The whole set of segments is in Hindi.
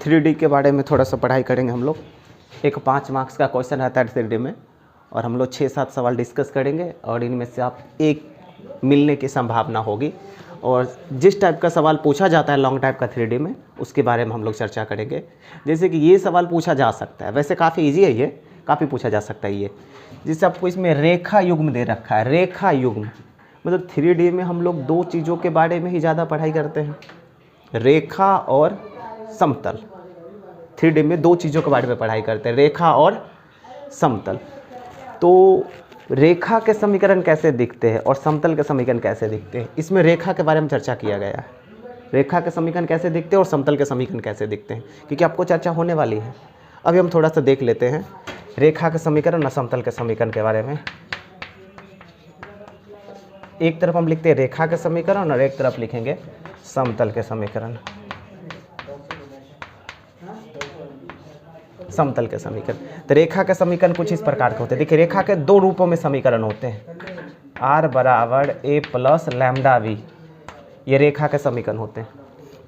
3D के बारे में थोड़ा सा पढ़ाई करेंगे हम लोग। एक 5 मार्क्स का क्वेश्चन रहता है 3D में, और हम लोग 6-7 सवाल डिस्कस करेंगे और इनमें से आप एक मिलने की संभावना होगी। और जिस टाइप का सवाल पूछा जाता है लॉन्ग टाइप का 3D में, उसके बारे में हम लोग चर्चा करेंगे। जैसे कि ये सवाल पूछा जा सकता है, वैसे काफ़ी ईजी है, ये काफ़ी पूछा जा सकता है ये। जिससे आपको इसमें रेखा युग्म दे रखा है। रेखा युग्म मतलब 3D में हम लोग 2 चीज़ों के बारे में ही ज़्यादा पढ़ाई करते हैं, रेखा और समतल। 3D में 2 चीज़ों के बारे में पढ़ाई करते हैं, रेखा और समतल। तो रेखा के समीकरण कैसे दिखते हैं और समतल के समीकरण कैसे दिखते हैं, इसमें रेखा के बारे में चर्चा किया गया है। रेखा के समीकरण कैसे दिखते हैं और समतल के समीकरण कैसे दिखते हैं, क्योंकि आपको चर्चा होने वाली है। अभी हम थोड़ा सा देख लेते हैं रेखा के समीकरण और समतल के समीकरण के बारे में। एक तरफ हम लिखते हैं रेखा के समीकरण और एक तरफ लिखेंगे समतल के समीकरण, समतल के समीकरण। तो रेखा के समीकरण कुछ इस प्रकार के होते हैं। देखिए, रेखा के 2 रूपों में समीकरण होते हैं, r बराबर a प्लस लैम्डा v, ये रेखा के समीकरण होते हैं।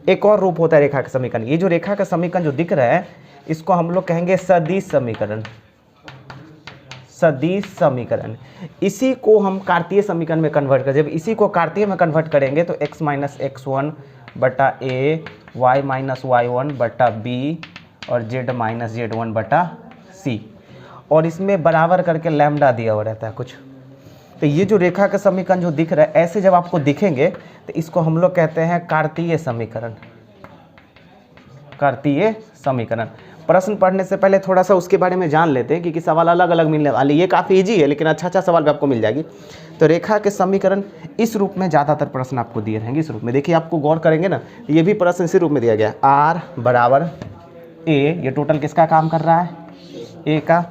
एक और रूप होता है रेखा के समीकरण। ये जो रेखा का समीकरण जो दिख रहा है, इसको हम लोग कहेंगे सदिश समीकरण। सदिश समीकरण, इसी को हम कार्तीय समीकरण में कन्वर्ट करें। जब इसी को कार्तीय में कन्वर्ट करेंगे तो x माइनस x1 बटा a, y माइनस y1 बटा b और z माइनस z1 बटा c, और इसमें बराबर करके लैम्डा दिया हुआ रहता है कुछ। तो ये जो रेखा का समीकरण जो दिख रहा है, ऐसे जब आपको दिखेंगे तो इसको हम लोग कहते हैं कार्तीय समीकरण। कार्तीय समीकरण। प्रश्न पढ़ने से पहले थोड़ा सा उसके बारे में जान लेते हैं, क्योंकि सवाल अलग अलग मिलने वाले। ये काफ़ी इजी है, लेकिन अच्छा सवाल भी आपको मिल जाएगी। तो रेखा के समीकरण इस रूप में ज़्यादातर प्रश्न आपको दिए रहेंगे। इस रूप में देखिए, आपको गौर करेंगे ना, ये भी प्रश्न इसी रूप में दिया गया है। r बराबर a, ये टोटल किसका काम कर रहा है, a का,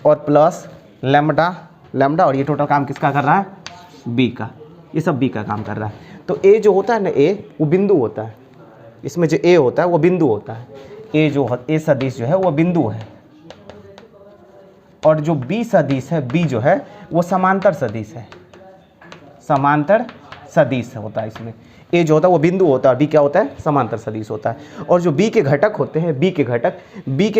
और प्लस लैम्डा, लैम्डा, और ये टोटल काम किसका कर रहा है, b का। ये सब b का काम कर रहा है। तो a जो होता है ना, a वो बिंदु होता है। इसमें जो a होता है वो बिंदु होता है। a जो a सदिश जो है वो बिंदु है, और जो b सदिश है, b जो है वो समांतर सदिश है। समांतर सदिश होता है इसमें। a जो होता है वो बिंदु होता है और b क्या होता है, समांतर सदिश होता है। और जो b के घटक होते हैं, b के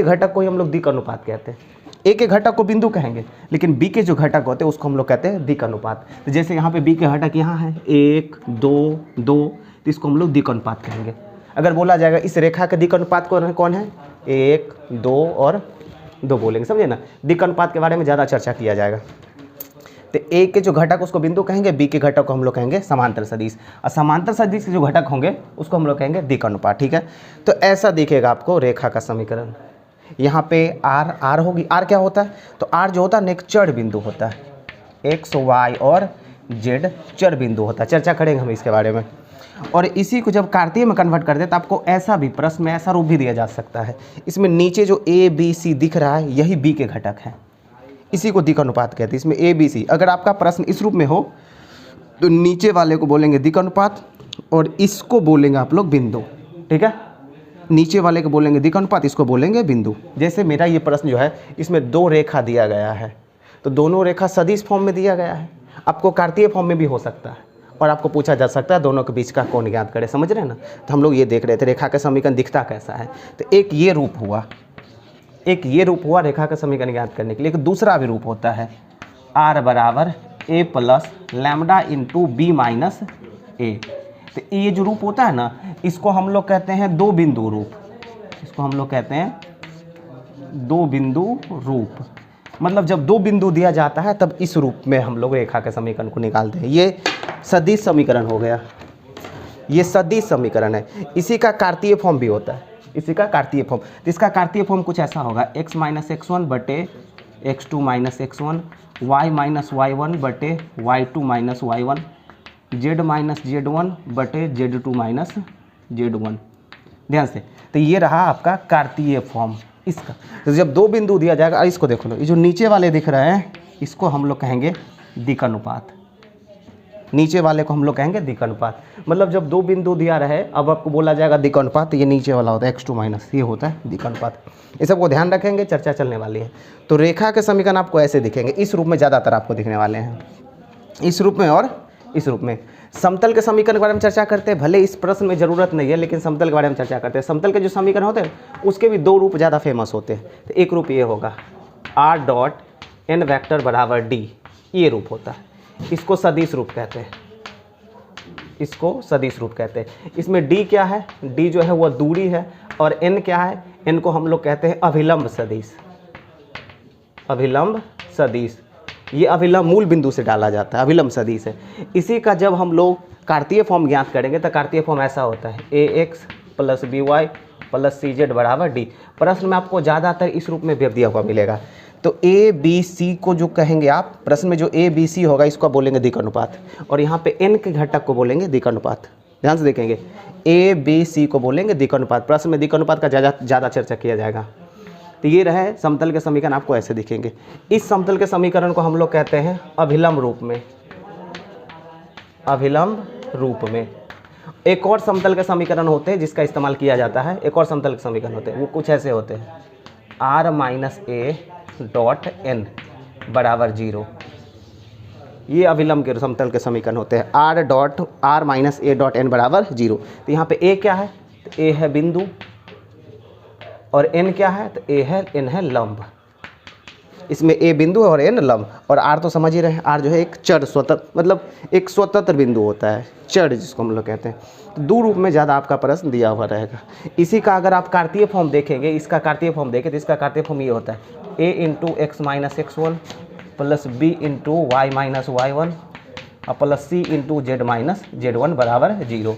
घटक को ही हम लोग दिक् अनुपात कहते हैं। a के घटक को बिंदु कहेंगे, लेकिन b के जो घटक होते हैं उसको हम लोग कहते हैं दिक् अनुपात। तो जैसे यहाँ पे b के घटक यहाँ है 1, 2, 2, तो इसको हम लोग दिक् अनुपात कहेंगे। अगर बोला जाएगा इस रेखा का दिक् अनुपात कौन है, 1, 2 और 2 बोलेंगे, समझे ना। दिक् अनुपात के बारे में ज़्यादा चर्चा किया जाएगा। तो a के जो घटक उसको बिंदु कहेंगे, b के घटक को हम लोग कहेंगे समांतर सदिश, और समांतर सदिश के जो घटक होंगे उसको हम लोग कहेंगे दिक् अनुपात। ठीक है, तो ऐसा दिखेगा आपको रेखा का समीकरण। यहाँ पे r होगी। r क्या होता है, तो r जो होता है एक चर बिंदु होता है, x, y और z चर बिंदु होता है। चर्चा करेंगे हम इसके बारे में। और इसी को जब कार्तीय में कन्वर्ट कर दे तो आपको ऐसा भी प्रश्न में ऐसा रूप भी दिया जा सकता है। इसमें नीचे जो a, b, c दिख रहा है, यही b के घटक हैं। इसी को दिक् अनुपात कहते हैं। इसमें a, b, c, अगर आपका प्रश्न इस रूप में हो तो नीचे वाले को बोलेंगे दिक् अनुपात और इसको बोलेंगे आप लोग बिंदु। ठीक है, नीचे वाले को बोलेंगे दिक् अनुपात, इसको बोलेंगे बिंदु। जैसे मेरा ये प्रश्न जो है, इसमें 2 रेखा दिया गया है, तो दोनों रेखा सदिश फॉर्म में दिया गया है। आपको कार्तीय फॉर्म में भी हो सकता है, और आपको पूछा जा सकता है दोनों के बीच का कोण ज्ञात करें। समझ रहे हैं ना। तो हम लोग ये देख रहे थे रेखा का समीकरण दिखता कैसा है। तो एक ये रूप हुआ, रेखा का समीकरण ज्ञात करने के लिए। एक दूसरा भी रूप होता है, r बराबर a plus lambda into b minus a। तो ये जो रूप होता है ना, इसको हम लोग कहते हैं 2 बिंदु रूप। इसको हम लोग कहते हैं 2 बिंदु रूप। मतलब जब 2 बिंदु दिया जाता है तब इस रूप में हम लोग रेखा के समीकरण को निकालते हैं। ये सदिश समीकरण हो गया, ये सदिश समीकरण है। इसी का कार्तीय फॉर्म भी होता है, इसी का कार्तीय फॉर्म। तो इसका कार्तीय फॉर्म कुछ ऐसा होगा, x माइनस x1 बटे x2 minus x1, y minus y1 बटे y2 minus y1, z minus z1 बटे z2 माइनस z1। ध्यान से, तो ये रहा आपका कार्तीय फॉर्म इसका। तो जब 2 बिंदु दिया जाएगा, इसको देखो लो, ये जो नीचे वाले दिख रहे हैं इसको हम लोग कहेंगे दिक् अनुपात। नीचे वाले को हम लोग कहेंगे दिक् अनुपात। मतलब जब 2 बिंदु दिया रहे, अब आपको बोला जाएगा दिक् अनुपात, तो ये नीचे वाला होता है x2 माइनस, ये होता है दिक् अनुपात। ये सबको ध्यान रखेंगे, चर्चा चलने वाली है। तो रेखा के समीकरण आपको ऐसे दिखेंगे, इस रूप में ज़्यादातर आपको दिखने वाले हैं, इस रूप में और इस रूप में। समतल के समीकरण के बारे में चर्चा करते हैं, भले इस प्रश्न में ज़रूरत नहीं है लेकिन समतल के बारे में चर्चा करते हैं। समतल के जो समीकरण होते हैं उसके भी दो रूप ज़्यादा फेमस होते हैं। तो एक रूप ये होगा r डॉट n वेक्टर बराबर d, ये रूप होता है, इसको सदिश रूप कहते हैं, इसको सदिश रूप कहते हैं। इसमें d क्या है, d जो है वह दूरी है, और n क्या है, n को हम लोग कहते हैं अभिलंब सदिश, अभिलंब सदिश। ये अभिलंब मूल बिंदु से डाला जाता है, अभिलंब सदिश है। इसी का जब हम लोग कार्तीय फॉर्म ज्ञात करेंगे तो कार्तीय फॉर्म ऐसा होता है ax plus by plus cz बराबर d। प्रश्न में आपको ज़्यादातर इस रूप में व्यक्त दिया हुआ मिलेगा। तो a b c को जो कहेंगे आप, प्रश्न में जो a b c होगा इसको बोलेंगे दिक् अनुपात, और यहाँ पे n के घटक को बोलेंगे दिक् अनुपात। ध्यान से देखेंगे, a b c को बोलेंगे दिक् अनुपात। प्रश्न में दिक् अनुपात का ज़्यादा चर्चा किया जाएगा। तो ये रहे समतल के समीकरण, आपको ऐसे दिखेंगे। इस समतल के समीकरण को हम लोग कहते हैं अभिलंब रूप में, अभिलंब रूप में। एक और समतल के समीकरण होते हैं जिसका इस्तेमाल किया जाता है, एक और समतल के समीकरण होते हैं, वो कुछ ऐसे होते हैं r minus A dot N बराबर 0। ये अभिलंब के समतल के समीकरण होते हैं, r minus A dot N बराबर 0। तो यहाँ पे a क्या है, तो a है बिंदु, और n क्या है, तो n है लंब। इसमें a बिंदु है और n लंब, और r तो समझ ही रहे हैं, r जो है एक चर स्वतंत्र, मतलब एक स्वतंत्र बिंदु होता है, चर जिसको हम लोग कहते हैं। तो दो रूप में ज़्यादा आपका प्रश्न दिया हुआ रहेगा। इसी का अगर आप कार्तीय फॉर्म देखेंगे, इसका कार्तीय फॉर्म देखें तो इसका कार्तीय फॉर्म ये होता है a into X minus x1 plus b into Y minus y1 और plus c into Z minus z1 बराबर 0।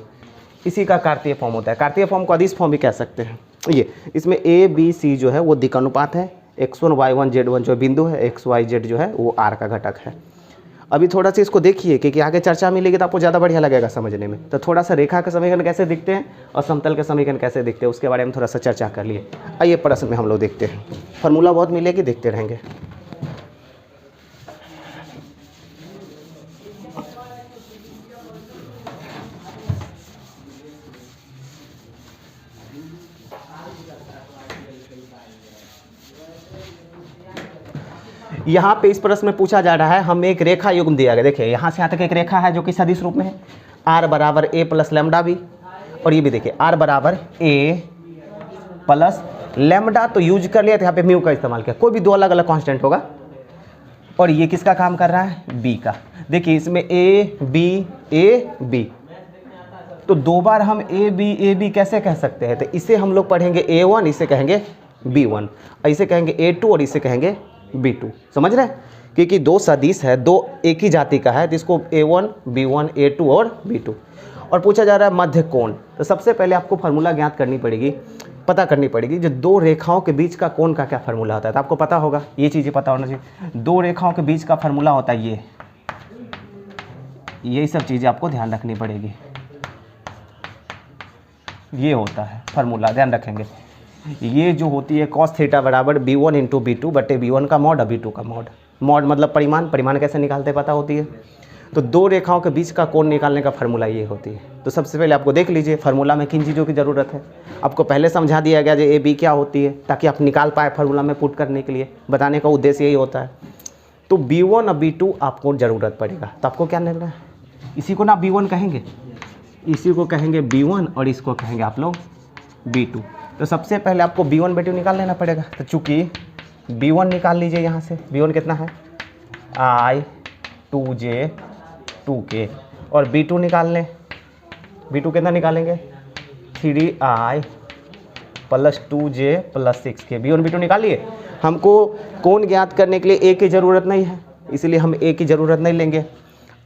इसी का कार्तीय फॉर्म होता है। कार्तीय फॉर्म को अदिश फॉर्म भी कह सकते हैं। ये इसमें a b c जो है वो दिक् अनुपात है, x1 y1 z1 जो बिंदु है, x y z जो है वो r का घटक है। अभी थोड़ा सा इसको देखिए क्योंकि आगे चर्चा मिलेगी तो आपको ज़्यादा बढ़िया लगेगा समझने में। तो थोड़ा सा रेखा के समीकरण कैसे दिखते हैं और समतल के समीकरण कैसे दिखते हैं उसके बारे में थोड़ा सा चर्चा कर लिए। आइए प्रश्न में हम लोग देखते हैं, फार्मूला बहुत मिलेगी, देखते रहेंगे। यहाँ पे इस प्रश्न में पूछा जा रहा है, हमें एक रेखा युग्म दिया गया। देखिए यहाँ से यहाँ तक एक रेखा है जो कि सदिश रूप में है, r बराबर a प्लस लैम्डा भी, और ये भी देखिए r बराबर a प्लस लैम्डा तो यूज कर लिया, तो यहाँ पे म्यू का इस्तेमाल किया, कोई भी दो अलग अलग कांस्टेंट होगा। और ये किसका काम कर रहा है, b का। देखिए इसमें a b, तो दो बार हम a b कैसे कह सकते हैं, तो इसे हम लोग पढ़ेंगे a1, इसे कहेंगे b1, इसे कहेंगे a2 और इसे कहेंगे b2। समझ रहे हैं, क्योंकि दो सदिश है, दो एक ही जाति का है, तो इसको a1 b1 a2 और b2। और पूछा जा रहा है मध्य कोण, तो सबसे पहले आपको फार्मूला ज्ञात करनी पड़ेगी, पता करनी पड़ेगी जो दो रेखाओं के बीच का कोण का क्या फार्मूला होता है। तो आपको पता होगा, ये चीज़ें पता होना चाहिए। दो रेखाओं के बीच का फार्मूला होता है ये सब चीज़ें आपको ध्यान रखनी पड़ेगी। ये होता है फार्मूला, ध्यान रखेंगे। ये जो होती है कॉस थीटा बराबर b1 इंटू b2 बटे b1 का मॉड और b2 का मॉड। मॉड मतलब परिमाण, परिमाण कैसे निकालते पता होती है। तो दो रेखाओं के बीच का कोण निकालने का फार्मूला ये होती है। तो सबसे पहले आपको देख लीजिए फार्मूला में किन चीज़ों की ज़रूरत है। आपको पहले समझा दिया गया जो ए बी क्या होती है, ताकि आप निकाल पाए फार्मूला में पुट करने के लिए, बताने का उद्देश्य यही होता है। तो b1 और b2 आपको ज़रूरत पड़ेगा, तो आपको क्या लेना है, इसी को ना b1 कहेंगे, इसी को कहेंगे b1 और इसको कहेंगे आप लोग b2। तो सबसे पहले आपको b1 b2 निकाल लेना पड़ेगा। तो चूँकि b1 निकाल लीजिए, यहाँ से b1 कितना है i 2j 2k, और b2 निकाल लें, b2 कितना निकालेंगे 3i plus 2j plus 6k। b1 b2 निकालिए। हमको कोण ज्ञात करने के लिए a की ज़रूरत नहीं है, इसलिए हम a की ज़रूरत नहीं लेंगे।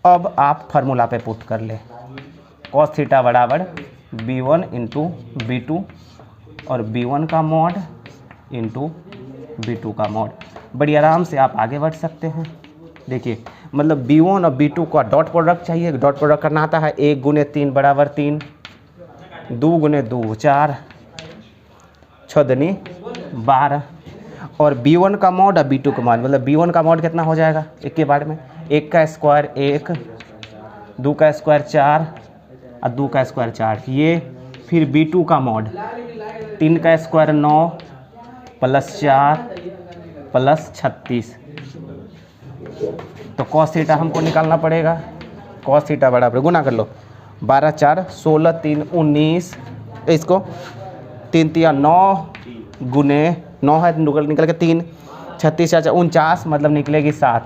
अब आप फार्मूला पे पुट कर लें, cos थीटा बराबर b1 इंटू b2 और b1 का मॉड इंटू b2 का मॉड। बड़ी आराम से आप आगे बढ़ सकते हैं। देखिए मतलब b1 और b2 का डॉट प्रोडक्ट चाहिए, डॉट प्रोडक्ट करना आता है, 1 गुने 3 बराबर 3, 2 गुने 2 4, 6 दूनी 12, और b1 का मॉड और b2 का मॉड, मतलब b1 का मॉड कितना हो जाएगा एक के बारे में, 1 का स्क्वायर 1, 2 का स्क्वायर 4 और 2 का स्क्वायर 4, ये फिर b2 का मॉड 3 का स्क्वायर 9 प्लस 4 प्लस 36। तो cos थीटा हमको निकालना पड़ेगा, कॉस थीटा बराबर, गुना कर लो, 12 4 16 3 19, इसको 3 3 9 गुने 9 है निकल के 3, 36 4 49 मतलब निकलेगी 7।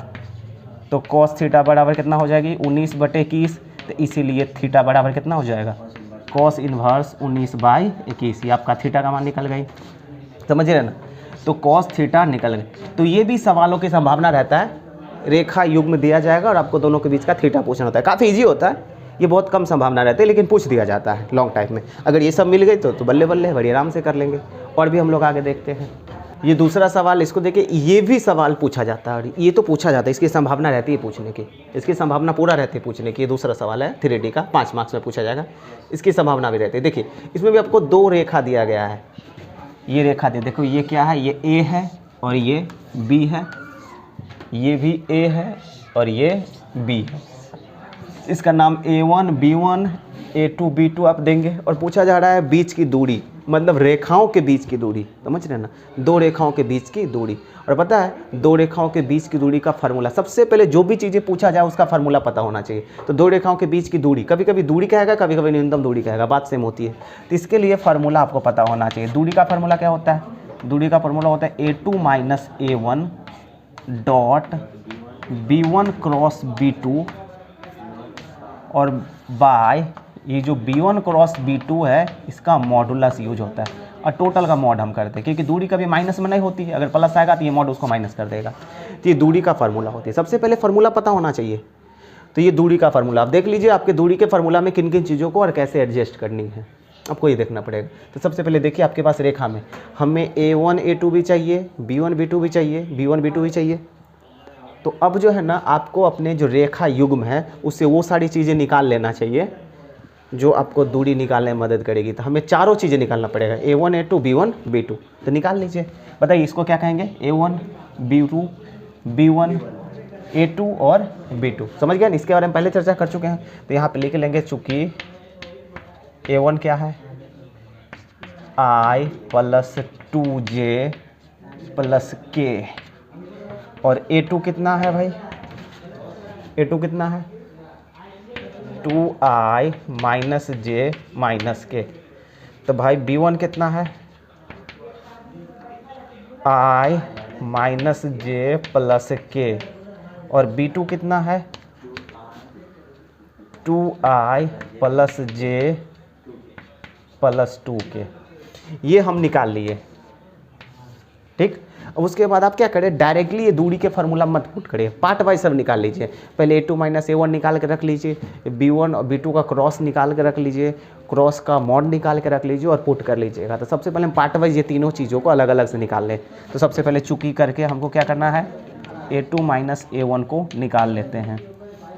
तो कॉस थीटा बराबर कितना हो जाएगी 19/21, तो इसीलिए थीटा बराबर कितना हो जाएगा कॉस इन्वर्स 19/21। ये आपका थीटा का मान निकल गई, समझ रहे ना। तो कॉस थीटा निकल गई। तो ये भी सवालों की संभावना रहता है, रेखा युग्म दिया जाएगा और आपको दोनों के बीच का थीटा पूछना होता है। काफ़ी ईजी होता है, ये बहुत कम संभावना रहती है लेकिन पूछ दिया जाता है लॉन्ग टाइम में। अगर ये सब मिल गई तो बल्ले बल्ले बड़ी आराम से कर लेंगे। और भी हम लोग आगे देखते हैं। ये दूसरा सवाल, इसको देखिए, ये भी सवाल पूछा जाता है और ये तो पूछा जाता है, इसकी संभावना रहती है पूछने की, इसकी संभावना पूरा रहती है पूछने की। ये दूसरा सवाल है 3D का, 5 मार्क्स में पूछा जाएगा, इसकी संभावना भी रहती है। देखिए इसमें भी आपको 2 रेखा दिया गया है, ये रेखा दे, देखो ये क्या है, ये A है और ये B है, ये भी A है और ये B है। इसका नाम A1 B1 A2 B2 आप देंगे और पूछा जा रहा है बीच की दूरी, मतलब रेखाओं के बीच की दूरी, समझ रहे ना, 2 रेखाओं के बीच की दूरी। और पता है 2 रेखाओं के बीच की दूरी का फार्मूला, सबसे पहले जो भी चीज़ें पूछा जाए उसका फार्मूला पता होना चाहिए। तो 2 रेखाओं के बीच की दूरी, कभी कभी दूरी कहेगा, कभी कभी न्यूनतम दूरी कहेगा, बात सेम होती है। तो इसके लिए फार्मूला आपको पता होना चाहिए। दूरी का फार्मूला क्या होता है, दूरी का फार्मूला होता है A2 - A1 dot B1 cross B2 और बाय ये जो B1 क्रॉस B2 है इसका मॉडुलस यूज होता है और टोटल का मॉड हम करते हैं, क्योंकि दूरी कभी माइनस में नहीं होती है, अगर प्लस आएगा तो ये मॉड उसको माइनस कर देगा। तो ये दूरी का फार्मूला होती है, सबसे पहले फार्मूला पता होना चाहिए। तो ये दूरी का फार्मूला आप देख लीजिए, आपके दूरी के फार्मूला में किन किन चीज़ों को और कैसे एडजस्ट करनी है आपको ये देखना पड़ेगा। तो सबसे पहले देखिए आपके पास रेखा में हमें A1 A2 भी चाहिए, B1 B2 भी चाहिए, B1 B2 भी चाहिए। तो अब जो है ना आपको अपने जो रेखा युग्म है उससे वो सारी चीज़ें निकाल लेना चाहिए जो आपको दूरी निकालने में मदद करेगी। तो हमें चारों चीज़ें निकालना पड़ेगा, A1 A2 B1 B2। तो निकाल लीजिए, बताइए इसको क्या कहेंगे, A1 B2 B1 A2 और B2, समझ गया ना। इसके बारे में पहले चर्चा कर चुके हैं। तो यहाँ पे लिख लेंगे, चूँकि A1 क्या है I + 2J + K और A2 कितना है भाई, A2 कितना है 2I - J - K। तो भाई B1 कितना है I - J + K और B2 कितना है 2I + J + 2K। ये हम निकाल लिए, ठीक। अब उसके बाद आप क्या करें, डायरेक्टली ये दूरी के फार्मूला मत पुट करिए, पार्ट वाइज सब निकाल लीजिए। पहले A2 - A1 निकाल के रख लीजिए, B1 और B2 का क्रॉस निकाल के रख लीजिए, क्रॉस का मॉड निकाल के रख लीजिए और पुट कर लीजिएगा। तो सबसे पहले हम पार्ट वाइज ये तीनों चीज़ों को अलग अलग से निकाल लें। तो सबसे पहले चुकी करके हमको क्या करना है, A2 - A1 को निकाल लेते हैं।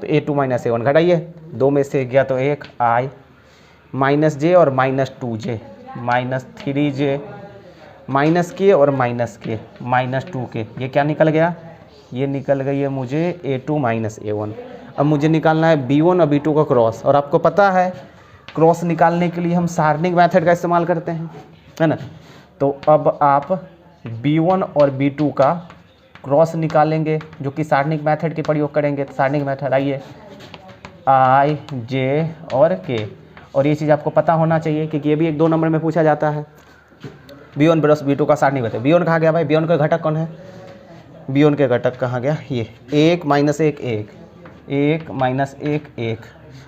तो A2 - A1 घटाइए, 2 में से गया तो 1 I -J और -2J -3J -K और -K -2K। ये क्या निकल गया, ये निकल गई है मुझे A2 - A1। अब मुझे निकालना है B1 और B2 का क्रॉस, और आपको पता है क्रॉस निकालने के लिए हम सारणिक मेथड का इस्तेमाल करते हैं, है ना। तो अब आप B1 और B2 का क्रॉस निकालेंगे जो कि सारणिक मेथड के प्रयोग करेंगे। तो सारणिक मेथड आइए I J और K, और ये चीज़ आपको पता होना चाहिए क्योंकि ये भी 1-2 नंबर में पूछा जाता है। B1 + B2 का सारणी बताइए। B1 कहाँ गया भाई, B1 का घटक कौन है, B1 के घटक कहाँ गया, ये 1 - 1 1 1 - 1 1।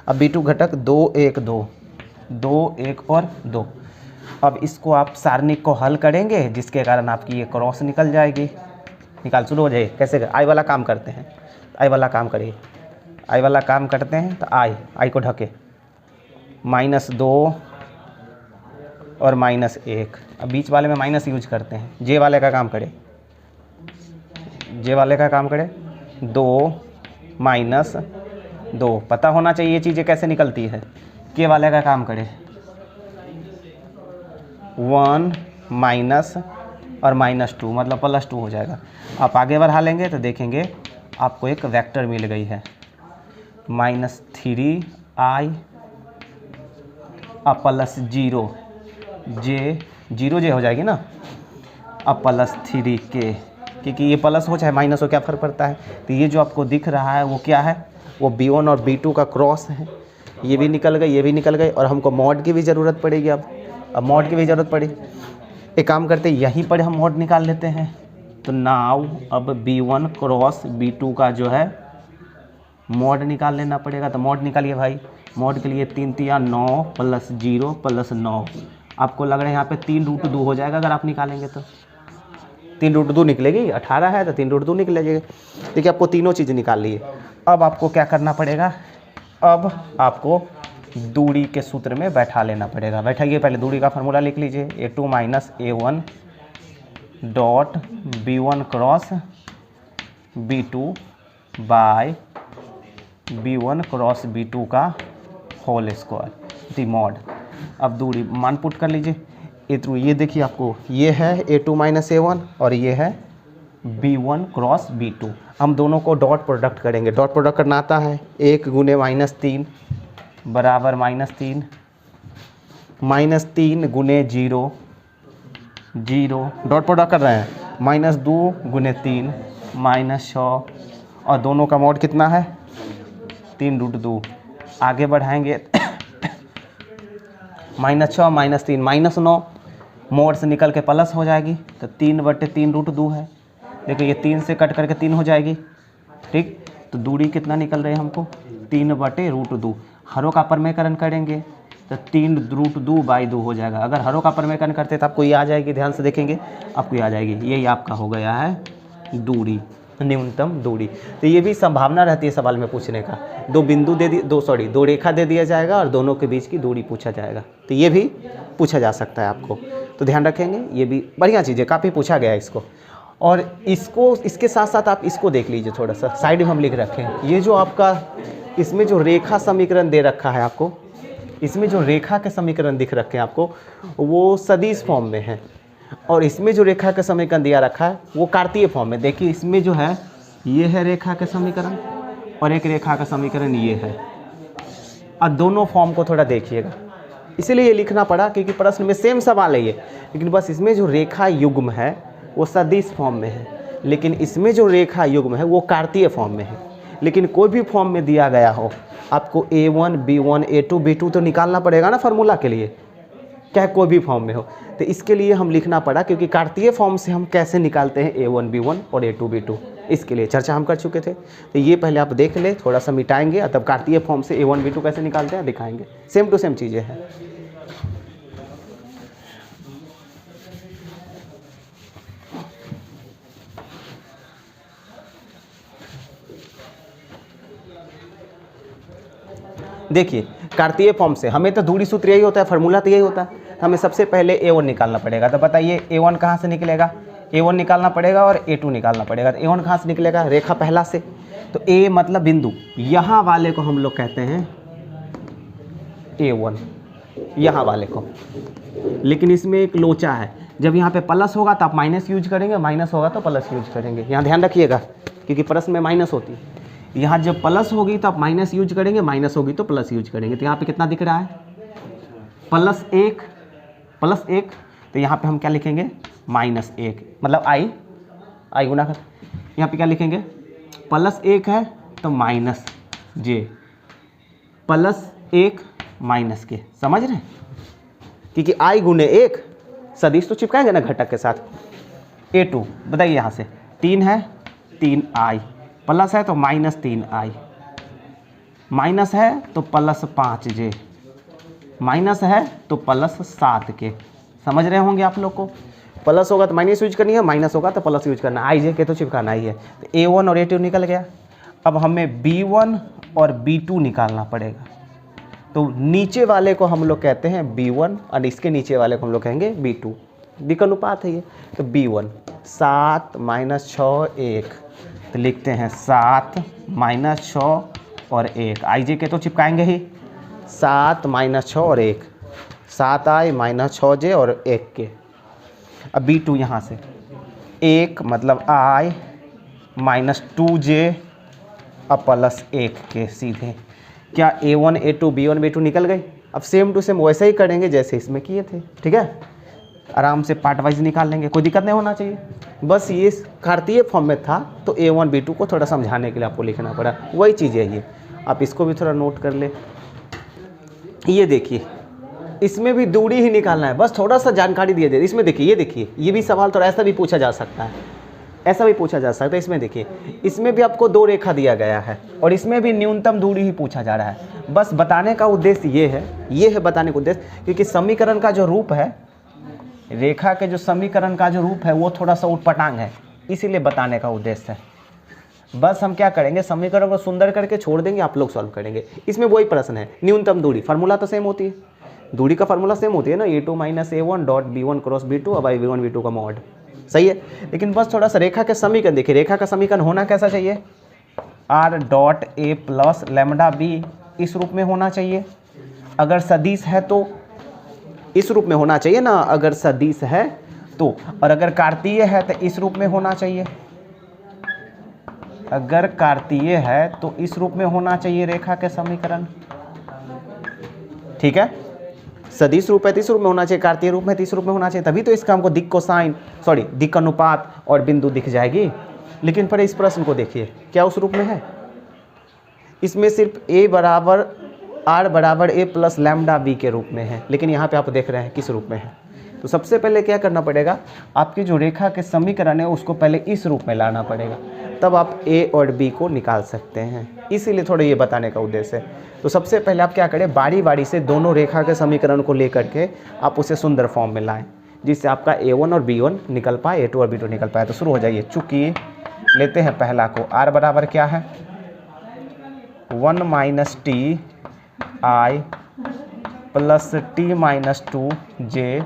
अब B2 घटक 2 1 2 2 1 और 2। अब इसको आप सारणिक को हल करेंगे जिसके कारण आपकी ये क्रॉस निकल जाएगी, निकाल शुरू हो जाए। कैसे आई वाला काम करते हैं, आई वाला काम करिए, आई वाला काम करते हैं। तो आई को ढके -2 और -1। अब बीच वाले में माइनस यूज करते हैं। जे वाले का काम करे, जे वाले का काम करे 2 - 2, पता होना चाहिए ये चीज़ें कैसे निकलती है। के वाले का काम करे 1 माइनस और -2 मतलब +2 हो जाएगा। आप आगे बढ़ा लेंगे तो देखेंगे आपको एक वेक्टर मिल गई है -3I +0 J 0 J हो जाएगी ना, अब +3K, क्योंकि ये प्लस हो चाहे माइनस हो क्या फ़र्क पड़ता है। तो ये जो आपको दिख रहा है वो क्या है, वो B1 और B2 का क्रॉस है। ये भी निकल गए, ये भी निकल गए, और हमको मॉड की भी ज़रूरत पड़ेगी। अब मॉड की भी ज़रूरत पड़ी। एक काम करते हैं, यहीं पर हम मॉड निकाल लेते हैं। तो नाउ अब B1 क्रॉस B2 का जो है मॉड निकाल लेना पड़ेगा। तो मॉड निकालिए भाई। मॉड के लिए 3 तिया 9 + 0 + 9। आपको लग रहा है यहाँ पे 3√2 हो जाएगा अगर आप निकालेंगे तो। 3√2 निकलेगी, 18 है तो 3√2 निकलेगी। देखिए आपको तीनों चीज़ निकाल ली है। अब आपको क्या करना पड़ेगा, अब आपको दूरी के सूत्र में बैठा लेना पड़ेगा। बैठाइए, पहले दूरी का फार्मूला लिख लीजिए। A2 - A1 dot B1 cross B2 bye B1 cross B2 का होल स्क्वायर दी मॉड। अब दूरी मान पुट कर लीजिए। ये देखिए आपको ये है A2 - A1 और ये है B1 क्रॉस B2। हम दोनों को डॉट प्रोडक्ट करेंगे। डॉट प्रोडक्ट करना आता है। 1 गुने -3 बराबर -3, -3 गुने 0 0, डॉट प्रोडक्ट कर रहे हैं। -2 गुने 3 -6, और दोनों का मॉड कितना है 3√2। आगे बढ़ाएंगे -6 -3 -9, मोड से निकल के प्लस हो जाएगी तो 3/3√2 है। देखो ये 3 से कट करके 3 हो जाएगी। ठीक, तो दूरी कितना निकल रही है हमको 3/√2। हरों का परमेकरण करेंगे तो 3√2/2 हो जाएगा। अगर हरों का परमेकरण करते तो आपको ये आ जाएगी, ध्यान से देखेंगे आपको ये आ जाएगी। यही आपका हो गया है दूरी, न्यूनतम दूरी। तो ये भी संभावना रहती है सवाल में पूछने का। दो बिंदु दे दी, दो रेखा दे दिया जाएगा और दोनों के बीच की दूरी पूछा जाएगा। तो ये भी पूछा जा सकता है आपको, तो ध्यान रखेंगे। ये भी बढ़िया चीज़ है, काफ़ी पूछा गया है इसको। और इसको इसके साथ साथ आप इसको देख लीजिए, थोड़ा सा साइड में हम लिख रखे हैं। ये जो आपका इसमें जो रेखा समीकरण दे रखा है आपको, इसमें जो रेखा के समीकरण दिख रखे हैं आपको, वो सदिश फॉर्म में है। और इसमें जो रेखा का समीकरण दिया रखा है वो कार्तीय फॉर्म में। देखिए इसमें जो है ये है रेखा का समीकरण और एक रेखा का समीकरण ये है। अब दोनों फॉर्म को थोड़ा देखिएगा, इसीलिए ये लिखना पड़ा क्योंकि प्रश्न में सेम सवाल है ये। लेकिन बस इसमें जो रेखा युग्म है वो सदिश फॉर्म में है, लेकिन इसमें जो रेखा युग्म है वो कार्तीय फॉर्म में है। लेकिन कोई भी फॉर्म में दिया गया हो, आपको A1 B1 A2 B2 तो निकालना पड़ेगा ना फार्मूला के लिए, चाहे कोई भी फॉर्म में हो। तो इसके लिए हम लिखना पड़ा, क्योंकि कार्तीय फॉर्म से हम कैसे निकालते हैं A1 B1 और A2 B2, इसके लिए चर्चा हम कर चुके थे। तो ये पहले आप देख ले, थोड़ा सा मिटाएंगे, तब कार्तीय फॉर्म से A1 B2 कैसे निकालते हैं दिखाएंगे। सेम टू सेम चीज़ें हैं। देखिए कार्तीय फॉर्म से हमें तो दूरी सूत्र यही होता है, फार्मूला तो यही होता है। हमें सबसे पहले A1 निकालना पड़ेगा। तो बताइए A1 कहाँ से निकलेगा, A1 निकालना पड़ेगा और A2 निकालना पड़ेगा। तो A1 कहाँ से निकलेगा, रेखा पहला से। तो A मतलब बिंदु, यहाँ वाले को हम लोग कहते हैं A1, यहाँ वाले को। लेकिन इसमें एक लोचा है, जब यहाँ पे प्लस होगा तो आप माइनस यूज करेंगे, माइनस होगा तो प्लस यूज करेंगे। यहाँ ध्यान रखिएगा क्योंकि प्रश्न में माइनस होती है। यहाँ जब प्लस होगी तो आप माइनस यूज करेंगे, माइनस होगी तो प्लस यूज करेंगे। तो यहाँ पे कितना दिख रहा है +1 +1। तो यहाँ पे हम क्या लिखेंगे -1, मतलब आई गुना कर। यहाँ पे क्या लिखेंगे +1 है तो -j, +1 -k, समझ रहे हैं। क्योंकि i गुने 1 सदिश तो चिपकाएंगे ना घटक के साथ। A2 बताइए, यहाँ से 3 है 3i, प्लस है तो -3i, माइनस है तो +5j, माइनस है तो +7k। समझ रहे होंगे आप लोग को। प्लस होगा तो माइनस यूज करनी है, माइनस होगा तो प्लस यूज करना है। i j के तो चिपकाना ही है। तो A1 और A2 निकल गया। अब हमें B1 और B2 निकालना पड़ेगा। तो नीचे वाले को हम लोग कहते हैं B1 और इसके नीचे वाले को हम लोग कहेंगे B2। दिक अनुपात है ये। तो B1 7 - 6 1, तो लिखते हैं 7 - 6 और 1। i j के तो चिपकाएंगे ही, 7 - 6 और 1, 7i - 6j और 1k। अब B2 यहाँ से 1 मतलब i -2j अब +1k सीधे। क्या A1 A2 B1 B2 निकल गई। अब सेम टू सेम वैसे ही करेंगे जैसे इसमें किए थे, ठीक है। आराम से पार्ट वाइज निकाल लेंगे, कोई दिक्कत नहीं होना चाहिए। बस ये कार्तीय फॉर्म में था तो A1 B2 को थोड़ा समझाने के लिए आपको लिखना पड़ा, वही चीज़ है ये। आप इसको भी थोड़ा नोट कर ले। ये देखिए, इसमें भी दूरी ही निकालना है, बस थोड़ा सा जानकारी दिए दे। इसमें देखिए, ये देखिए, ये भी सवाल थोड़ा ऐसा भी पूछा जा सकता है, ऐसा भी पूछा जा सकता है। इसमें देखिए, इसमें भी आपको 2 रेखा दिया गया है और इसमें भी न्यूनतम दूरी ही पूछा जा रहा है। बस बताने का उद्देश्य ये है बताने का उद्देश्य, क्योंकि समीकरण का जो रूप है, रेखा के जो समीकरण का जो रूप है वो थोड़ा सा उटपटांग है, इसीलिए बताने का उद्देश्य है। बस हम क्या करेंगे, समीकरण को सुंदर करके छोड़ देंगे, आप लोग सॉल्व करेंगे। इसमें वही प्रश्न है, न्यूनतम दूरी, फार्मूला तो सेम होती है, दूरी का फार्मूला सेम होती है ना, a2 - a1 dot b1 cross b2 अब v1 v2 का मॉड, सही है। लेकिन बस थोड़ा सा रेखा के समीकरण देखिए, रेखा का समीकरण होना कैसा चाहिए, r dot a plus lambda b इस रूप में होना चाहिए। अगर सदिश है तो इस रूप में होना चाहिए ना, अगर सदिश है तो, और अगर कार्तीय है तो इस रूप में होना चाहिए। अगर कार्तीय है तो इस रूप में होना चाहिए रेखा के समीकरण, ठीक है। सदिश रूप है तो इस रूप में होना चाहिए, कार्तीय रूप में तो इस रूप में होना चाहिए, तभी तो इसका हमको दिक् कोसाइन दिक् अनुपात और बिंदु दिख जाएगी। लेकिन पर इस प्रश्न को देखिए, क्या उस रूप में है, इसमें सिर्फ a बराबर r बराबर a प्लस लैम्डा b के रूप में है, लेकिन यहाँ पे आप देख रहे हैं किस रूप में है। तो सबसे पहले क्या करना पड़ेगा, आपकी जो रेखा के समीकरण है उसको पहले इस रूप में लाना पड़ेगा, तब आप a और b को निकाल सकते हैं, इसीलिए थोड़ा ये बताने का उद्देश्य है। तो सबसे पहले आप क्या करें, बारी बारी से दोनों रेखा के समीकरण को लेकर के आप उसे सुंदर फॉर्म में लाएं, जिससे आपका a1 और b1 निकल पाए, a2 और b2 निकल पाए। तो शुरू हो जाइए। चूँकि लेते हैं पहला को, r बराबर क्या है 1 - t i plus t - 2j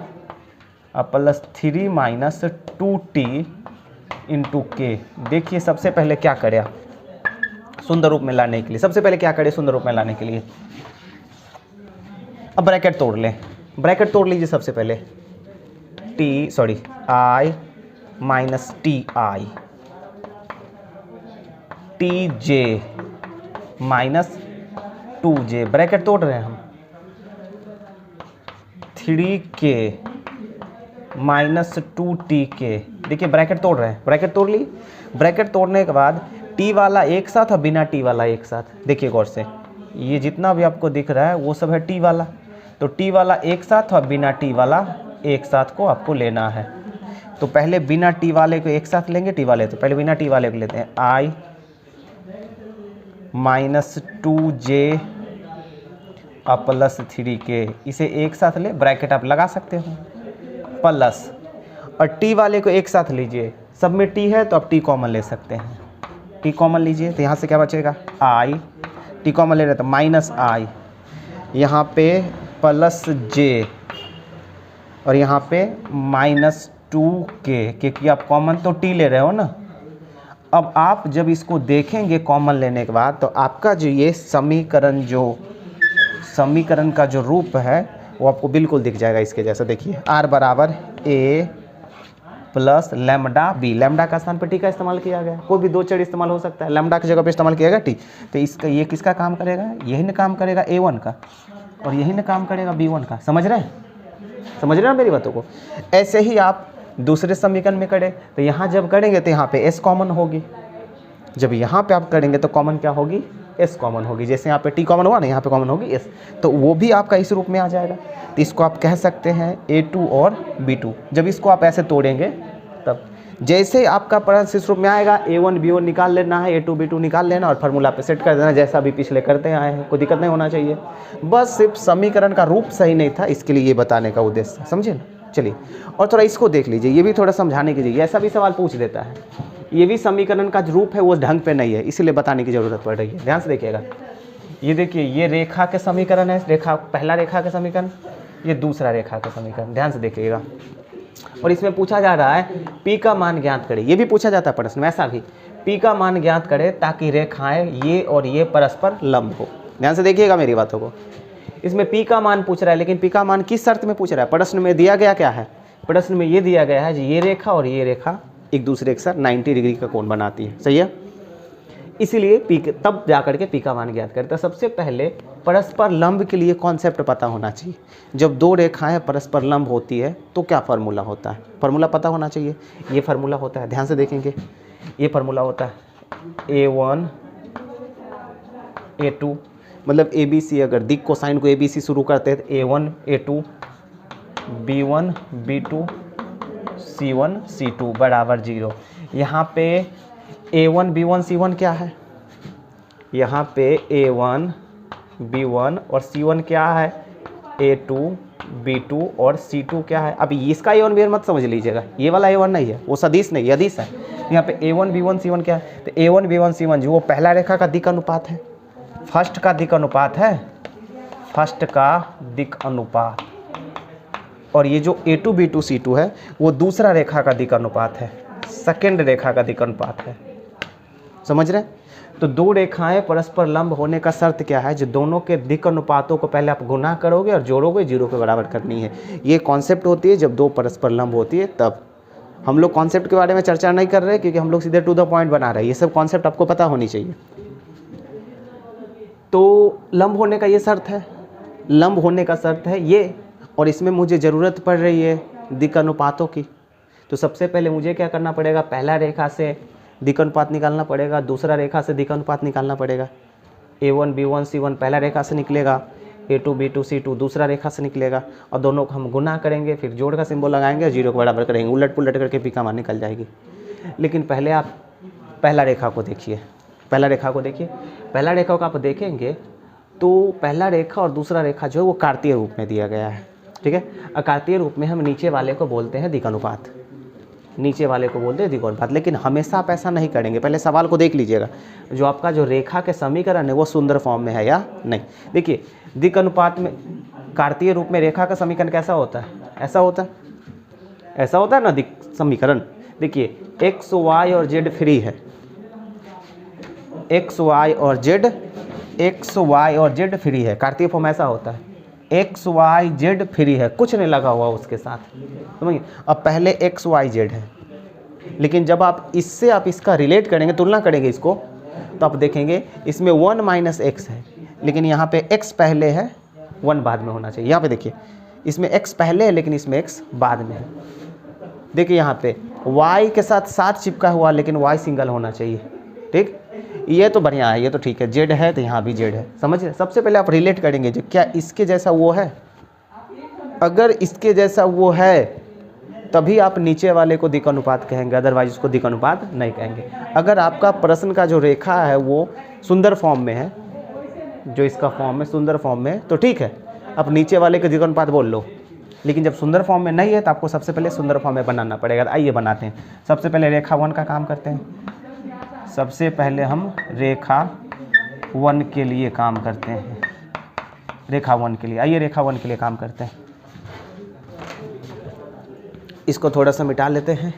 plus 3 - 2t into के। देखिए सबसे पहले क्या करें आप सुंदर रूप में लाने के लिए, सबसे पहले क्या करें सुंदर रूप में लाने के लिए, अब ब्रैकेट तोड़ लें, ब्रैकेट तोड़ लीजिए सबसे पहले, i minus ti tj minus 2j, bracket तोड़ रहे हैं हम, 3k माइनस 2tk। देखिए ब्रैकेट तोड़ रहे हैं, ब्रैकेट तोड़ ली। ब्रैकेट तोड़ने के बाद टी वाला एक साथ और बिना टी वाला एक साथ, देखिए गौर से, ये जितना भी आपको दिख रहा है वो सब है टी वाला, तो टी वाला एक साथ और बिना टी वाला एक साथ को आपको लेना है। तो पहले बिना टी वाले को एक साथ लेंगे, टी वाले तो पहले बिना टी वाले को लेते हैं, i minus 2j plus 3k, इसे एक साथ ले, ब्रैकेट आप लगा सकते हो, प्लस, और टी वाले को एक साथ लीजिए, सब में टी है तो आप टी कॉमन ले सकते हैं, टी कॉमन लीजिए तो यहाँ से क्या बचेगा, i, टी कॉमन ले रहे तो माइनस i, यहाँ पे प्लस j और यहाँ पे माइनस 2k, क्योंकि आप कॉमन तो टी ले रहे हो ना। अब आप जब इसको देखेंगे कॉमन लेने के बाद, तो आपका जो ये समीकरण का जो रूप है वो आपको बिल्कुल दिख जाएगा इसके जैसा। देखिए r बराबर a plus lambda b, lambda का स्थान पर टी का इस्तेमाल किया गया, कोई भी 2 चर इस्तेमाल हो सकता है, लैम्डा की जगह पे इस्तेमाल किया गया टी, तो इसका ये किसका काम करेगा, यही ना काम करेगा a1 का, और यही ना काम करेगा b1 का। समझ रहे हैं मेरी बातों को। ऐसे ही आप दूसरे समीकरण में करें, तो यहाँ जब करेंगे तो यहाँ पे s कॉमन होगी, जब यहाँ पे आप करेंगे तो कॉमन क्या होगी, s कॉमन होगी। जैसे यहाँ पे t कॉमन हुआ ना, यहाँ पे कॉमन होगी s, तो वो भी आपका इस रूप में आ जाएगा। तो इसको आप कह सकते हैं a2 और b2। जब इसको आप ऐसे तोड़ेंगे तब जैसे आपका प्रश्न इस रूप में आएगा, a1 b1 निकाल लेना है, a2 b2 निकाल लेना और फार्मूला पे सेट कर देना, जैसा भी पिछले करते आए हैं, कोई दिक्कत नहीं होना चाहिए। बस सिर्फ समीकरण का रूप सही नहीं था, इसके लिए ये बताने का उद्देश्य, समझे ना। चलिए और थोड़ा इसको देख लीजिए, ये भी थोड़ा समझाने कीजिए, ऐसा भी सवाल पूछ देता है, ये भी समीकरण का जो रूप है वो ढंग पे नहीं है, इसीलिए बताने की ज़रूरत पड़ रही है। ध्यान से देखिएगा, ये देखिए ये रेखा के समीकरण है, रेखा पहला रेखा का समीकरण, ये दूसरा रेखा का समीकरण, ध्यान से देखिएगा। और इसमें पूछा जा रहा है P का मान ज्ञात करें, ये भी पूछा जाता है प्रश्न में, ऐसा भी P का मान ज्ञात करें ताकि रेखाएं ये और ये परस्पर लंब हो। ध्यान से देखिएगा मेरी बातों को, इसमें P का मान पूछ रहा है, लेकिन P का मान किस शर्त में पूछ रहा है, प्रश्न में दिया गया क्या है, प्रश्न में ये दिया गया है ये रेखा और ये रेखा एक दूसरे के साथ 90 डिग्री का कोण बनाती है, सही है। इसीलिए तब जाकर के P का मान ज्ञात करते हैं। सबसे पहले परस्पर लंब के लिए कॉन्सेप्ट पता होना चाहिए। जब 2 रेखाएं परस्पर लंब होती है तो क्या फार्मूला होता है, फार्मूला पता होना चाहिए। ये फार्मूला होता है, ध्यान से देखेंगे, ये फार्मूला होता है a1 A2, मतलब ABC अगर दिक कोसाइन को ABC शुरू करते हैं तो A1 A2 B1 B2 C1 C2 बराबर 0। यहाँ पे A1 B1 C1 क्या है, यहाँ पे A1 B1 और C1 क्या है, A2 B2 और C2 क्या है। अब इसका A1 B1 मत समझ लीजिएगा, ये वाला A1 नहीं है, वो सदिश नहीं, अदिश है। यहाँ पे A1 B1 C1 क्या है, तो A1 B1 C1 जो वो पहला रेखा का दिक अनुपात है, फर्स्ट का दिक अनुपात है, फर्स्ट का दिक अनुपात। और ये जो A2 B2 C2 है वो दूसरा रेखा का दिक अनुपात है, सेकेंड रेखा का दिक अनुपात है। समझ रहे? तो दो रेखाएं परस्पर लंब होने का शर्त क्या है, जो दोनों के दिक अनुपातों को पहले आप गुना करोगे और जोड़ोगे, 0 के बराबर करनी है। ये कॉन्सेप्ट होती है जब दो परस्पर लंब होती है तब। हम लोग कॉन्सेप्ट के बारे में चर्चा नहीं कर रहे क्योंकि हम लोग सीधे टू द पॉइंट बना रहे हैं, ये सब कॉन्सेप्ट आपको पता होनी चाहिए। तो लंब होने का ये शर्त है, लंब होने का शर्त है ये, और इसमें मुझे ज़रूरत पड़ रही है दिक अनुपातों की। तो सबसे पहले मुझे क्या करना पड़ेगा, पहला रेखा से दिक अनुपात निकालना पड़ेगा, दूसरा रेखा से दिक अनुपात निकालना पड़ेगा। A1 B1 C1 पहला रेखा से निकलेगा, A2 B2 C2 दूसरा रेखा से निकलेगा, और दोनों को हम गुना करेंगे, फिर जोड़ का सिंबल लगाएंगे, 0 को बराबर करेंगे, उलट पुलट करके पी का मान निकल जाएगी। लेकिन पहले आप पहला रेखा को देखिए, पहला रेखा को देखिए। पहला रेखा को आप देखेंगे तो पहला रेखा और दूसरा रेखा जो है वो कार्तीय रूप में दिया गया है, ठीक है। कार्तीय रूप में हम नीचे वाले को बोलते हैं दिक अनुपात, नीचे वाले को बोलते हैं दिक अनुपात। लेकिन हमेशा आप ऐसा नहीं करेंगे, पहले सवाल को देख लीजिएगा, जो आपका जो रेखा के समीकरण है वो सुंदर फॉर्म में है या नहीं। देखिए दिक अनुपात में कार्तीय रूप में रेखा का समीकरण कैसा होता है, ऐसा होता है, ऐसा होता है ना दिक समीकरण। देखिए एक्स वाई और जेड फ्री है, एक्स वाई और जेड फ्री है, कार्तीय फॉर्म ऐसा होता है, एक्स वाई जेड फ्री है, कुछ नहीं लगा हुआ उसके साथ, समझिए। अब पहले एक्स वाई जेड है, लेकिन जब आप इससे आप इसका रिलेट करेंगे, तुलना करेंगे इसको, तो आप देखेंगे इसमें 1 माइनस एक्स है, लेकिन यहाँ पे x पहले है 1 बाद में होना चाहिए। यहाँ पे देखिए इसमें x पहले है लेकिन इसमें x बाद में है। देखिए यहाँ पे y के साथ 7 चिपका हुआ, लेकिन y सिंगल होना चाहिए, ठीक। ये तो बढ़िया है, ये तो ठीक है, जेड है तो यहाँ भी जेड है, समझ रहे। सबसे पहले आप रिलेट करेंगे जो क्या इसके जैसा वो है, अगर इसके जैसा वो है तभी आप नीचे वाले को दिक अनुपात कहेंगे, अदरवाइज उसको दिक अनुपात नहीं कहेंगे। अगर आपका प्रश्न का जो रेखा है वो सुंदर फॉर्म में है, जो इसका फॉर्म है सुंदर फॉर्म में, तो ठीक है, आप नीचे वाले के दिक अनुपात बोल लो। लेकिन जब सुंदर फॉर्म में नहीं है तो आपको सबसे पहले सुंदर फॉर्म में बनाना पड़ेगा। आइए बनाते हैं, सबसे पहले रेखा 1 का काम करते हैं। सबसे पहले हम रेखा 1 के लिए काम करते हैं, रेखा 1 के लिए। आइए रेखा 1 के लिए काम करते हैं, इसको थोड़ा सा मिटा लेते हैं।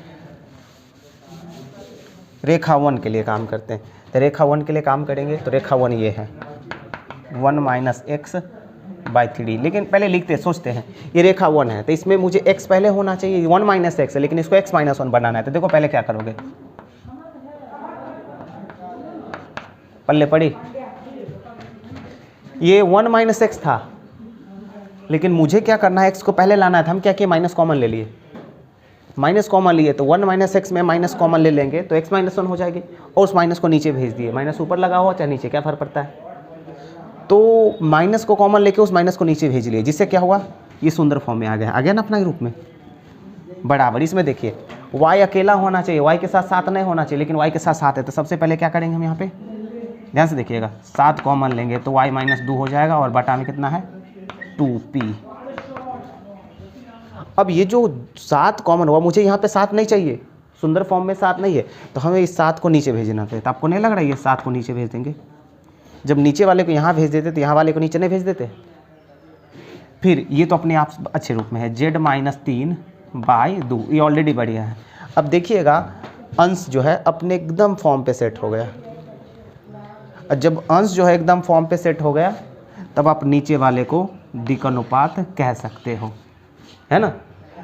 रेखा 1 के लिए काम करते हैं, तो रेखा 1 के लिए काम करेंगे तो रेखा 1 ये है 1 माइनस एक्स बाई 3। लेकिन पहले लिखते सोचते हैं, ये रेखा 1 है तो इसमें मुझे x पहले होना चाहिए, 1 माइनस एक्स है, लेकिन इसको x माइनस 1 बनाना है। तो देखो पहले क्या करोगे, पल्ले पड़ी, ये 1 माइनस एक्स था, लेकिन मुझे क्या करना है, x को पहले लाना है। तो हम क्या किए, माइनस कॉमन ले लिए, माइनस कॉमन लिए तो 1 माइनस एक्स में माइनस कॉमन ले लेंगे तो x माइनस 1 हो जाएगी, और उस माइनस को नीचे भेज दिए। माइनस ऊपर लगा हुआ चाहे नीचे, क्या फर्क पड़ता है। तो माइनस को कॉमन लेके उस माइनस को नीचे भेज लिए, जिससे क्या हुआ, ये सुंदर फॉर्म में आ गया ना अपना रूप में बराबर। इसमें देखिए y अकेला होना चाहिए, y के साथ 7 नहीं होना चाहिए, लेकिन y के साथ 7 है। तो सबसे पहले क्या करेंगे हम यहाँ पे, ध्यान से देखिएगा, 7 कॉमन लेंगे तो y माइनस 2 हो जाएगा, और बटा में कितना है 2p। अब ये जो 7 कॉमन हुआ, मुझे यहाँ पे 7 नहीं चाहिए, सुंदर फॉर्म में 7 नहीं है, तो हमें इस 7 को नीचे भेजना है। तो आपको नहीं लग रहा है ये 7 को नीचे भेज देंगे, जब नीचे वाले को यहाँ भेज देते तो यहाँ वाले को नीचे नहीं भेज देते। फिर ये तो अपने आप अच्छे रूप में है, z माइनस 3 बाई 2, ये ऑलरेडी बढ़िया है। अब देखिएगा अंश जो है अपने एकदम फॉर्म पे सेट हो गया, और जब अंश जो है एकदम फॉर्म पे सेट हो गया तब आप नीचे वाले को दिक अनुपात कह सकते हो, है ना।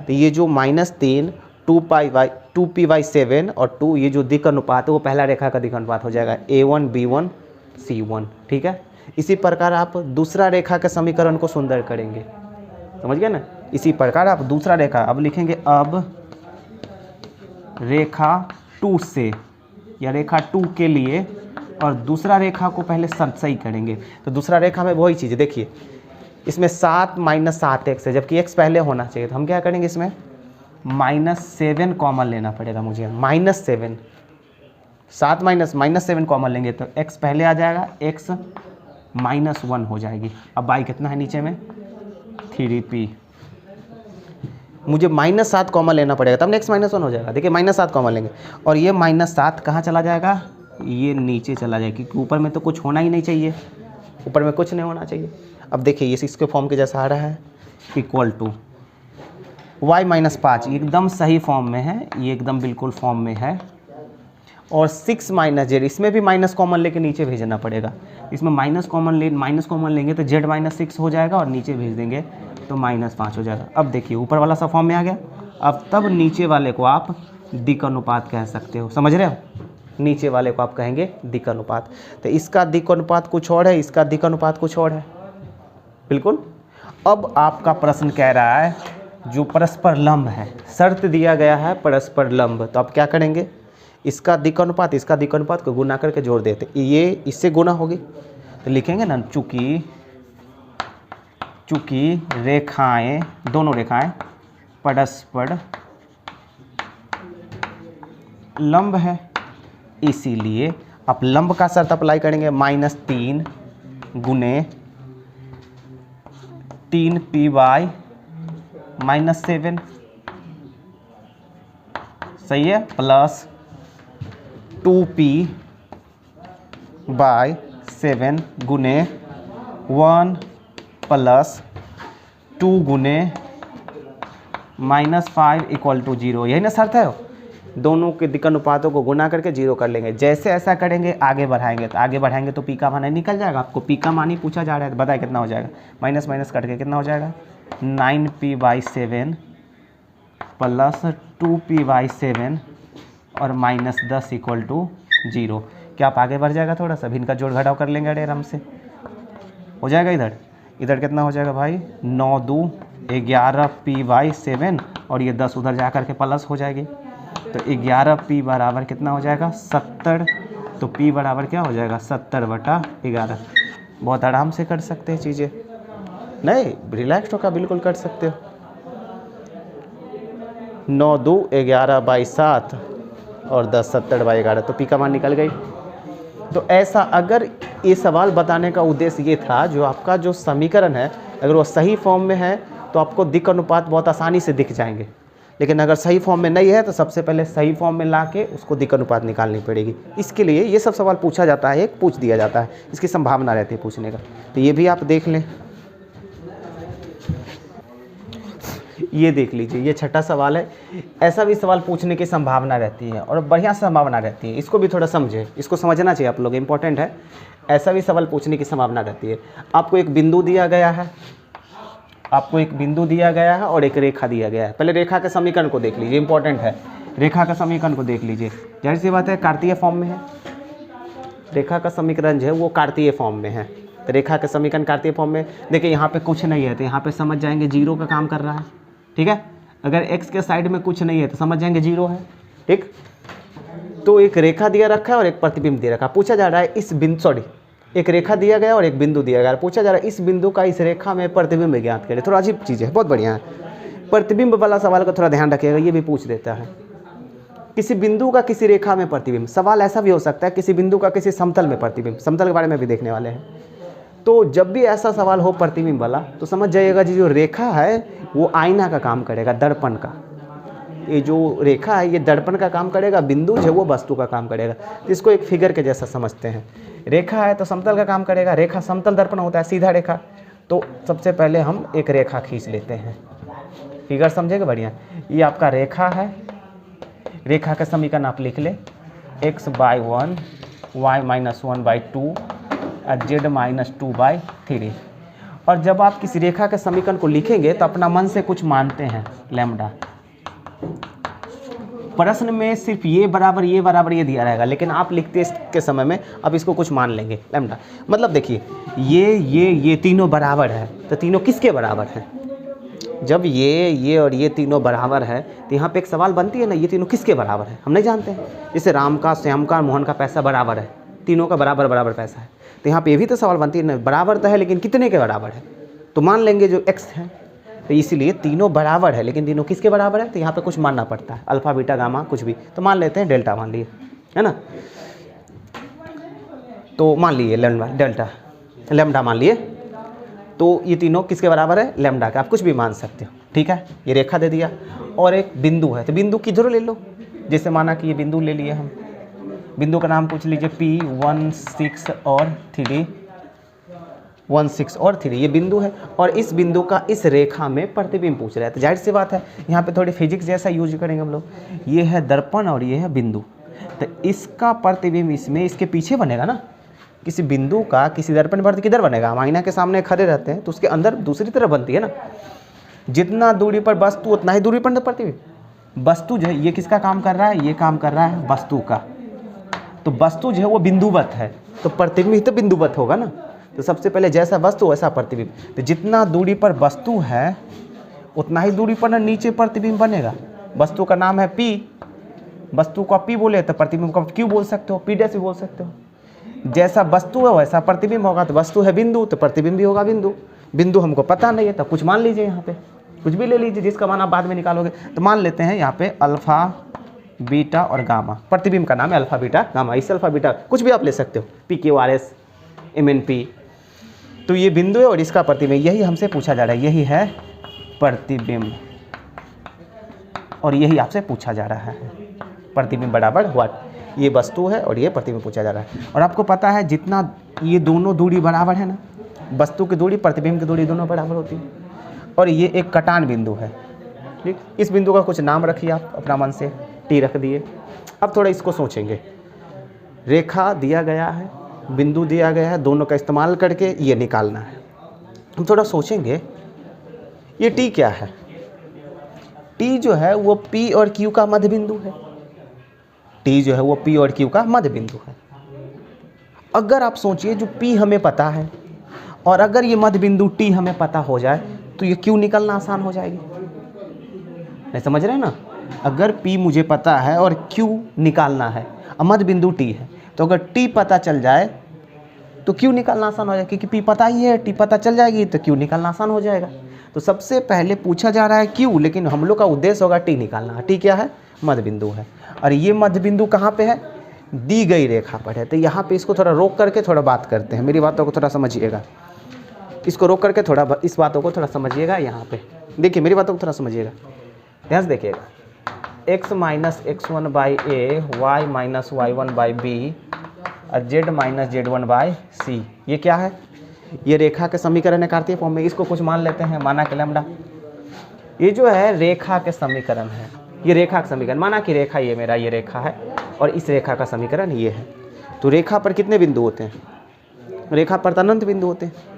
तो ये जो -3 2p/7 और 2, ये जो दिक अनुपात है वो पहला रेखा का दिक अनुपात हो जाएगा, A1 B1 C1, ठीक है। इसी प्रकार आप दूसरा रेखा के समीकरण को सुंदर करेंगे, समझ गए ना। इसी प्रकार आप दूसरा रेखा अब लिखेंगे, अब रेखा 2 से या रेखा 2 के लिए और दूसरा रेखा को पहले सही करेंगे। तो दूसरा रेखा में वही चीज़ है, देखिए इसमें 7 माइनस 7x है, जबकि x पहले होना चाहिए। तो हम क्या करेंगे, इसमें -7 कॉमन लेना पड़ेगा मुझे, -7, 7 माइनस 7 कॉमन लेंगे तो x पहले आ जाएगा, x -1 हो जाएगी। अब y कितना है नीचे में, 3p। मुझे -7 कॉमन लेना पड़ेगा तब x -1 हो जाएगा। देखिए -7 कॉमन लेंगे और ये -7 कहाँ चला जाएगा, ये नीचे चला जाएगा, क्योंकि ऊपर में तो कुछ होना ही नहीं चाहिए, ऊपर में कुछ नहीं होना चाहिए। अब देखिए ये इसके फॉर्म के जैसा आ रहा है, इक्वल टू y -5 एकदम सही फॉर्म में है, ये एकदम बिल्कुल फॉर्म में है। और 6 - z, इसमें भी माइनस कॉमन लेके नीचे भेजना पड़ेगा। इसमें माइनस कॉमन लेंगे तो z -6 हो जाएगा और नीचे भेज देंगे तो -5 हो जाएगा। अब देखिए ऊपर वाला सब फॉर्म में आ गया। अब तब नीचे वाले को आप दिक् अनुपात कह सकते हो, समझ रहे हो, नीचे वाले को आप कहेंगे दिक् अनुपात। तो इसका दिक् अनुपात कुछ और है, इसका दिक् अनुपात कुछ और है, बिल्कुल। अब आपका प्रश्न कह रहा है जो परस्पर लंब है, शर्त दिया गया है परस्पर लंब, तो आप क्या करेंगे, इसका दिक् अनुपात इसका दिक् अनुपात को गुना करके जोड़ देते, ये इससे गुना होगी तो लिखेंगे ना, चूँकि रेखाएं, दोनों रेखाएं परस्पर लंब है, इसीलिए आप लंब का शर्त अप्लाई करेंगे, -3 गुने 3p/-7, सही है, प्लस 2p/7 गुने 1 + 2 गुने -5 = 0। यही ना शर्त है, दोनों के दिक् अनुपातों को गुना करके 0 कर लेंगे। जैसे ऐसा करेंगे आगे बढ़ाएंगे, तो आगे बढ़ाएंगे तो p का मान निकल जाएगा। आपको p का मान ही पूछा जा रहा है, तो बताए कितना हो जाएगा, माइनस माइनस कट के कितना हो जाएगा, 9p/7 + 2p/7 और -10 = 0। क्या आप आगे बढ़ जाएगा थोड़ा सा, भी इनका जोड़ घटाव कर लेंगे, अरे आराम से हो जाएगा। इधर कितना हो जाएगा भाई, 9 × 2 = 11p/7 और ये 10 उधर जा कर के प्लस हो जाएगी, तो 11p बराबर कितना हो जाएगा, 70। तो p बराबर क्या हो जाएगा, 70/11। बहुत आराम से कर सकते हैं चीज़ें, नहीं रिलैक्स होकर बिल्कुल कर सकते हो। 9 × 2 = 11/7 और 10 70/11, तो p का मान निकल गई। तो ऐसा, अगर ये सवाल बताने का उद्देश्य ये था, जो आपका जो समीकरण है अगर वो सही फॉर्म में है तो आपको दिक् अनुपात बहुत आसानी से दिख जाएंगे, लेकिन अगर सही फॉर्म में नहीं है तो सबसे पहले सही फॉर्म में लाके उसको दिक् अनुपात निकालनी पड़ेगी। इसके लिए ये सब सवाल पूछा जाता है, एक पूछ दिया जाता है, इसकी संभावना रहती है पूछने का, तो ये भी आप देख लें। ये देख लीजिए, ये छठा सवाल है। ऐसा भी सवाल पूछने की संभावना रहती है और बढ़िया संभावना रहती है, इसको भी थोड़ा समझे, इसको समझना चाहिए आप लोग, इंपॉर्टेंट है। ऐसा भी सवाल पूछने की संभावना रहती है। आपको एक बिंदु दिया गया है, और एक रेखा दिया गया है। पहले रेखा के समीकरण को देख लीजिए, इंपॉर्टेंट है। रेखा का समीकरण को देख लीजिए, जाहिर सी बात है कार्तीय फॉर्म में है, रेखा का समीकरण जो है वो कार्तीय फॉर्म में है। तो रेखा का समीकरण कार्तीय फॉर्म में, देखिए यहाँ पे कुछ नहीं है तो यहाँ पे समझ जाएंगे 0 का काम कर रहा है, ठीक है। अगर x के साइड में कुछ नहीं है तो समझ जाएंगे 0 है, ठीक। तो एक रेखा दिया रखा है और एक प्रतिबिंब दिया रखा है। पूछा जा रहा है इस बिंदु, एक रेखा दिया गया और एक बिंदु दिया गया, पूछा जा रहा है इस बिंदु का इस रेखा में प्रतिबिंब ज्ञात करें। थोड़ा अजीब चीज़ है, बहुत बढ़िया है। प्रतिबिंब वाला सवाल का थोड़ा ध्यान रखिएगा, ये भी पूछ देता है। किसी बिंदु का किसी रेखा में प्रतिबिंब, सवाल ऐसा भी हो सकता है किसी बिंदु का किसी समतल में प्रतिबिंब, समतल के बारे में भी देखने वाले हैं। तो जब भी ऐसा सवाल हो प्रतिबिंब वाला, तो समझ जाइएगा जी जो रेखा है वो आईना का काम करेगा, दर्पण का। ये जो रेखा है ये दर्पण का काम करेगा, बिंदु जो वो वस्तु का काम करेगा। तो इसको एक फिगर के जैसा समझते हैं। रेखा है तो समतल का काम करेगा, रेखा समतल दर्पण होता है, सीधा रेखा। तो सबसे पहले हम एक रेखा खींच लेते हैं, फिगर समझेगा बढ़िया। ये आपका रेखा है, रेखा का समीकरण आप लिख ले, x/1 y - 1/2 z - 2/3। और जब आप किसी रेखा के समीकरण को लिखेंगे तो अपना मन से कुछ मानते हैं, लैम्डा। प्रश्न में सिर्फ ये बराबर ये दिया रहेगा, लेकिन आप लिखते के समय में आप इसको कुछ मान लेंगे, लैम्डा। मतलब देखिए ये तीनों बराबर है, तो तीनों किसके बराबर हैं? जब ये और ये तीनों बराबर है तो यहाँ पे एक सवाल बनती है ना, ये तीनों किसके बराबर है? हम नहीं जानते हैं। जैसे राम का, श्याम का, मोहन का पैसा बराबर है, तीनों का बराबर बराबर पैसा है। तो यहाँ पे ये भी तो सवाल बनती है ना, बराबर तो है लेकिन कितने के बराबर है, तो मान लेंगे जो x है, तो इसीलिए तीनों बराबर है लेकिन तीनों किसके बराबर है, तो यहाँ पे कुछ मानना पड़ता है, अल्फा बीटा गामा कुछ भी, तो मान लेते हैं डेल्टा मान लिए, है ना। तो मान लिए लैम्डा मान लिए, तो ये तीनों किसके बराबर है, लैम्डा के, आप कुछ भी मान सकते हो, ठीक है। ये रेखा दे दिया और एक बिंदु है, तो बिंदु किधर ले लो, जैसे माना कि ये बिंदु ले लिए हम, बिंदु का नाम पूछ लीजिए P16 और 3, 16 और 3, ये बिंदु है और इस बिंदु का इस रेखा में प्रतिबिंब पूछ रहा है। तो जाहिर सी बात है यहाँ पे थोड़ी फिजिक्स जैसा यूज करेंगे हम लोग, ये है दर्पण और ये है बिंदु, तो इसका प्रतिबिंब इसमें इसके पीछे बनेगा ना, किसी बिंदु का किसी दर्पण पर किधर बनेगा, हम आईना के सामने खड़े रहते हैं तो उसके अंदर दूसरी तरफ बनती है ना, जितना दूरी पर वस्तु उतना ही दूरी पर प्रतिबिंब। वस्तु जो है ये किसका काम कर रहा है, ये काम कर रहा है वस्तु का, तो वस्तु जो है वो बिंदुवत है, तो प्रतिबिंब ही तो बिंदुवत होगा ना। तो सबसे पहले जैसा वस्तु वैसा प्रतिबिंब, तो जितना दूरी पर वस्तु है उतना ही दूरी पर ना नीचे प्रतिबिंब बनेगा। वस्तु का नाम है P, वस्तु को P बोले तो प्रतिबिंब को Q बोल सकते हो, P डैश भी बोल सकते हो। जैसा वस्तु है वैसा प्रतिबिंब होगा, तो वस्तु है बिंदु तो प्रतिबिंब भी होगा बिंदु। बिंदु हमको पता नहीं है तो कुछ मान लीजिए, यहाँ पे कुछ भी ले लीजिए जिसका मान आप बाद में निकालोगे। तो मान लेते हैं यहाँ पे अल्फा बीटा और गामा, प्रतिबिंब का नाम है अल्फा बीटा गामा, इस अल्फा बीटा कुछ भी आप ले सकते हो, PQRS MNP। तो ये बिंदु है और इसका प्रतिबिंब, यही हमसे पूछा जा रहा है, यही है प्रतिबिंब और यही आपसे पूछा जा रहा है। प्रतिबिंब बराबर व्हाट, ये वस्तु है और ये प्रतिबिंब पूछा जा रहा है। और आपको पता है जितना ये दोनों दूरी बराबर है ना, वस्तु की दूरी प्रतिबिंब की दूरी दोनों बराबर होती है, और ये एक कटान बिंदु है, ठीक। इस बिंदु का कुछ नाम रखिए आप अपना मन से, T रख दिए। अब थोड़ा इसको सोचेंगे, रेखा दिया गया है, बिंदु दिया गया है, दोनों का इस्तेमाल करके ये निकालना है। हम थोड़ा सोचेंगे ये T क्या है, T जो है वो P और Q का मध्य बिंदु है, T जो है वो P और Q का मध्य बिंदु है। अगर आप सोचिए जो P हमें पता है और अगर ये मध्य बिंदु T हमें पता हो जाए तो ये Q निकलना आसान हो जाएगी, नहीं समझ रहे हैं ना। अगर P मुझे पता है और Q निकालना है और मध्य बिंदु T है, तो अगर T पता चल जाए तो Q निकालना आसान हो जाएगा, क्योंकि P पता ही है, T पता चल जाएगी तो Q निकालना आसान हो जाएगा। तो सबसे पहले पूछा जा रहा है Q, लेकिन हम लोग का उद्देश्य होगा T निकालना। T क्या है, मध्य बिंदु है, और ये मध्य बिंदु कहाँ पे है, दी गई रेखा पर है। तो यहाँ पे इसको थोड़ा रोक करके थोड़ा बात करते हैं, मेरी बातों को थोड़ा समझिएगा, इसको रोक करके थोड़ा इस बातों को थोड़ा समझिएगा। यहाँ पे देखिए मेरी बातों को थोड़ा समझिएगा, ध्यान से देखिएगा। x minus x1 by A, y minus y1 by B और z minus z1 by C, ये क्या है, ये रेखा के समीकरण है कार्तीय फॉर्म में। इसको कुछ मान लेते हैं, माना कि लैम्डा, ये जो है रेखा के समीकरण है, ये रेखा का समीकरण, माना कि रेखा ये मेरा ये रेखा है और इस रेखा का समीकरण ये है। तो रेखा पर कितने बिंदु होते हैं, रेखा पर अनंत बिंदु होते हैं।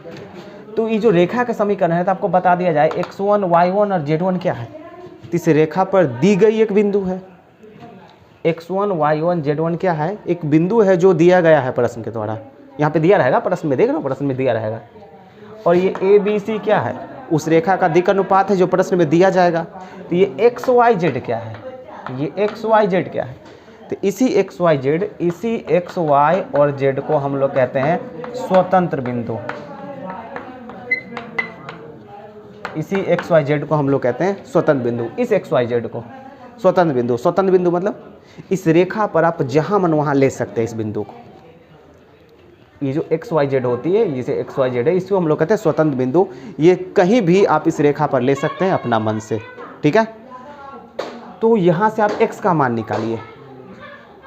तो ये जो रेखा का समीकरण है, तो आपको बता दिया जाए x1 y1 और z1 क्या है। तो इस रेखा पर दी गई एक बिंदु है, x1 y1 z1 क्या है, एक बिंदु है जो दिया गया है प्रश्न के द्वारा, यहाँ पे दिया रहेगा प्रश्न में, देख लो प्रश्न में दिया रहेगा। और ये ABC क्या है, उस रेखा का दिक् अनुपात है जो प्रश्न में दिया जाएगा। तो ये XYZ क्या है, ये XYZ क्या है, तो इसी XYZ, इसी XY और Z को हम लोग कहते हैं स्वतंत्र बिंदु। इसी XYZ को हम लोग कहते हैं स्वतंत्र बिंदु। इस XYZ को स्वतंत्र बिंदु, स्वतंत्र बिंदु मतलब इस रेखा पर आप जहां मन वहां ले सकते हैं इस बिंदु को। ये जो XYZ होती है, जिसे XYZ है, इसको हम लोग कहते हैं स्वतंत्र बिंदु। ये कहीं भी आप इस रेखा पर ले सकते हैं अपना मन से, ठीक है। तो यहाँ से आप x का मान निकालिए,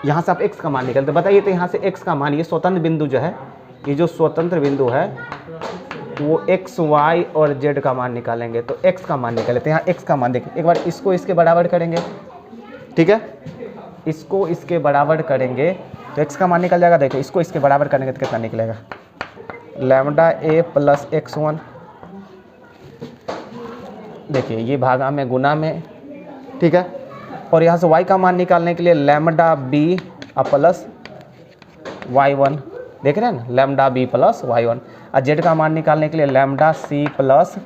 यहाँ से आप x का मान निकालते बताइए। तो यहाँ से x का मान, ये स्वतंत्र बिंदु जो है, ये जो स्वतंत्र बिंदु है वो x, y और z का मान निकालेंगे। तो x का मान निकाले, तो यहाँ x का मान देखिए, एक बार इसको इसके बराबर करेंगे, ठीक है, इसको इसके बराबर करेंगे तो x का मान निकल जाएगा। देखो इसको इसके बराबर करेंगे तो कितना निकलेगा, लैम्डा a प्लस x1, देखिए ये भागा में गुना में, ठीक है। और यहाँ से y का मान निकालने के लिए लैम्डा b प्लस y1, देख रहे हैं ना, लैम्डा b प्लस y1। और z का मान निकालने के लिए लैम्डा c प्लस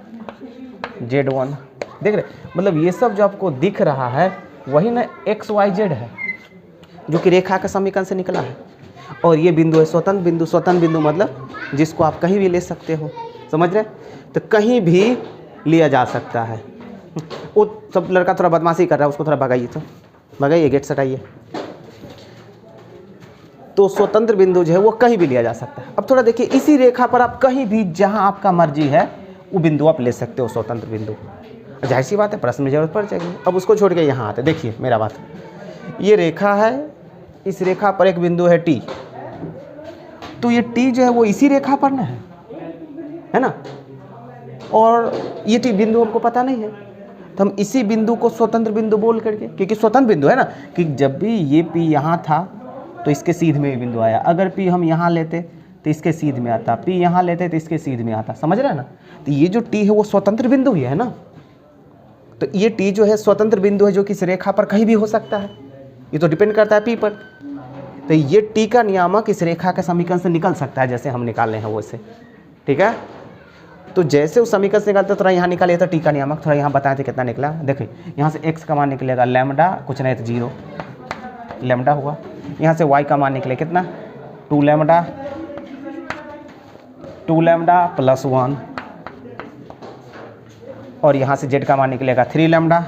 z1, देख रहे, मतलब ये सब जो आपको दिख रहा है वही ना XYZ है जो कि रेखा के समीकरण से निकला है। और ये बिंदु है स्वतंत्र बिंदु। स्वतंत्र बिंदु मतलब जिसको आप कहीं भी ले सकते हो, समझ रहे? तो कहीं भी लिया जा सकता है। वो सब लड़का थोड़ा बदमाशी कर रहा है, उसको थोड़ा भगाइए, तो भगाइए, गेट सटाइए। तो स्वतंत्र बिंदु जो है वो कहीं भी लिया जा सकता है। अब थोड़ा देखिए, इसी रेखा पर आप कहीं भी जहां आपका मर्जी है वो बिंदु आप ले सकते हो, स्वतंत्र बिंदु। जाहिर सी बात है प्रश्न में जरूरत पड़ जाएगी। अब उसको छोड़ के यहाँ आते, देखिए मेरा बात, ये रेखा है, इस रेखा पर एक बिंदु है टी, तो ये टी जो है वो इसी रेखा पर ना है ना, और ये टी बिंदु हमको पता नहीं है, तो हम इसी बिंदु को स्वतंत्र बिंदु बोल करके, क्योंकि स्वतंत्र बिंदु है ना, कि जब भी ये पी यहाँ था तो इसके सीध में ये बिंदु आया, अगर पी हम यहाँ लेते तो इसके सीध में आता, पी यहाँ लेते तो इसके सीध में आता, समझ रहे हैं ना? तो ये जो टी है वो स्वतंत्र बिंदु ही है ना, तो ये टी जो है स्वतंत्र बिंदु है, जो कि इस रेखा पर कहीं भी हो सकता है, ये तो डिपेंड करता है पी पर। तो ये टी का नियामक इस रेखा के समीकरण से निकल सकता है, जैसे हम निकाल रहे हैं वैसे, ठीक है? तो जैसे उस समीकरण से निकलता है, थोड़ा यहाँ निकालिए तो टी का नियामक, थोड़ा यहाँ बताए थे कितना निकला। देखिए यहाँ से एक्स का मान निकलेगा लैम्डा, कुछ नहीं तो 0 लैम्डा हुआ। यहाँ से वाई का मान निकले कितना, 2 लैम्डा प्लस 1, और यहाँ से जेड का मान निकलेगा 3 लैम्डा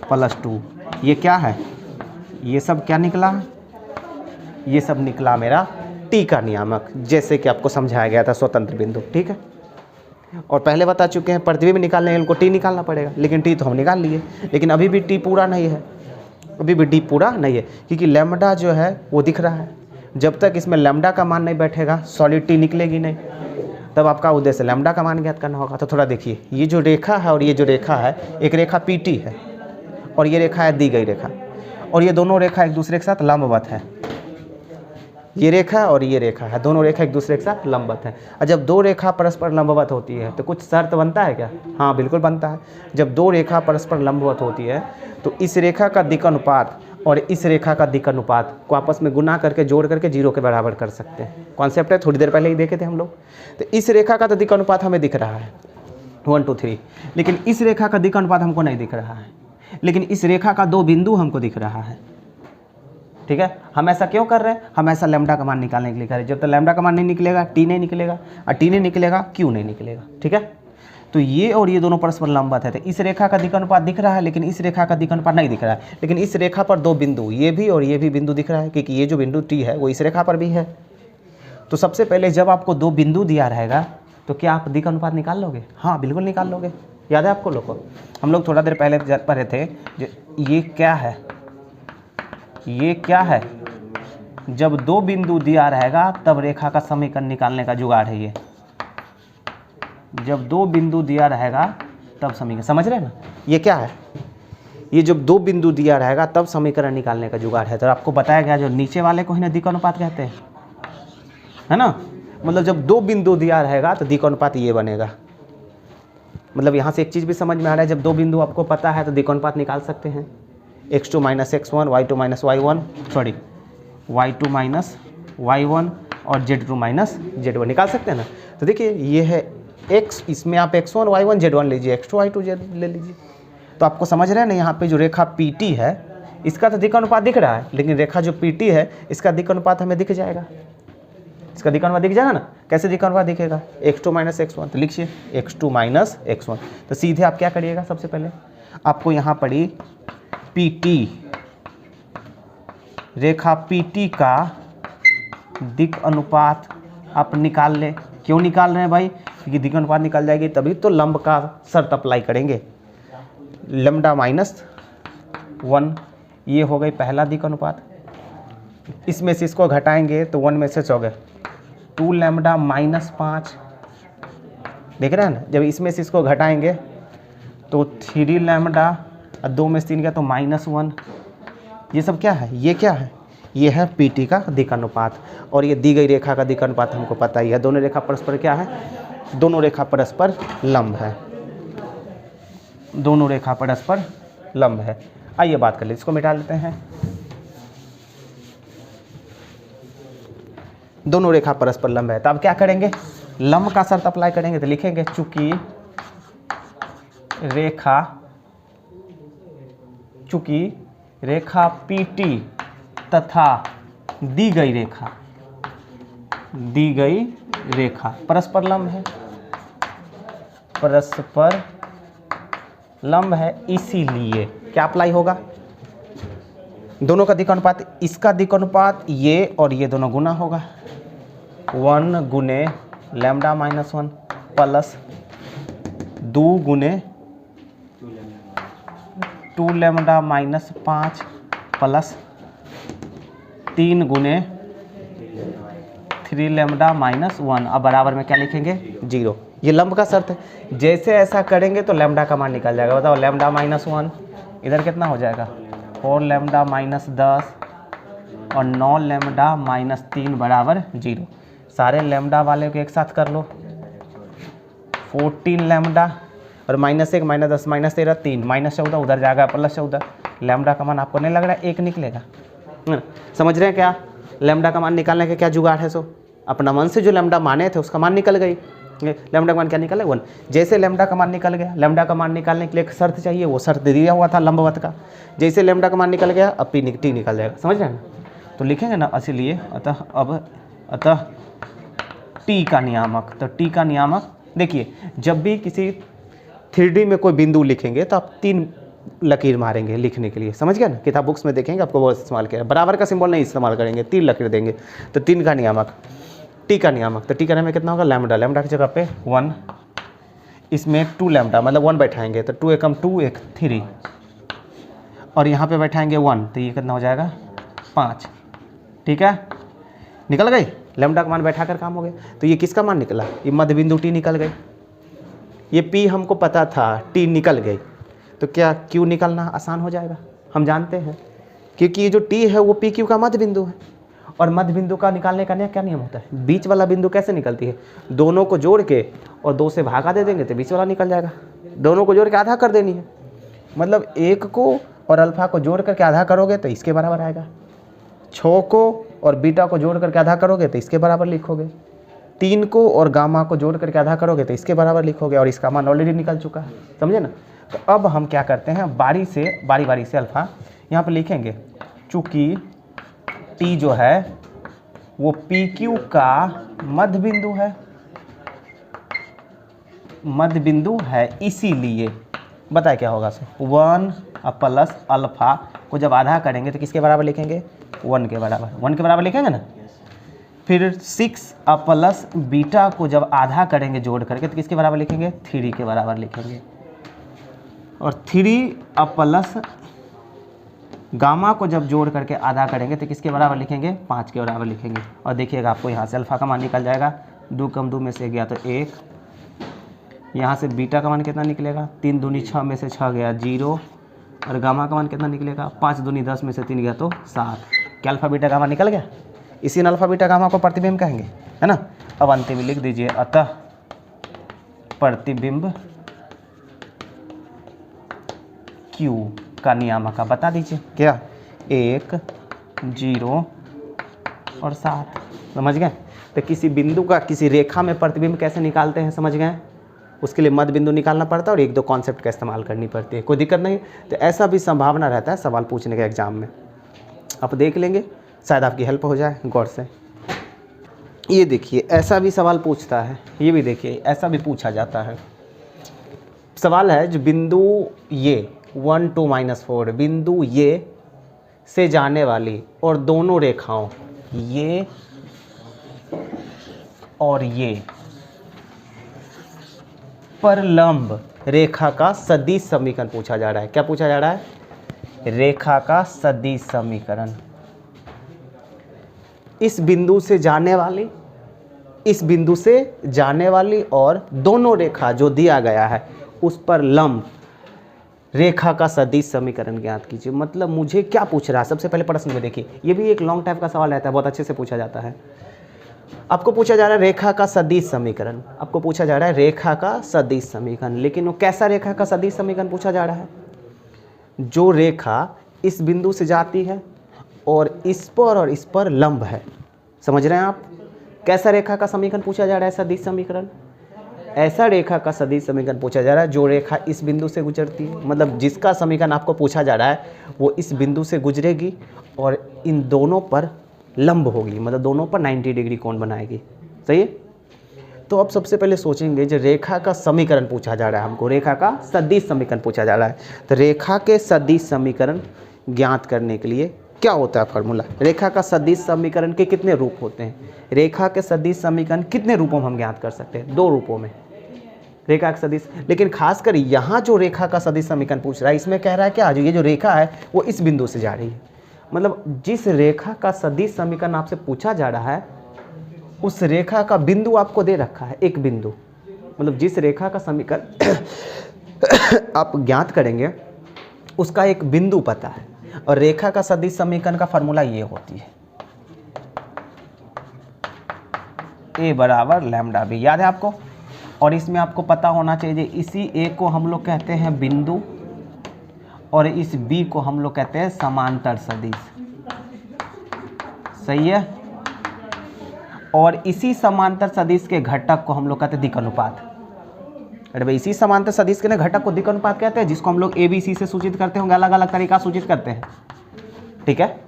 प्लस 2। ये क्या है, ये सब क्या निकला, ये सब निकला मेरा टी का नियामक, जैसे कि आपको समझाया गया था स्वतंत्र बिंदु, ठीक है? और पहले बता चुके हैं प्रतिबिंब निकालने के लिए उनको टी निकालना पड़ेगा, लेकिन टी तो हम निकाल लिए, लेकिन अभी भी टी पूरा नहीं है, अभी भी टी पूरा नहीं है, क्योंकि लैम्डा जो है वो दिख रहा है। जब तक इसमें लैम्डा का मान नहीं बैठेगा सॉलिड टी निकलेगी नहीं, तब आपका उद्देश्य लैम्डा का मान ज्ञात करना होगा। तो थोड़ा देखिए, ये जो रेखा है और ये जो रेखा है, एक रेखा पी टी है और ये रेखा है दी गई रेखा, और ये दोनों रेखा एक दूसरे के साथ लंबवत है। ये रेखा और ये रेखा है, दोनों रेखा एक दूसरे के साथ लंबवत है। और जब दो रेखा परस्पर लंबवत होती है तो कुछ शर्त बनता है क्या? हाँ बिल्कुल बनता है। जब दो रेखा परस्पर लंबवत होती है तो इस रेखा का दिक् अनुपात और इस रेखा का दिक् अनुपात को आपस में गुना करके जोड़ करके 0 के बराबर कर सकते हैं। कॉन्सेप्ट है, थोड़ी देर पहले ही देखे थे हम लोग। तो इस रेखा का तो दिक् अनुपात हमें दिख रहा है 1 2 3, लेकिन इस रेखा का दिक् अनुपात हमको नहीं दिख रहा है, लेकिन इस रेखा का 2 बिंदु हमको दिख रहा है, ठीक है? हम ऐसा क्यों कर रहे हैं? हम ऐसा लैम्डा का मान निकालने के लिए कर रहे हैं। जब तक लैम्डा का मान नहीं निकलेगा टी नहीं निकलेगा, और टी नहीं निकलेगा क्यू नहीं निकलेगा, ठीक है? तो ये और ये दोनों परस्पर लंबवत है, तो इस रेखा का दिक् अनुपात दिख रहा है, लेकिन इस रेखा का दिक् अनुपात नहीं दिख रहा है। लेकिन इस रेखा पर 2 बिंदु, ये भी और ये भी बिंदु दिख रहा है, क्योंकि ये जो बिंदु टी है वो इस रेखा पर भी है। तो सबसे पहले जब आपको 2 बिंदु दिया रहेगा तो क्या आप दिक् अनुपात निकाल लोगे? हाँ बिल्कुल निकाल लोगे। याद है आपको लोग को, हम लोग थोड़ा देर पहले पढ़े थे, ये क्या है, ये क्या है? जब 2 बिंदु दिया रहेगा तब रेखा का समीकरण निकालने का जुगाड़ है ये। जब 2 बिंदु दिया रहेगा तब समीकरण, समझ रहे हैं ना? ये क्या है? ये जब 2 बिंदु दिया रहेगा तब समीकरण निकालने का जुगाड़ है। तो आपको बताया गया जो नीचे वाले को ही ना दिक् अनुपात कहते हैं, है ना? मतलब जब 2 बिंदु दिया रहेगा तो दिक् अनुपात ये बनेगा। मतलब यहाँ से एक चीज़ भी समझ में आ रहा है, जब 2 बिंदु आपको पता है तो दिक् अनुपात निकाल सकते हैं। x2 - x1, y2 - y1, sorry y2 - y1 और z2 - z1 निकाल सकते हैं ना? तो देखिए ये है x, इसमें आप x1 y1 z1 लीजिए, x2 y2 z ले लीजिए। तो आपको समझ रहे हैं ना, यहाँ पे जो रेखा PT है इसका तो दिक् अनुपात दिख रहा है, लेकिन रेखा जो PT है इसका दिक् अनुपात हमें दिख जाएगा। इसका दिक् अनुपात दिख जाएगा ना? कैसे दिक् अनुपात दिखेगा? x2 - x1, तो लिखिए x2 - x1। तो सीधे आप क्या करिएगा, सबसे पहले आपको यहाँ पड़ी PT, रेखा PT का दिक् अनुपात आप निकाल ले। क्यों निकाल रहे हैं भाई? क्योंकि दिक् अनुपात निकल जाएगी तभी तो लंब का शर्त अप्लाई करेंगे। लैम्डा -1, ये हो गई पहला दिक् अनुपात। इसमें से इसको घटाएंगे तो 1 में से 4 गए, 2 लैम्डा -5, देख रहे हैं ना? जब इसमें से इसको घटाएंगे तो 3 लैम्डा, 2 में से 3 गया तो -1। ये सब क्या है? ये क्या है? ये है PT का दिक् अनुपात, और ये दी गई रेखा का दिक् अनुपात हमको पता ही है। दोनों रेखा परस्पर क्या है? दोनों रेखा परस्पर लंब है, दोनों रेखा परस्पर लंब है। आइए बात कर ले, इसको मिटा लेते हैं। दोनों रेखा परस्पर लंब है, तो अब क्या करेंगे? लंब का शर्त अप्लाई करेंगे। तो लिखेंगे चूंकि रेखा PT तथा दी गई रेखा परस्पर लंब है, परस्पर लंब है, इसीलिए क्या अप्लाई होगा, दोनों का दिक् अनुपात, इसका दिक् अनुपात ये और ये दोनों गुना होगा, 1 गुने लैम्डा माइनस 1 प्लस 2 गुने 2 लैम्डा माइनस 5 प्लस 3 गुने 3 लैम्डा माइनस 1। अब बराबर में क्या लिखेंगे 0। ये लंब का शर्त है, जैसे ऐसा करेंगे तो लैम्डा का मान निकल जाएगा। बताओ लैम्डा माइनस 1 इधर कितना हो जाएगा 4 लैम्डा माइनस 10 और 9 लैम्डा माइनस 3 बराबर 0। सारे लैम्डा वाले को एक साथ कर लो, 14 लैम्डा और माइनस 1 माइनस 10 माइनस 13 3 माइनस 14 उधर जाएगा प्लस 14। लैम्डा का मान आपको नहीं लग रहा है 1 निकलेगा, समझ रहे हैं क्या। लैम्डा का मान निकालने का क्या जुगाड़ है, सो अपना मन से जो लैम्डा माने थे उसका मान निकल गई। लैम्डा का मान क्या निकला 1। जैसे लैम्डा का मान निकल गया, लैम्डा का मान निकालने के लिए एक शर्त चाहिए, वो शर्त दिया हुआ था लंबवत का। जैसे लैम्डा का मान निकल गया अब टी निकल जाएगा, समझ रहे हैं ना। तो लिखेंगे ना इसीलिए अतः टी का नियामक। तो टी का नियामक देखिए, जब भी किसी 3D में कोई बिंदु लिखेंगे तो आप 3 लकीर मारेंगे लिखने के लिए, समझ गया ना। किताब बुक्स में देखेंगे आपको बहुत इस्तेमाल किया, बराबर का सिंबल नहीं इस्तेमाल करेंगे, 3 लकीर देंगे। तो 3 का नियामक, टी का नियामक। तो टी का नियामक कितना होगा लैम्डा, लैम्डा की जगह पे 1, इसमें 2 लैम्डा मतलब 1 बैठाएंगे तो 2 एकम 2 1 3 और यहाँ पे बैठाएंगे 1 तो ये कितना हो जाएगा 5। ठीक है, निकल गई, लैम्डा का मान बैठा कर काम हो गया। तो ये किसका मान निकला, ये मध्य बिंदु टी निकल गई। ये पी हमको पता था, टी निकल गई, तो क्या क्यू निकलना आसान हो जाएगा, हम जानते हैं, क्योंकि ये जो टी है वो पी क्यू का मध्य बिंदु है। और मध्य बिंदु का निकालने का क्या नियम होता है, बीच वाला बिंदु कैसे निकलती है, दोनों को जोड़ के और 2 से भागा दे देंगे तो बीच वाला निकल जाएगा। दोनों को जोड़ के आधा कर देनी है, मतलब 1 को और अल्फा को जोड़ करके आधा करोगे तो इसके बराबर आएगा, 6 को और बीटा को जोड़ करके आधा करोगे तो इसके बराबर लिखोगे, 3 को और गामा को जोड़ करके आधा करोगे तो इसके बराबर लिखोगे, और इसका मान ऑलरेडी निकल चुका है, समझे ना। तो अब हम क्या करते हैं, बारी बारी से अल्फा यहाँ पे लिखेंगे। चूँकि टी जो है वो पी क्यू का मध्य बिंदु है, इसीलिए बताए क्या होगा सर 1 प्लस अल्फा को जब आधा करेंगे तो किसके बराबर लिखेंगे 1 के बराबर लिखेंगे ना। फिर 6 प्लस बीटा को जब आधा करेंगे जोड़ करके तो किसके बराबर लिखेंगे 3 के बराबर लिखेंगे। और 3 प्लस गामा को जब जोड़ करके आधा करेंगे तो किसके बराबर लिखेंगे 5 के बराबर लिखेंगे। और देखिएगा आपको यहाँ से अल्फा का मान निकल जाएगा, 2 कम 2 में से गया तो 1, यहाँ से बीटा का मान कितना निकलेगा 3 दूनी 6 में से 6 गया 0, और गामा का मान कितना निकलेगा 5 दूनी 10 में से 3 गया तो 7। क्या अल्फा बीटा गामा निकल गया, इसी अल्फा बीटा गामा को प्रतिबिंब कहेंगे, है ना। अब अंत में लिख दीजिए अतः प्रतिबिंब Q का नियामक का बता दीजिए क्या 1 0 और 7, समझ गए। तो किसी बिंदु का किसी रेखा में प्रतिबिंब कैसे निकालते हैं समझ गए, उसके लिए मध्य बिंदु निकालना पड़ता है और 1-2 कॉन्सेप्ट का इस्तेमाल करनी पड़ती है, कोई दिक्कत नहीं। तो ऐसा भी संभावना रहता है सवाल पूछने के एग्जाम में, आप देख लेंगे शायद आपकी हेल्प हो जाए गौर से। ये देखिए ऐसा भी सवाल पूछता है, ये भी देखिए ऐसा भी पूछा जाता है। सवाल है जो बिंदु ये 1 2 -4 बिंदु ये से जाने वाली और दोनों रेखाओं ये और ये पर लंब रेखा का सदिश समीकरण पूछा जा रहा है। क्या पूछा जा रहा है, रेखा का सदिश समीकरण। इस बिंदु से जाने वाली और दोनों रेखा जो दिया गया है उस पर लंब रेखा का सदिश समीकरण ज्ञात कीजिए। मतलब मुझे क्या पूछ रहा है, सबसे पहले प्रश्न में देखिए, ये भी एक लॉन्ग टाइप का सवाल रहता है, बहुत अच्छे से पूछा जाता है। आपको पूछा जा रहा है रेखा का सदिश समीकरण, आपको पूछा जा रहा है रेखा का सदिश समीकरण, लेकिन वो कैसा रेखा का सदिश समीकरण पूछा जा रहा है, जो रेखा इस बिंदु से जाती है और इस पर लंब है। समझ रहे हैं आप, कैसा रेखा का समीकरण पूछा जा रहा है सदिश समीकरण, ऐसा रेखा का सदिश समीकरण पूछा जा रहा है जो रेखा इस बिंदु से गुजरती है, मतलब जिसका समीकरण आपको पूछा जा रहा है वो इस बिंदु से गुजरेगी और इन दोनों पर लंब होगी, मतलब दोनों पर 90 डिग्री कोण बनाएगी। सही है। तो अब सबसे पहले सोचेंगे जो रेखा का समीकरण पूछा जा रहा है, हमको रेखा का सदिश समीकरण पूछा जा रहा है, तो रेखा के सदिश समीकरण ज्ञात करने के लिए क्या होता है फॉर्मूला। रेखा का सदिश समीकरण के कितने रूप होते हैं, रेखा के सदिश समीकरण कितने रूपों में हम ज्ञात कर सकते हैं, 2 रूपों में रेखा का सदिश। लेकिन खासकर यहाँ जो रेखा का सदिश समीकरण पूछ रहा है इसमें कह रहा है क्या, ये जो रेखा है वो इस बिंदु से जा रही है, मतलब जिस रेखा का सदिश समीकरण आपसे पूछा जा रहा है उस रेखा का बिंदु आपको दे रखा है, एक बिंदु, मतलब जिस रेखा का समीकरण आप ज्ञात करेंगे उसका एक बिंदु पता है। और रेखा का सदिश समीकरण का फॉर्मूला ये होती है, a बराबर लैम्डा बी, याद है आपको। और इसमें आपको पता होना चाहिए इसी a को हम लोग कहते हैं बिंदु और इस b को हम लोग कहते हैं समांतर सदिश। सही है। और इसी समांतर सदिश के घटक को हम लोग कहते हैं दिक् अनुपात। अरे भाई इसी समांतर सदिश के घटक को दिक् अनुपात कहते हैं, जिसको हम लोग ए बी सी से सूचित करते होंगे, अलग अलग तरीका सूचित करते हैं। ठीक है,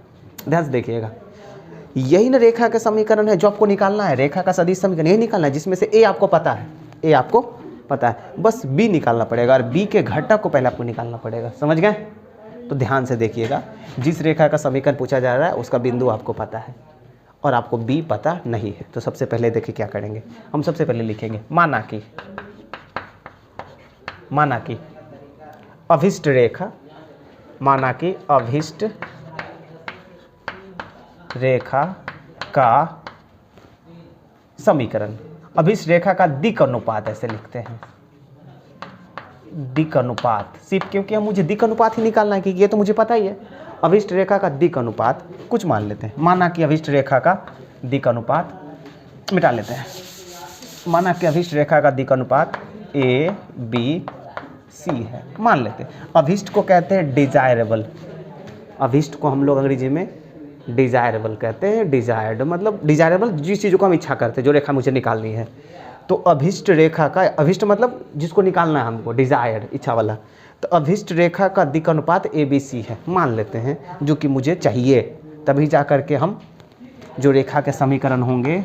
ध्यान से देखिएगा। यही ना रेखा का समीकरण है जो आपको निकालना है, रेखा का सदिश समीकरण यही निकालना है जिसमें से ए आपको पता है, ए आपको पता है, बस बी निकालना पड़ेगा और बी के घटक को पहले आपको निकालना पड़ेगा। समझ गए। तो ध्यान से देखिएगा, जिस रेखा का समीकरण पूछा जा रहा है उसका बिंदु आपको पता है और आपको बी पता नहीं है। तो सबसे पहले देखिए क्या करेंगे, हम सबसे पहले लिखेंगे माना कि अभिष्ट रेखा, माना कि अभिष्ट रेखा का समीकरण, अभिष्ट रेखा का दिक् अनुपात ऐसे लिखते हैं, दिक् अनुपात सिर्फ, क्योंकि मुझे दिक् अनुपात ही निकालना है कि ये तो मुझे पता ही है। अभिष्ट रेखा का दिक् अनुपात कुछ मान लेते हैं, माना कि अभिष्ट रेखा का दिक् अनुपात मिटा लेते हैं, माना कि अभिष्ट रेखा का दिक् अनुपात ए बी सी है, मान लेते हैं। अभिष्ट को कहते हैं डिजायरेबल, अभिष्ट को हम लोग अंग्रेजी में डिजायरेबल कहते हैं। डिजायर्ड मतलब डिजायरेबल, जिस चीज़ों को हम इच्छा करते हैं, जो रेखा मुझे निकालनी है। तो अभिष्ट रेखा का, अभिष्ट मतलब जिसको निकालना है हमको, डिजायर्ड इच्छा वाला। तो अभिष्ट रेखा का दिक् अनुपात ए बी सी है, मान लेते हैं, जो कि मुझे चाहिए। तभी जा कर के हम जो रेखा के समीकरण होंगे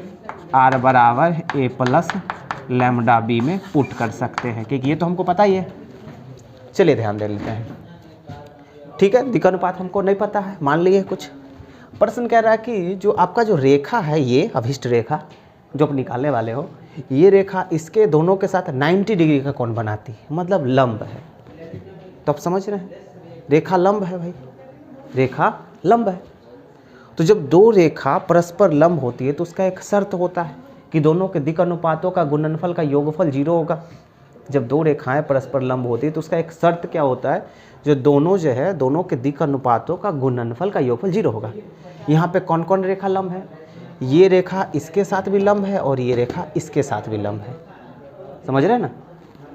आर बराबर ए प्लस लैम्डा बी में पुट कर सकते हैं, क्योंकि ये तो हमको पता ही है। चलिए ध्यान दे लेते हैं। ठीक है, दिक् अनुपात हमको नहीं पता है, मान लिए कुछ। प्रश्न कह रहा है कि जो आपका जो रेखा है, ये अभिष्ट रेखा जो आप निकालने वाले हो, ये रेखा इसके दोनों के साथ 90 डिग्री का कोण बनाती है, मतलब लंब है। तो आप समझ रहे हैं, रेखा लंब है भाई, रेखा लंब है। तो जब दो रेखा परस्पर लंब होती है तो उसका एक शर्त होता है कि दोनों के दिक् अनुपातों का गुणनफल का योगफल 0 होगा। जब दो रेखाएं परस्पर लंब होती है तो उसका एक शर्त क्या होता है, जो दोनों जो है दोनों के दिक् अनुपातों का गुणनफल का योगफल 0 होगा। यहाँ पे कौन कौन रेखा लंब है, ये रेखा इसके साथ भी लंब है और ये रेखा इसके साथ भी लंब है। समझ रहे हैं ना,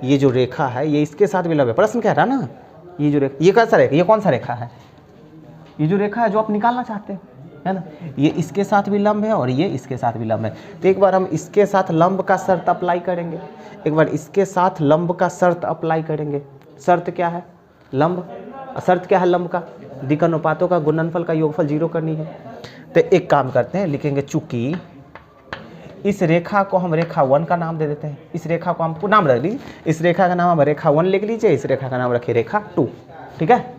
ये जो रेखा है ये इसके साथ भी लंब है। प्रश्न कह रहा ना, ये जो रेखा, ये कैसा रेखा, ये कौन सा रेखा है, ये जो रेखा है जो आप निकालना चाहते हो, है ना, ये इसके साथ भी लंब है और ये इसके साथ भी लंब है। तो एक बार हम इसके साथ लंब का शर्त अप्लाई करेंगे, एक बार इसके साथ लंब का शर्त अप्लाई करेंगे। शर्त क्या है, लंब। शर्त क्या है लंब का, दिक् अनुपातों का गुणनफल का योगफल 0 करनी है। तो एक काम करते हैं, लिखेंगे चूंकि इस रेखा को हम रेखा 1 का नाम दे देते हैं, इस रेखा को हमको नाम रख लीजिए, इस रेखा का नाम हम रेखा 1 लिख लीजिए, इस रेखा का नाम रखिए रेखा 2। ठीक है,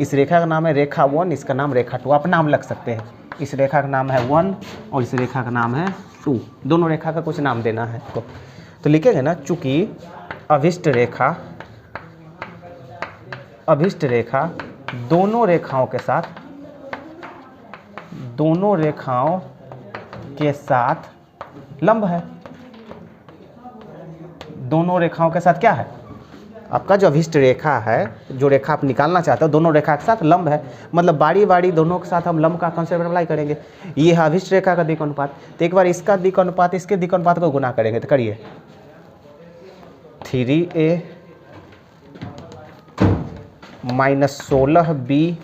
इस रेखा का नाम है रेखा 1, इसका नाम रेखा 2, आप नाम लग सकते हैं। इस रेखा का नाम है 1 और इस रेखा का नाम है 2, दोनों रेखा का कुछ नाम देना है आपको। तो लिखेंगे ना, चूंकि अभिष्ट रेखा दोनों रेखाओं के साथ लंब है। दोनों रेखाओं के साथ क्या है, आपका जो अभिष्ट रेखा है, जो रेखा आप निकालना चाहते हो, दोनों रेखा के साथ लंब है। मतलब बारी बारी दोनों के साथ हम लंब का कॉन्सेप्ट अप्लाई करेंगे। ये है अभिष्ट रेखा का दिक् अनुपात। तो एक बार इसका दिक् अनुपात इसके दिक् अनुपात को गुना करेंगे, तो करिए 3a माइनस 16b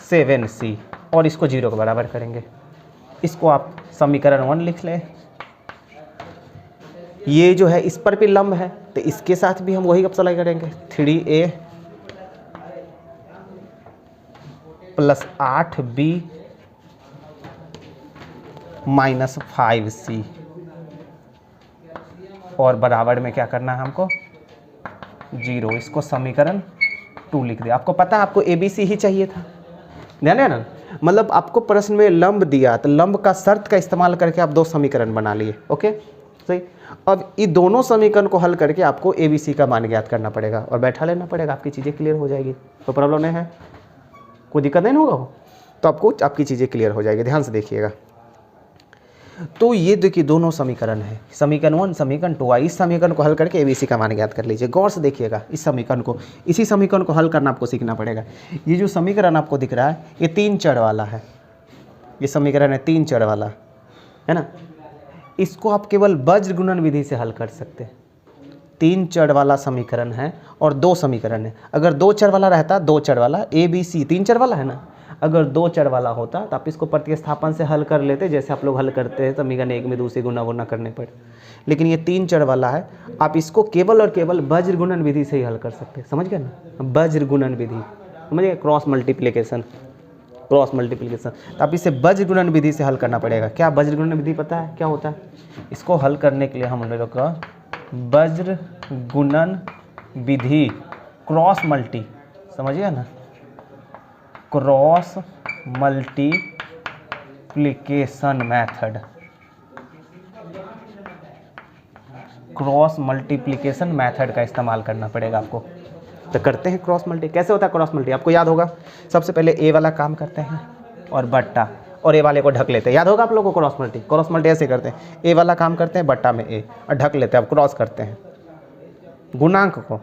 7c और इसको 0 के बराबर करेंगे। इसको आप समीकरण 1 लिख लें, ये जो है इस पर भी लंब है, तो इसके साथ भी हम वही अप्लाई करेंगे। 3a plus 8b minus 5c, और बराबर में क्या करना है हमको 0। इसको समीकरण 2 लिख दिया। आपको पता है आपको ABC ही चाहिए था, ध्यान है ना। मतलब आपको प्रश्न में लंब दिया तो लंब का शर्त का इस्तेमाल करके आप 2 समीकरण बना लिए। ओके सही। अब ये दोनों समीकरण को हल करके आपको ABC का मान ज्ञात करना पड़ेगा और बैठा लेना पड़ेगा, आपकी चीज़ें क्लियर हो जाएगी। तो प्रॉब्लम नहीं है, कोई दिक्कत नहीं होगा, तो आपको आपकी चीज़ें क्लियर हो जाएगी। ध्यान से देखिएगा। तो ये देखिए दोनों समीकरण है, समीकरण 1 समीकरण 2। इस समीकरण को हल करके ABC का मान ज्ञात कर लीजिए। गौर से देखिएगा इस समीकरण को, इसी समीकरण को हल करना आपको सीखना पड़ेगा। ये जो समीकरण आपको दिख रहा है ये 3 चर वाला है, ये समीकरण है 3 चर वाला, है ना। इसको आप केवल वज्र गुणन विधि से हल कर सकते हैं। 3 चर वाला समीकरण है और 2 समीकरण है। अगर 2 चर वाला रहता, 2 चर वाला ABC 3 चर वाला है ना, अगर 2 चर वाला होता तो आप इसको प्रतिस्थापन से हल कर लेते, जैसे आप लोग हल करते हैं समीकरण 1 में दूसरी गुना वुना करने पर। लेकिन ये 3 चर वाला है, आप इसको केवल और केवल वज्र गुणन विधि से ही हल कर सकते हैं। समझ गए ना, वज्र गुणन विधि, समझिए क्रॉस मल्टीप्लिकेशन, क्रॉस मल्टीप्लिकेशन। तो आप इसे वज्र गुणन विधि से हल करना पड़ेगा। क्या वज्र गुणन विधि पता है क्या होता है? इसको हल करने के लिए हम लोग का वज्र गुणन विधि क्रॉस मल्टी, समझिए ना, cross multiplication method, cross multiplication method का इस्तेमाल करना पड़ेगा आपको। तो करते हैं क्रॉस मल्टी। कैसे होता है क्रॉस मल्टी? आपको याद होगा, सबसे पहले ए वाला काम करते हैं और बट्टा, और ए वाले को ढक लेते हैं। याद होगा आप लोगों को क्रॉस मल्टी? क्रॉस मल्टी ऐसे करते हैं, ए वाला काम करते हैं बट्टा में ए और ढक लेते हैं। अब क्रॉस करते हैं गुणांक को,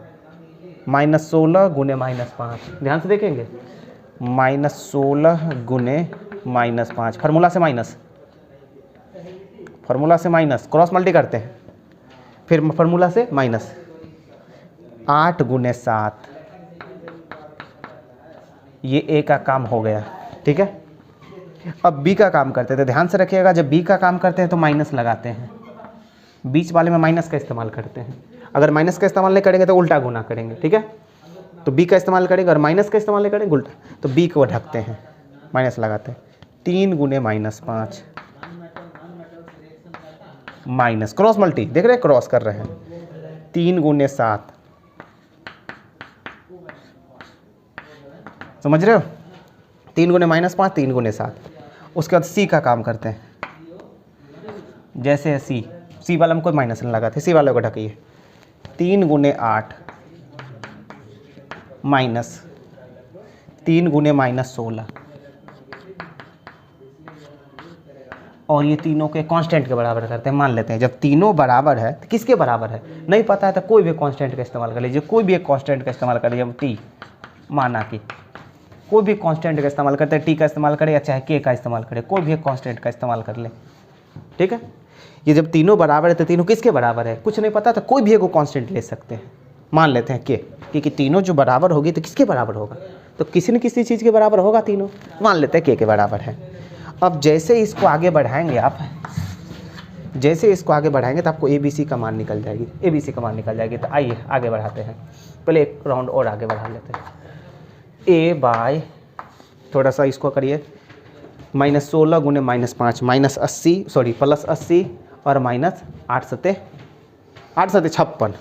-16 गुने -5। ध्यान से देखेंगे, -16 गुने -5, फार्मूला से माइनस, फार्मूला से माइनस, क्रॉस मल्टी करते हैं, फिर फार्मूला से माइनस, 8 गुने 7। ये ए का काम हो गया, ठीक है। अब बी का काम करते थे। ध्यान से रखिएगा, जब बी का काम करते हैं तो माइनस लगाते हैं, बीच वाले में माइनस का इस्तेमाल करते हैं। अगर माइनस का इस्तेमाल नहीं करेंगे तो उल्टा गुना करेंगे, ठीक है। तो बी का इस्तेमाल करेंगे और माइनस का इस्तेमाल नहीं करेंगे उल्टा, तो बी को ढकते हैं, माइनस लगाते हैं। 3 गुने -5 माइनस, क्रॉस मल्टी देख रहे हैं, क्रॉस कर रहे हैं, 3 गुने 7, समझ रहे हो, 3 गुने -5, 3 गुने 7। उसके बाद सी का काम करते हैं, जैसे सी वाला में कोई माइनस नहीं लगाते, सी वाले को ढकिए, 3 गुने 8 माइनस 3 गुने -16, और ये तीनों के कांस्टेंट के बराबर करते हैं। मान लेते हैं जब तीनों बराबर है तो किसके बराबर है नहीं पता है, तो कोई भी कांस्टेंट का इस्तेमाल कर लीजिए, कोई भी एक कांस्टेंट का इस्तेमाल कर लीजिए। अब टी माना कि कोई भी कांस्टेंट का इस्तेमाल करते हैं, टी का इस्तेमाल करें या चाहे के का इस्तेमाल करें, कोई भी एक कांस्टेंट का इस्तेमाल कर ले, ठीक है। ये जब तीनों बराबर है तो तीनों किसके बराबर है कुछ नहीं पता, तो कोई भी एक कांस्टेंट ले सकते हैं। मान लेते हैं के, क्योंकि तीनों जो बराबर होगी तो किसके बराबर होगा, तो किसी न किसी चीज़ के बराबर होगा तीनों। मान लेते हैं के बराबर है। अब जैसे इसको आगे बढ़ाएंगे आप, जैसे इसको आगे बढ़ाएंगे तो आपको ABC का मान निकल जाएगी, ABC का मान निकल जाएगी। तो आइए आगे बढ़ाते हैं, पहले एक राउंड और आगे बढ़ा लेते हैं। ए बाय, थोड़ा सा इसको करिए, -16 गुने -5 -80, सॉरी +80 और -8 सते 56,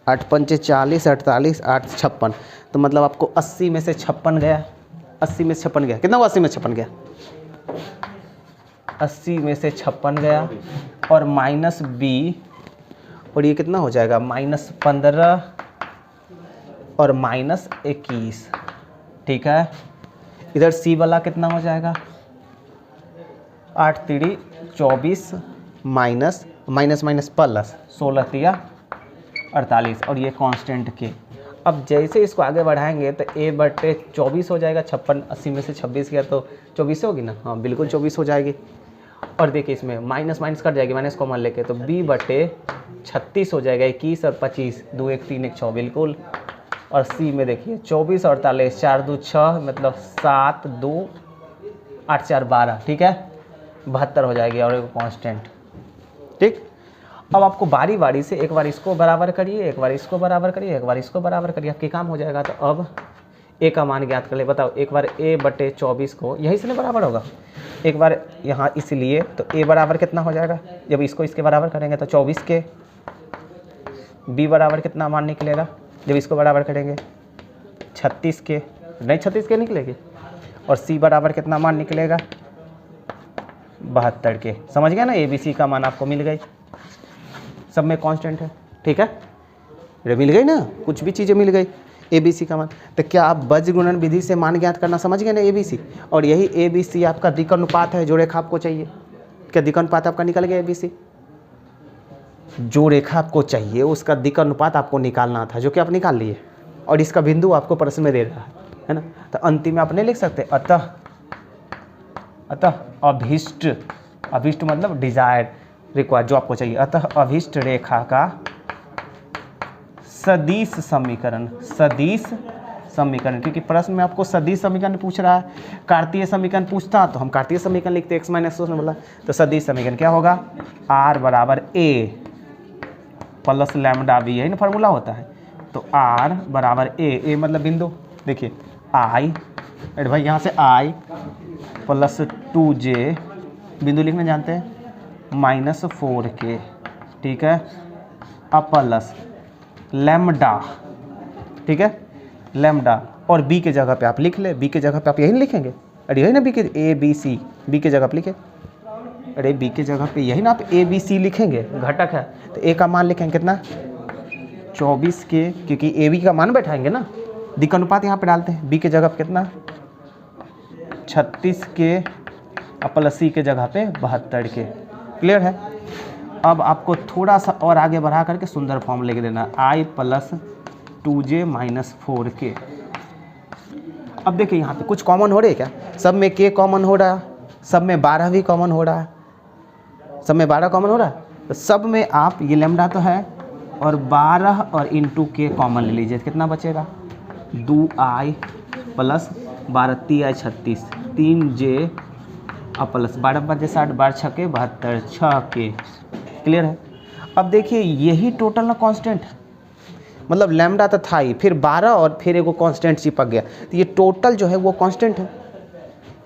8 पंचे 40, 48, 8 56। तो मतलब आपको 80 में से 56 गया, 80 में से 56 गया, कितना हुआ 80 में से 56 गया, 80 में से 56 गया, और -B, और ये कितना हो जाएगा -15 और -21, ठीक है। इधर सी वाला कितना हो जाएगा, 8 3 24 माइनस प्लस 16 3 48, और ये कांस्टेंट के। अब जैसे इसको आगे बढ़ाएंगे तो A/24 हो जाएगा, 56 80 में से 26 गया तो 24 होगी ना, हाँ बिल्कुल 24 हो जाएगी। और देखिए इसमें माइनस कट जाएगी, माइनस कॉमन लेके, तो B/36 हो जाएगा, 21 और 25, 2 1 3 1 6 बिल्कुल। और सी में देखिए 24 और 48, 4 2 6, मतलब 7 2 8 4 12, ठीक है, 72 हो जाएगी, और एक कांस्टेंट, ठीक। अब आपको बारी बारी से एक बार इसको बराबर करिए, एक बार इसको बराबर करिए, एक बार इसको बराबर करिए, आपके काम हो जाएगा। तो अब ए का मान ज्ञात कर ले। बताओ, एक बार a बटे 24 को यही से बराबर होगा, एक बार यहाँ इसलिए, तो a बराबर कितना हो जाएगा, जब इसको इसके बराबर करेंगे तो 24 के, b बराबर कितना मान निकलेगा जब इसको बराबर करेंगे, 36 के, नहीं 36 के निकलेगी, और c बराबर कितना मान निकलेगा, 72 के। समझ गया ना, ए बी सी का मान आपको मिल गई, सब में कांस्टेंट है, ठीक है, ये मिल गई ना, कुछ भी चीज़ें मिल गई, ए बी सी का मान। तो क्या आप बज्र गुणन विधि से मान ज्ञात करना समझ गए ना, ए बी सी। और यही ए बी सी आपका दिक् अनुपात है, जो रेखा आपको चाहिए। क्या दिक् अनुपात आपका निकल गया, ए बी सी, जो रेखा आपको चाहिए उसका दिक् अनुपात आपको निकालना था, जो कि आप निकाल लिए, और इसका बिंदु आपको प्रश्न में दे रहा है ना। तो अंतिम में आप नहीं लिख सकते, अतः अभीष्ट, अभीष्ट मतलब डिजायर, रिक्वायर, जो आपको चाहिए। अतः अभीष्ट रेखा का सदिश समीकरण, सदिश समीकरण, क्योंकि प्रश्न में आपको सदिश समीकरण पूछ रहा है, कार्तीय समीकरण पूछता तो हम कार्तीय समीकरण लिखते, x माइनस ने बोला, तो सदिश समीकरण क्या होगा, r बराबर a प्लस लैम्डा b, यही ना फार्मूला होता है। तो r बराबर a मतलब बिंदु, देखिए i, अरे भाई यहाँ से i प्लस 2j, बिंदु लिखना जानते हैं, -4k, ठीक है, अब प्लस लैम्डा, ठीक है, लैम्डा, और b के जगह पे आप लिख ले, b के जगह पे आप यही लिखेंगे, अरे यही ना b के a b c, b के जगह पे लिखे, अरे b के जगह पे यही ना आप a b c लिखेंगे, घटक है, तो a का मान लिखेंगे कितना, 24 के, क्योंकि a b का मान बैठाएंगे ना, दिक् अनुपात यहाँ पे डालते हैं, b के जगह पे कितना 36 के, प्लस c के जगह पे 72 के। क्लियर है। अब आपको थोड़ा सा और आगे बढ़ा करके सुंदर फॉर्म लेके देना, i plus 2j minus 4k। अब देखिए यहाँ पे कुछ कॉमन हो रही है क्या, सब में k कॉमन हो रहा है, सब में 12 भी कॉमन हो रहा है, सब में 12 कॉमन हो रहा है, तो सब में आप ये लैम्डा तो है, और 12 और इंटू k कॉमन ले लीजिए, कितना बचेगा, 2i प्लस 12 3i 36, 3j और प्लस 12 बजे 60, 12 6 के 72, 6k। क्लियर है। अब देखिए यही टोटल ना कांस्टेंट है, मतलब लैम्डा तो था ही, फिर 12 और फिर एक कांस्टेंट चिपक गया, तो ये टोटल जो है वो कांस्टेंट है।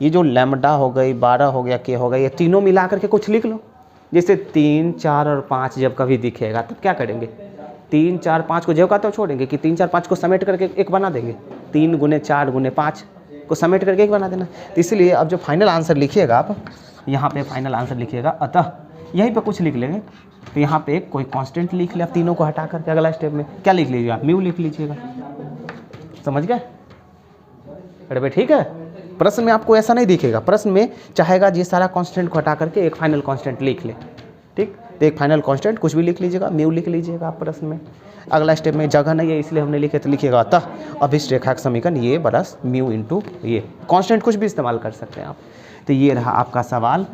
ये जो लैम्डा हो गई, 12 हो गया, के हो गया, ये तीनों मिला करके कुछ लिख लो। जैसे 3 4 और 5 जब कभी दिखेगा तब क्या करेंगे, 3 4 5 को जो का तो छोड़ेंगे कि 3 4 5 को समेट करके एक बना देंगे, 3 गुने 4 गुने 5 को समेट करके एक बना देना। तो इसलिए अब जो फाइनल आंसर लिखिएगा आप, यहाँ पे फाइनल आंसर लिखिएगा, अतः यहीं पे कुछ लिख लेंगे, तो यहाँ पे कोई कांस्टेंट लिख ले, आप तीनों को हटा करके अगला स्टेप में क्या लिख लीजिएगा, म्यू लिख लीजिएगा। समझ गए, अरे भाई ठीक है। प्रश्न में आपको ऐसा नहीं दिखेगा, प्रश्न में चाहेगा ये सारा कांस्टेंट को हटा करके एक फाइनल कांस्टेंट लिख ले, ठीक, तो एक फाइनल कांस्टेंट कुछ भी लिख लीजिएगा, म्यू लिख लीजिएगा आप प्रश्न में। अगला स्टेप में जगह नहीं है इसलिए हमने लिखे, तो लिखिएगा अतः अभीष्ट रेखा का समीकरण ये बरस म्यू इंटू ये, कांस्टेंट कुछ भी इस्तेमाल कर सकते हैं आप। तो ये रहा आपका सवाल,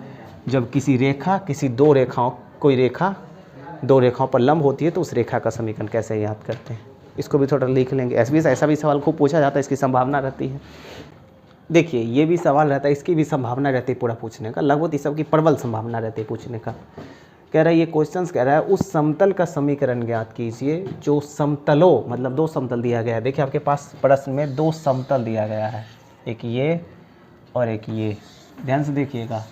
जब किसी रेखा, किसी दो रेखाओं, कोई रेखा दो रेखाओं पर लंब होती है तो उस रेखा का समीकरण कैसे याद करते हैं, इसको भी थोड़ा लिख लेंगे। ऐसा भी सवाल खूब पूछा जाता है, इसकी संभावना रहती है। देखिए ये भी सवाल रहता है, इसकी भी संभावना रहती है पूरा पूछने का, लगभग इस सब की प्रबल संभावना रहती है पूछने का। कह रहा है ये क्वेश्चन कह रहा है उस समतल का समीकरण ज्ञात कीजिए जो समतलों, मतलब दो समतल दिया गया है। देखिए आपके पास प्रश्न में दो समतल दिया गया है, एक ये और एक ये, ध्यान से देखिएगा।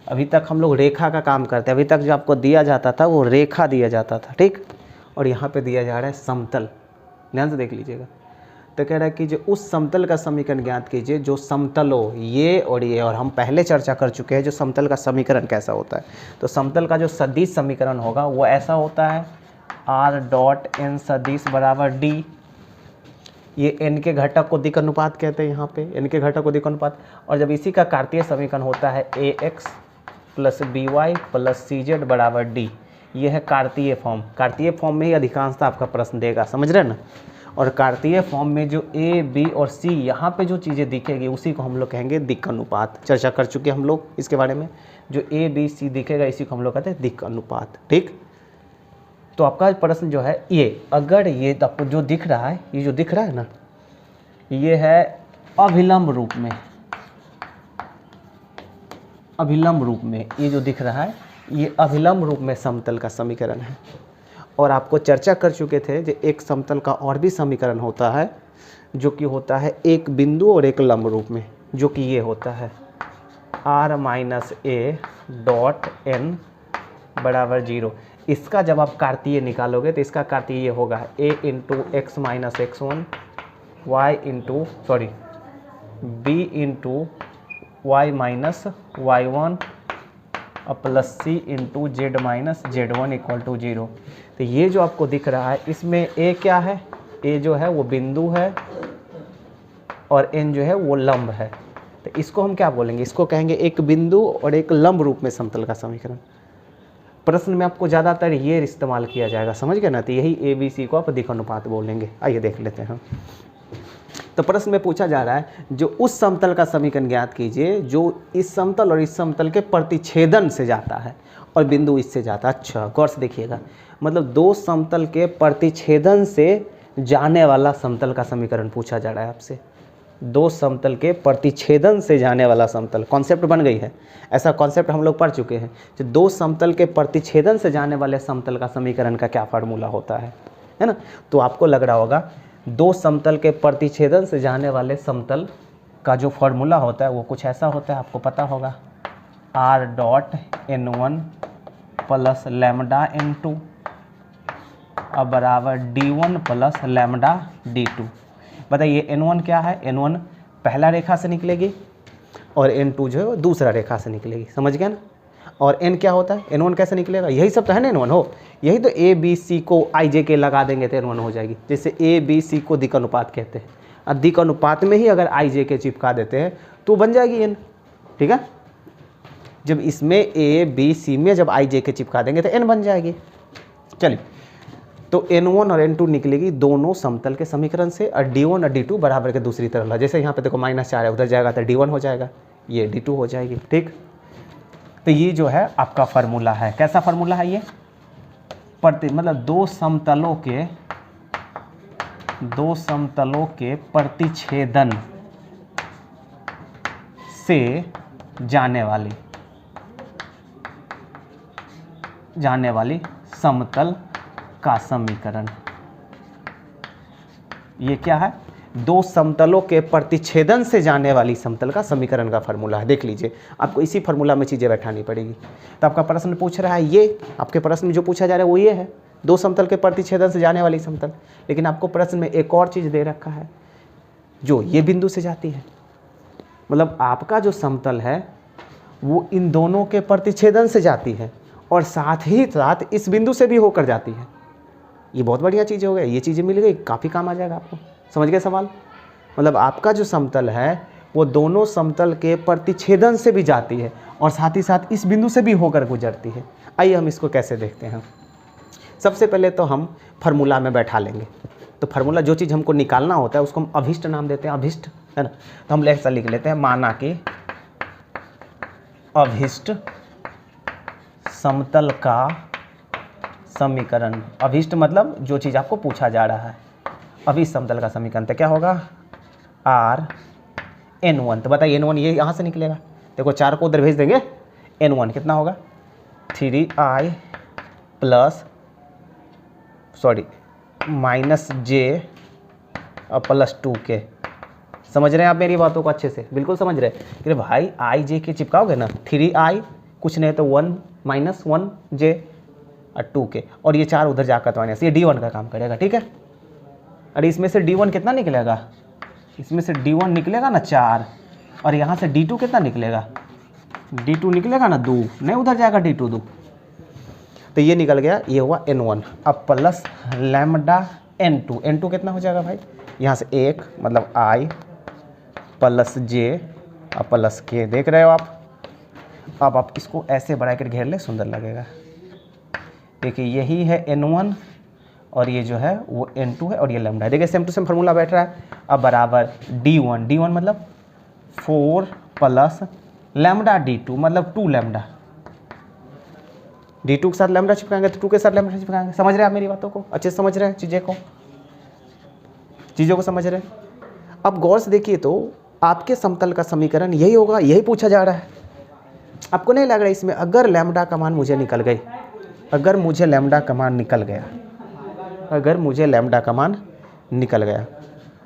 अभी तक हम लोग रेखा का काम करते हैं, अभी तक जो आपको दिया जाता था वो रेखा दिया जाता था, ठीक, और यहाँ पे दिया जा रहा है समतल, ध्यान से देख लीजिएगा। तो कह रहा है कि जो उस समतल का समीकरण ज्ञात कीजिए जो समतलों ये, और हम पहले चर्चा कर चुके हैं जो समतल का समीकरण कैसा होता है। तो समतल का जो सदिश समीकरण होगा वो ऐसा होता है, r डॉट n सदिश बराबर d, ये n के घटक को दिक् अनुपात कहते हैं, यहाँ पे n के घटक को दिक् अनुपात। और जब इसी का कार्तीय समीकरण होता है ax plus by plus cz बराबर d, ये है कार्तीय फॉर्म। कार्तीय फॉर्म में ही अधिकांशतः आपका प्रश्न देगा, समझ रहे हैं ना। और कार्तीय फॉर्म में जो a b और c यहाँ पे जो चीज़ें दिखेगी उसी को हम लोग कहेंगे दिक् अनुपात। चर्चा कर चुके हम लोग इसके बारे में, जो a b c दिखेगा इसी को हम लोग कहते हैं दिक् अनुपात, ठीक। तो आपका प्रश्न जो है ये, अगर ये आपको जो दिख रहा है, ये जो दिख रहा है ना, ये है अभिलंब रूप में, अभिलंब रूप में ये जो दिख रहा है ये अभिलंब रूप में समतल का समीकरण है। और आपको चर्चा कर चुके थे कि एक समतल का और भी समीकरण होता है जो कि होता है एक बिंदु और एक लंब रूप में, जो कि ये होता है r-a डॉट n बराबर 0। इसका जब आप कार्तीय निकालोगे तो इसका कार्तीय ये होगा a into X minus x1 y into b into Y minus y1 plus c into Z minus z1 equal to 0। तो ये जो आपको दिख रहा है इसमें a क्या है, a जो है वो बिंदु है और n जो है वो लंब है। तो इसको हम क्या बोलेंगे, इसको कहेंगे एक बिंदु और एक लंब रूप में समतल का समीकरण। प्रश्न में आपको ज़्यादातर ये इस्तेमाल किया जाएगा, समझ गए ना। तो यही ए बी सी को आप दिक् अनुपात बोलेंगे। आइए देख लेते हैं। तो प्रश्न में पूछा जा रहा है जो उस समतल का समीकरण ज्ञात कीजिए जो इस समतल और इस समतल के प्रतिच्छेदन से जाता है और बिंदु इससे जाता है। अच्छा गौर से देखिएगा, मतलब दो समतल के प्रतिच्छेदन से जाने वाला समतल का समीकरण पूछा जा रहा है आपसे। दो समतल के प्रतिच्छेदन से जाने वाला समतल, कॉन्सेप्ट बन गई है। ऐसा कॉन्सेप्ट हम लोग पढ़ चुके हैं कि दो समतल के प्रतिच्छेदन से जाने वाले समतल का समीकरण का क्या फार्मूला होता है ना। तो आपको लग रहा होगा दो समतल के प्रतिच्छेदन से जाने वाले समतल का जो फार्मूला होता है वो कुछ ऐसा होता है, आपको पता होगा r dot n1 plus lambda n2 अब बराबर d1 प्लस लैम्डा d2। बताइए n1 क्या है, n1 पहला रेखा से निकलेगी और n2 जो है वो दूसरा रेखा से निकलेगी, समझ गया ना। और n क्या होता है, n1 कैसे निकलेगा, यही सब तो है ना n1 हो, यही तो a b c को i j के लगा देंगे तो n1 हो जाएगी। जैसे a b c को दिक् अनुपात कहते हैं, और दिक् अनुपात में ही अगर i j के चिपका देते हैं तो बन जाएगी n, ठीक है। जब इसमें a b c में जब i j के चिपका देंगे तो n बन जाएगी। चलिए, तो n1 और n2 निकलेगी दोनों समतल के समीकरण से, और d1 और d2 बराबर के दूसरी तरफ ला। जैसे यहाँ पे देखो -4 है, उधर जाएगा तो d1 हो जाएगा, ये d2 हो जाएगी, ठीक। तो ये जो है आपका फार्मूला है। कैसा फार्मूला है ये, मतलब दो समतलों के प्रतिच्छेदन से जाने वाली समतल का समीकरण। ये क्या है, दो समतलों के प्रतिच्छेदन से जाने वाली समतल का समीकरण का फार्मूला है। देख लीजिए, आपको इसी फार्मूला में चीज़ें बैठानी पड़ेगी। तो आपका प्रश्न पूछ रहा है, ये आपके प्रश्न में जो पूछा जा रहा है वो ये है, दो समतल के प्रतिच्छेदन से जाने वाली समतल। लेकिन आपको प्रश्न में एक और चीज़ दे रखा है जो ये बिंदु से जाती है। मतलब आपका जो समतल है वो इन दोनों के प्रतिच्छेदन से जाती है और साथ ही साथ इस बिंदु से भी होकर जाती है। ये बहुत बढ़िया चीज़ हो गई, ये चीज़ें मिल गई, काफ़ी काम आ जाएगा आपको। समझ गए सवाल, मतलब आपका जो समतल है वो दोनों समतल के प्रतिच्छेदन से भी जाती है और साथ ही साथ इस बिंदु से भी होकर गुजरती है। आइए हम इसको कैसे देखते हैं। सबसे पहले तो हम फार्मूला में बैठा लेंगे। तो फार्मूला जो चीज़ हमको निकालना होता है उसको हम अभिष्ट नाम देते हैं, अभिष्ट, है ना। तो हम ऐसा लिख लेते हैं, माना कि अभिष्ट समतल का समीकरण। अभिष्ट मतलब जो चीज़ आपको पूछा जा रहा है, अभिष्ट समतल का समीकरण। तो क्या होगा, r(n1). तो बताइए n1 ये यहाँ से निकलेगा, देखो 4 को उधर भेज देंगे, n1 कितना होगा 3i plus -j plus 2k। समझ रहे हैं आप मेरी बातों को अच्छे से, बिल्कुल समझ रहे हैं कि भाई i j के चिपकाओगे ना, 3i कुछ नहीं तो 1 - 1j और 2k, और ये 4 उधर जाकर तो माइनस, ये d1 का काम करेगा, ठीक है। अरे इसमें से d1 कितना निकलेगा, इसमें से d1 निकलेगा ना 4, और यहाँ से d2 कितना निकलेगा, d2 निकलेगा ना 2, नहीं उधर जाएगा d2 2। तो ये निकल गया, ये हुआ n1। अब प्लस लैम्डा n2, n2 कितना हो जाएगा भाई, यहाँ से 1 मतलब i प्लस j और प्लस k, देख रहे हो आप। अब आप इसको ऐसे ब्रैकेट घेर ले, सुंदर लगेगा। देखिए यही है n1 और ये जो है वो n2 है और ये लैम्डा है। देखिए सेम टू सेम फार्मूला बैठ रहा है। अब बराबर d1, d1 मतलब 4 प्लस लैम्डा d2 मतलब 2 लैम्डा। d2 के साथ लैम्डा चिपकाएंगे तो 2 के साथ लैम्डा चिपकाएंगे। समझ रहे हैं आप मेरी बातों को, अच्छे से समझ रहे हैं चीज़ों को समझ रहे हैं। अब गौर से देखिए तो आपके समतल का समीकरण यही होगा, यही पूछा जा रहा है। आपको नहीं लग रहा इसमें अगर लैम्डा का मान मुझे निकल गई, अगर मुझे लैम्डा का मान निकल गया, अगर मुझे लैम्डा का मान निकल गया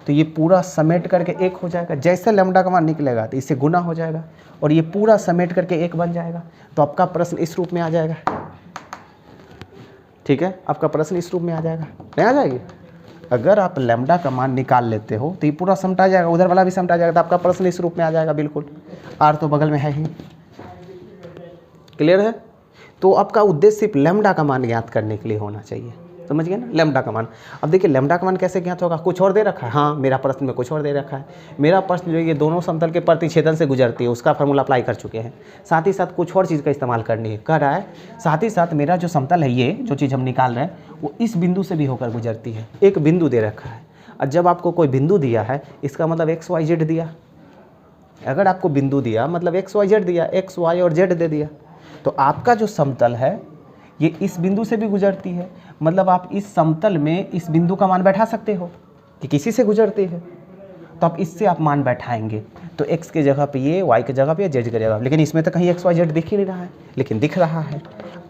तो ये पूरा समेट करके एक हो जाएगा। जैसे लैम्डा का मान निकलेगा तो इससे गुना हो जाएगा और ये पूरा समेट करके एक बन जाएगा। तो आपका प्रश्न इस रूप में आ जाएगा। ठीक है, आपका प्रश्न इस रूप में आ जाएगा, नहीं आ जाएगी? अगर आप लैम्डा का मान निकाल लेते हो तो ये पूरा समटा जाएगा, उधर वाला भी समटा जाएगा, तो आपका प्रश्न इस रूप में आ जाएगा बिल्कुल। आर तो बगल में है ही। क्लियर है? तो आपका उद्देश्य सिर्फ लैम्डा का मान ज्ञात करने के लिए होना चाहिए, समझ गए ना? लैम्डा का मान। अब देखिए लैम्डा का मान कैसे ज्ञात होगा? कुछ और दे रखा है, हाँ मेरा प्रश्न में कुछ और दे रखा है। मेरा प्रश्न जो ये दोनों समतल के प्रतिच्छेदन से गुजरती है उसका फार्मूला अप्लाई कर चुके हैं, साथ ही साथ कुछ और चीज़ का इस्तेमाल करनी है कह रहा है। साथ ही साथ मेरा जो समतल है, ये जो चीज़ हम निकाल रहे हैं वो इस बिंदु से भी होकर गुजरती है। एक बिंदु दे रखा है और जब आपको कोई बिंदु दिया है इसका मतलब एक्स वाई जेड दिया। अगर आपको बिंदु दिया मतलब एक्स वाई जेड दिया, एक्स वाई और जेड दे दिया। तो आपका जो समतल है ये इस बिंदु से भी गुजरती है, मतलब आप इस समतल में इस बिंदु का मान बैठा सकते हो कि किसी से गुजरती है, तो आप इससे आप मान बैठाएंगे। तो x के जगह पे ये, y के जगह पे z के जगह, लेकिन इसमें तो कहीं x y z दिख ही नहीं रहा है, लेकिन दिख रहा है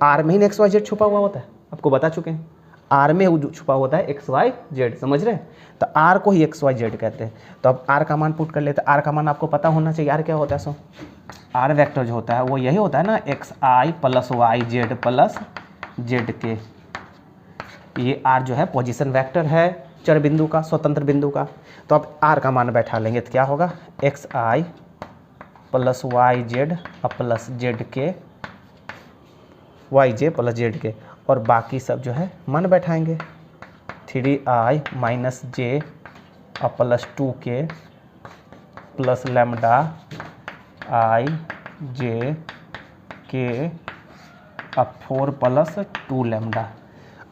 r में ही x y z छुपा हुआ होता है, आपको बता चुके हैं। r में छुपा होता है x y z, समझ रहे हैं? तो r को ही x y z कहते हैं। तो अब r का मान पुट कर लेते हैं। r का मान आपको पता होना चाहिए, r क्या होता है? सो r वेक्टर जो होता है वो यही होता है ना, X I plus Y Z plus Z K. ये r जो है पोजीशन वेक्टर है चर बिंदु का, स्वतंत्र बिंदु का। तो अब r का मान बैठा लेंगे तो क्या होगा? X I plus Y Z plus Z K, Y J plus Z K, और बाकी सब जो है मान बैठाएंगे। 3i minus J plus 2k plus lambda I J K अब 4 प्लस 2 लैम्डा।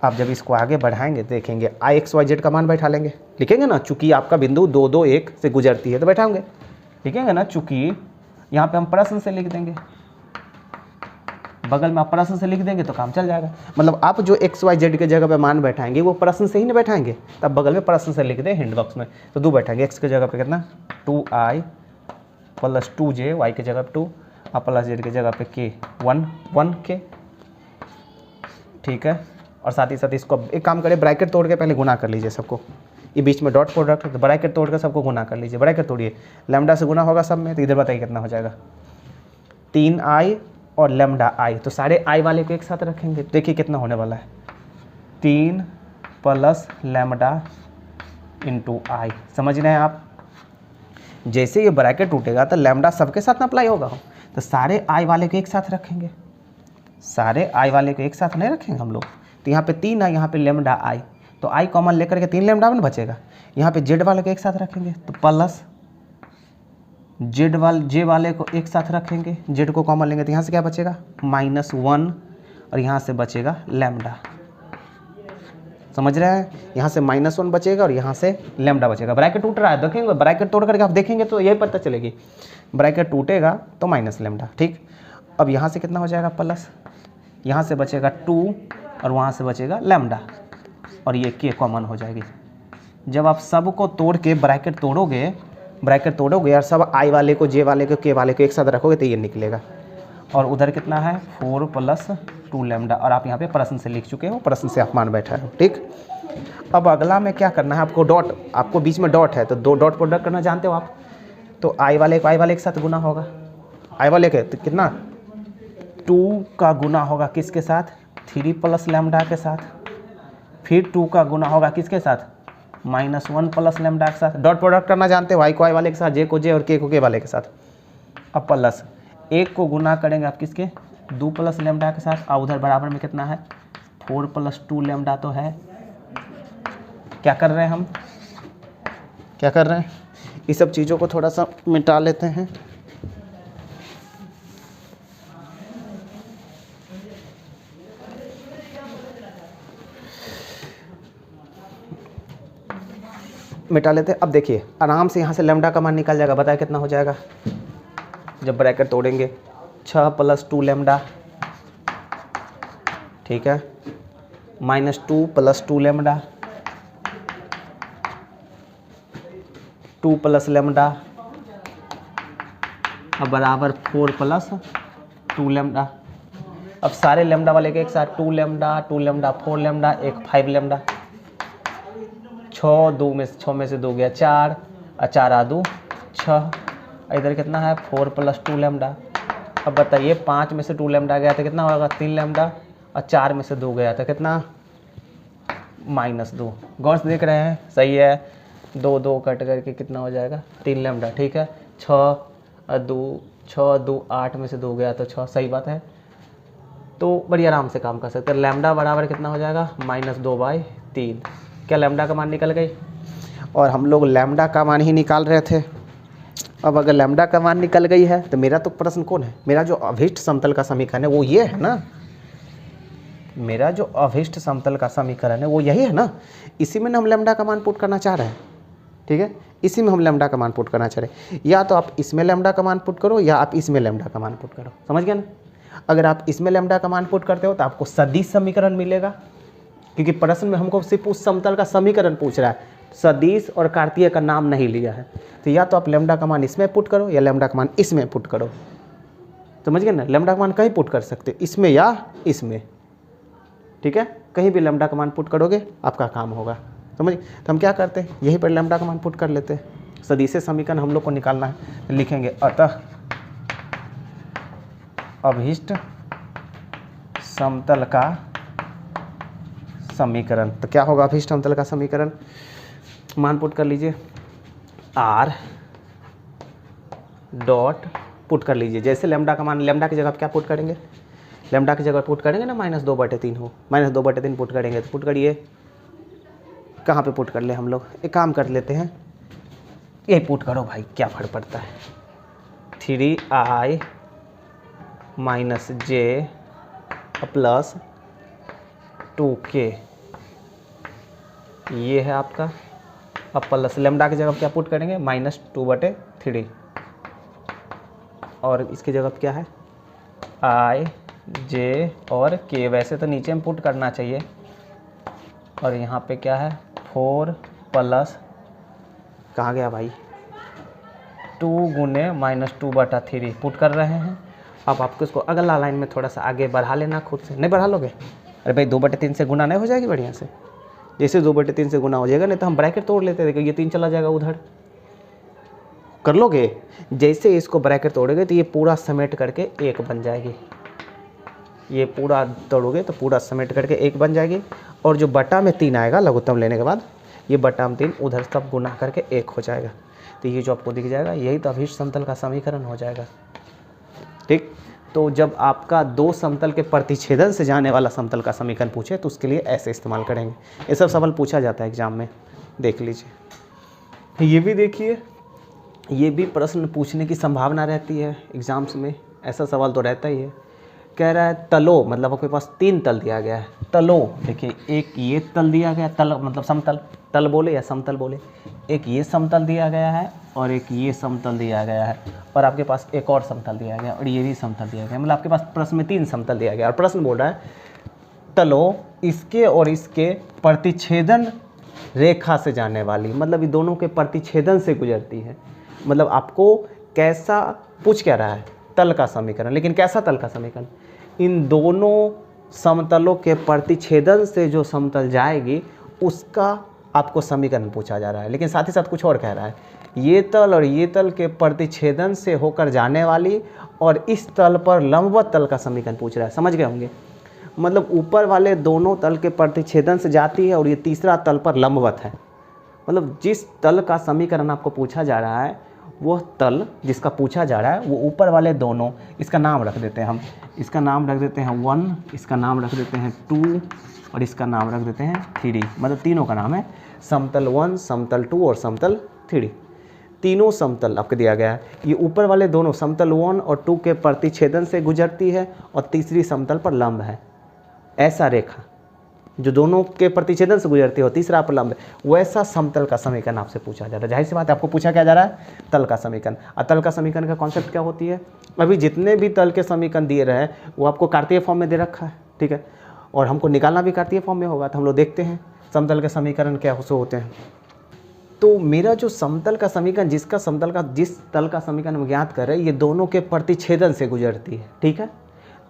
आप जब इसको आगे बढ़ाएंगे देखेंगे आई एक्स वाई जेड का मान बैठा लेंगे, लिखेंगे ना, चूंकि आपका बिंदु 2 2 1 से गुजरती है तो बैठाएंगे, लिखेंगे ना, चूंकि यहाँ पे हम प्रश्न से लिख देंगे, बगल में आप प्रश्न से लिख देंगे तो काम चल जाएगा। मतलब आप जो एक्स वाई जेड के जगह पे मान बैठाएंगे वो प्रश्न से ही नहीं बैठाएंगे, तब बगल में प्रश्न से लिख दें हिंट बॉक्स में, तो 2 बैठाएंगे। एक्स के जगह पे कितना? 2i प्लस 2j, वाई के जगह पे 2 और प्लस जेड के जगह पे k 1 के। ठीक है, और साथ ही साथ इसको एक काम करें, ब्रैकेट तोड़ के पहले गुना कर लीजिए सबको, ये बीच में डॉट प्रोडक्ट है तो ब्रैकेट तोड़ कर सबको गुना कर लीजिए। ब्रैकेट तोड़िए, लैम्डा से गुना होगा सब में, तो इधर बताइए कितना हो जाएगा? 3i और लैम्डा i, तो सारे i वाले को एक साथ रखेंगे, देखिए कितना होने वाला है? 3 प्लस लैम्डा इंटू i। समझ रहे हैं आप? जैसे ये ब्रैकेट टूटेगा तो लैम्डा सबके साथ ना अप्लाई होगा, तो सारे i वाले को एक साथ रखेंगे, सारे i वाले को एक साथ नहीं रखेंगे हम लोग। तो यहाँ पे 3 है, यहाँ पे लैम्डा i, तो i कॉमन लेकर के 3 लैम्डा में बचेगा। यहाँ पे z वाले को एक साथ रखेंगे तो प्लस जे वाले को एक साथ रखेंगे, z को कॉमन लेंगे तो यहाँ से क्या बचेगा? -1, और यहाँ से बचेगा लैम्डा। समझ रहे हैं? यहाँ से -1 बचेगा और यहाँ से लैम्डा बचेगा। ब्रैकेट टूट रहा है, देखेंगे ब्रैकेट तोड़ करके आप देखेंगे तो यही पता चलेगी, ब्रैकेट टूटेगा तो माइनस लैम्डा। ठीक, अब यहाँ से कितना हो जाएगा? प्लस, यहाँ से बचेगा 2 और वहाँ से बचेगा लैम्डा, और ये k कॉमन हो जाएगी। जब आप सब को तोड़ के ब्रैकेट तोड़ोगे और सब i वाले को, j वाले को, k वाले को एक साथ रखोगे तो ये निकलेगा। और उधर कितना है? 4 प्लस 2 लैम्डा, और आप यहाँ पे प्रश्न से लिख चुके हो, प्रश्न से आप मान बैठा हो। ठीक, अब अगला में क्या करना है आपको? डॉट, आपको बीच में डॉट है तो 2 डॉट प्रोडक्ट करना जानते हो आप, तो i वाले के साथ गुना होगा, i वाले के तो कितना? 2 का गुना होगा किसके साथ? 3 प्लस लैम्डा के साथ, फिर 2 का गुना होगा किसके साथ? -1 प्लस लैम्डा के साथ। डॉट प्रोडक्ट करना जानते हो, i को i वाले के साथ, j को j और k को k वाले के साथ। अब प्लस 1 को गुना करेंगे आप किसके? 2 प्लस लैम्डा के साथ, और उधर बराबर में कितना है? 4 प्लस 2 लैम्डा तो है। क्या कर रहे हैं हम? क्या कर रहे हैं? इस सब चीज़ों को थोड़ा सा मिटा लेते हैं। मिटा लेते हैं। अब देखिए आराम से यहाँ से लैम्डा का मान निकल जाएगा, बताए कितना हो जाएगा जब ब्रैकेट तोड़ेंगे? 6 प्लस 2 लैम्डा, ठीक है, -2 प्लस 2 लैम्डा, 2 प्लस लैम्डा, अब बराबर 4 प्लस 2 लैम्डा। अब सारे लैम्डा वाले के एक साथ 2 लैम्डा 4 लैम्डा, एक 5 लैम्डा। 6 में से 2 गया 4 और 4 आ 2 6। इधर कितना है 4 + 2 लैम्डा। अब बताइए 5 में से 2 लैम्डा गया तो कितना होगा 3 लैम्डा, और 4 में से 2 गया तो कितना -2। गौर से देख रहे हैं, सही है। 2 कट करके कितना हो जाएगा 3 लैम्डा, ठीक है। 6 2 8 में से 2 गया तो 6, सही बात है। तो बड़ी आराम से काम कर सकते हैं। लैम्डा बराबर कितना हो जाएगा -2/3। क्या लैम्डा का मान निकल गई? और हम लोग लैम्डा का मान ही निकाल रहे थे। अब अगर लैम्डा का मान निकल गई है तो मेरा तो प्रश्न कौन है? मेरा जो अभिष्ट समतल का समीकरण है वो ये है ना। मेरा जो अभिष्ट समतल का समीकरण है वो यही है ना। इसी में हम लैम्डा का मान पुट करना चाह रहे हैं, ठीक है। इसी में हम लैम्डा का मान पुट करना चाह रहे हैं। या तो आप इसमें लैम्डा का मान पुट करो या आप इसमें लैम्डा का मान पुट करो, समझ गए ना। अगर आप इसमें लैम्डा का मान पुट करते हो तो आपको सदिश समीकरण मिलेगा, क्योंकि प्रश्न में हमको सिर्फ उस समतल का समीकरण पूछ रहा है, सदिश और कार्तीय का नाम नहीं लिया है। तो या तो आप लैम्डा का मान इसमें पुट करो या लैम्डा का मान इसमें पुट करो, समझ गए ना। लैम्डा का मान कहीं पुट कर सकते हो, इसमें या इसमें, ठीक है। कहीं भी लैम्डा का मान पुट करोगे आपका काम होगा, समझ। तो हम क्या करते हैं, यहीं पर लैम्डा का मान पुट कर लेते हैं। सदिश समीकरण हम लोग को निकालना है, तो लिखेंगे अतः अभिष्ट समतल का समीकरण। तो क्या होगा अभिष्ट समतल का समीकरण? मान पुट कर लीजिए, r डॉट पुट कर लीजिए। जैसे लैम्डा का मान, लैम्डा की जगह क्या पुट करेंगे? लैम्डा की जगह पुट करेंगे ना -2/3 हो, -2/3 पुट करेंगे। तो पुट करिए, कहाँ पे पुट कर ले हम लोग? एक काम कर लेते हैं, यही पुट करो भाई, क्या फर्क पड़ता है। 3i - j + 2k, ये है आपका। अब प्लस लैम्डा की जगह क्या पुट करेंगे -2/3, और इसकी जगह क्या है i j और k। वैसे तो नीचे में पुट करना चाहिए, और यहाँ पे क्या है 4 प्लस कहाँ गया भाई 2 गुने -2/3 पुट कर रहे हैं। अब आपको इसको अगला लाइन में थोड़ा सा आगे बढ़ा लेना खुद से। नहीं बढ़ा लोगे? अरे भाई 2/3 से गुना नहीं हो जाएगी बढ़िया से? जैसे 2/3 से गुना हो जाएगा, नहीं तो हम ब्रैकेट तोड़ लेते थे, ये 3 चला जाएगा उधर। कर लोगे? जैसे इसको ब्रैकेट तोड़ोगे तो ये पूरा समेट करके 1 बन जाएगी। ये पूरा तोड़ोगे तो पूरा समेट करके 1 बन जाएगी, और जो बटा में 3 आएगा लघुत्तम लेने के बाद, ये बटा में 3 उधर सब गुना करके 1 हो जाएगा। तो ये जो आपको दिख जाएगा यही तो अभिष्ट समतल का समीकरण हो जाएगा, ठीक। तो जब आपका 2 समतल के प्रतिच्छेदन से जाने वाला समतल का समीकरण पूछे तो उसके लिए ऐसे इस्तेमाल करेंगे। ये सब सवाल पूछा जाता है एग्जाम में, देख लीजिए। ये भी देखिए, ये भी प्रश्न पूछने की संभावना रहती है एग्जाम्स में, ऐसा सवाल तो रहता ही है। कह रहा है तलो, मतलब आपके पास 3 तल दिया गया है। तलो देखिए, एक ये तल दिया गया, तल मतलब समतल, तल बोले या समतल बोले। एक ये समतल दिया गया है और एक ये समतल दिया गया है, और आपके पास एक और समतल दिया गया और ये भी समतल दिया गया। मतलब आपके पास प्रश्न में 3 समतल दिया गया, और प्रश्न बोल रहा है तलो इसके और इसके प्रतिच्छेदन रेखा से जाने वाली, मतलब ये दोनों के प्रतिच्छेदन से गुजरती है। मतलब आपको कैसा पूछ क्या रहा है? तल का समीकरण। लेकिन कैसा तल का समीकरण? इन दोनों समतलों के प्रतिच्छेदन से जो समतल जाएगी उसका आपको समीकरण पूछा जा रहा है। लेकिन साथ ही साथ कुछ और कह रहा है, ये तल और ये तल के प्रतिच्छेदन से होकर जाने वाली और इस तल पर लंबवत तल का समीकरण पूछ रहा है। समझ गए होंगे? मतलब ऊपर वाले दोनों तल के प्रतिच्छेदन से जाती है और ये तीसरा तल पर लंबवत है। मतलब जिस तल का समीकरण आपको पूछा जा रहा है, वह तल जिसका पूछा जा रहा है वो ऊपर वाले दोनों, इसका नाम रख देते हैं हम, इसका नाम रख देते हैं 1, इसका नाम रख देते हैं 2 और इसका नाम रख देते हैं 3। मतलब तीनों का नाम है समतल 1, समतल 2 और समतल 3। तीनों समतल आपको दिया गया है। ये ऊपर वाले दोनों समतल 1 और 2 के प्रतिच्छेदन से गुजरती है और तीसरी समतल पर लंब है। ऐसा रेखा जो दोनों के प्रतिच्छेदन से गुजरती हो, तीसरा पर लंब है, वैसा समतल का समीकरण आपसे पूछा जा रहा है। जाहिर सी बात है, आपको पूछा क्या जा रहा है? तल का समीकरण। और तल का समीकरण का कॉन्सेप्ट क्या होती है? अभी जितने भी तल के समीकरण दिए रहे वो आपको कार्तीय फॉर्म में दे रखा है, ठीक है, और हमको निकालना भी कार्तीय फॉर्म में होगा। तो हम लोग देखते हैं समतल के समीकरण क्या होते हैं। तो मेरा जो समतल का समीकरण, जिस तल का समीकरण हम ज्ञात कर रहे हैं, ये दोनों के प्रतिच्छेदन से गुजरती है, ठीक है।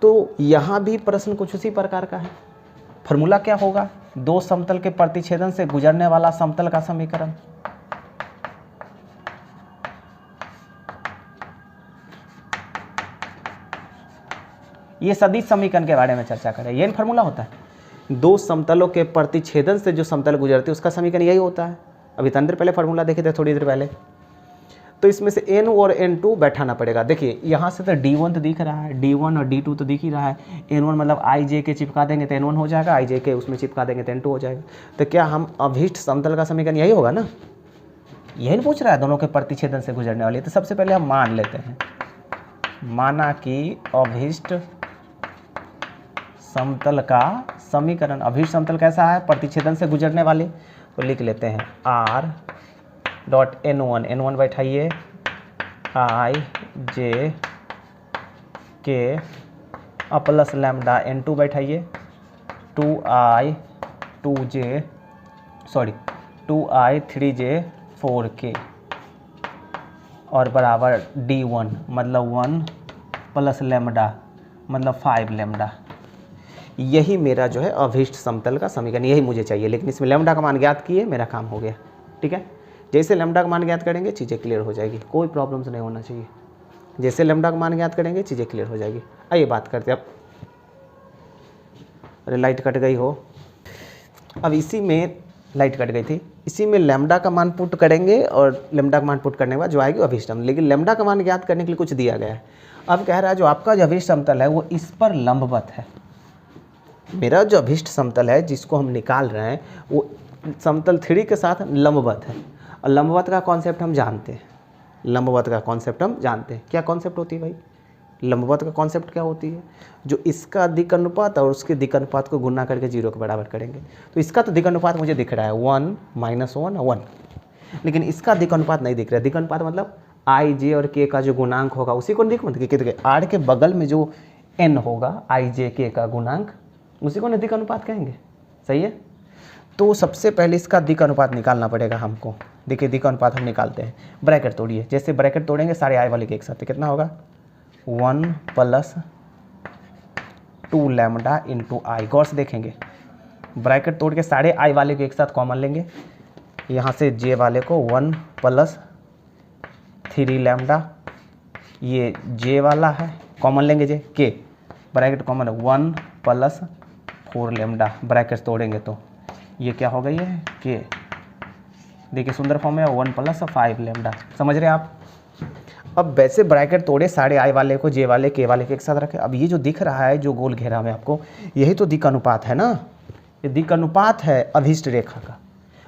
तो यहाँ भी प्रश्न कुछ उसी प्रकार का है। फॉर्मूला क्या होगा, दो समतल के प्रतिच्छेदन से गुजरने वाला समतल का समीकरण। ये सदिश समीकरण के बारे में चर्चा करें, यही फॉर्मूला होता है। दो समतलों के प्रतिच्छेदन से जो समतल गुजरते हैं उसका समीकरण यही होता है। अभी तंत्र पहले फॉर्मूला देखे थे थोड़ी देर पहले। तो इसमें से n और n2 बैठाना पड़ेगा। देखिए यहाँ से तो d1 तो दिख रहा है, d1 और d2 तो दिख ही रहा है। n1 मतलब i j के चिपका देंगे तो n1 हो जाएगा, i j के उसमें चिपका देंगे तो n2 हो जाएगा। तो क्या हम अभीष्ट समतल का समीकरण यही होगा ना, यही नहीं पूछ रहा है दोनों के प्रतिच्छेदन से गुजरने वाली। तो सबसे पहले हम मान लेते हैं, माना कि अभीष्ट समतल का समीकरण, अभीष्ट समतल कैसा है, प्रतिच्छेदन से गुजरने वाले। तो लिख लेते हैं r dot n1, n1 बैठाइए i j के plus lambda, n2 बैठाइए 2i 3j 4k और बराबर d1 मतलब 1 प्लस लैम्डा मतलब 5 लैम्डा। यही मेरा जो है अभीष्ट समतल का समीकरण, यही मुझे चाहिए। लेकिन इसमें लैम्डा का मान ज्ञात किए, मेरा काम हो गया। ठीक है, जैसे लैम्डा का मान ज्ञात करेंगे चीज़ें क्लियर हो जाएगी, कोई प्रॉब्लम्स नहीं होना चाहिए। जैसे लैम्डा का मान ज्ञात करेंगे चीज़ें क्लियर हो जाएगी। आइए बात करते हैं अब। अरे लाइट कट गई हो। अब इसी में लाइट कट गई थी, इसी में लैम्डा का मान पुट करेंगे और लैम्डा का मान पुट करने के बाद जो आएगी अभीष्टम। लेकिन लैम्डा का मान ज्ञात करने के लिए कुछ दिया गया है। अब कह रहा है जो आपका जो अभीष्ट समतल है वो इस पर लंबवत है। मेरा जो अभीष्ट समतल है जिसको हम निकाल रहे हैं वो समतल 3 के साथ लंबवत है। और लंबवत का कॉन्सेप्ट हम जानते हैं, लंबवत का कॉन्सेप्ट हम जानते हैं। क्या कॉन्सेप्ट होती है भाई, लंबवत का कॉन्सेप्ट क्या होती है, जो इसका दिक् अनुपात और उसके दिक् अनुपात को गुना करके 0 के बराबर करेंगे। तो इसका तो दिक् अनुपात मुझे दिख रहा है 1 -1 1, लेकिन इसका दिक् अनुपात नहीं दिख रहा है। दिक् अनुपात मतलब i j और k का जो गुणांक होगा उसी को दिक् मतलब r के बगल में जो n होगा i j k का गुणांक, उसी को दिक् अनुपात कहेंगे। सही है, तो सबसे पहले इसका दिक् अनुपात निकालना पड़ेगा हमको। देखिए दिक् अनुपात हम निकालते हैं, ब्रैकेट तोड़िए। जैसे ब्रैकेट तोड़ेंगे सारे i वाले के एक साथ, कितना होगा 1 + 2 लैम्डा इंटू आई। गौर से देखेंगे, ब्रैकेट तोड़ के सारे i वाले को एक साथ कॉमन लेंगे। यहाँ से j वाले को 1 + 3 लैम्डा, ये j वाला है कॉमन लेंगे, j k ब्रैकेट कॉमन है 1 + 4 लैम्डा। ब्रैकेट तोड़ेंगे तो ये क्या हो गई है k। देखिए सुंदर फॉर्म में 1 + 5 लैम्डा। समझ रहे हैं आप। अब वैसे ब्रैकेट तोड़े सारे i वाले को j वाले k वाले के एक साथ रखें। अब ये जो दिख रहा है जो गोल घेरा में आपको, यही तो दिक् अनुपात है ना, ये दिक् अनुपात है अभीष्ट रेखा का।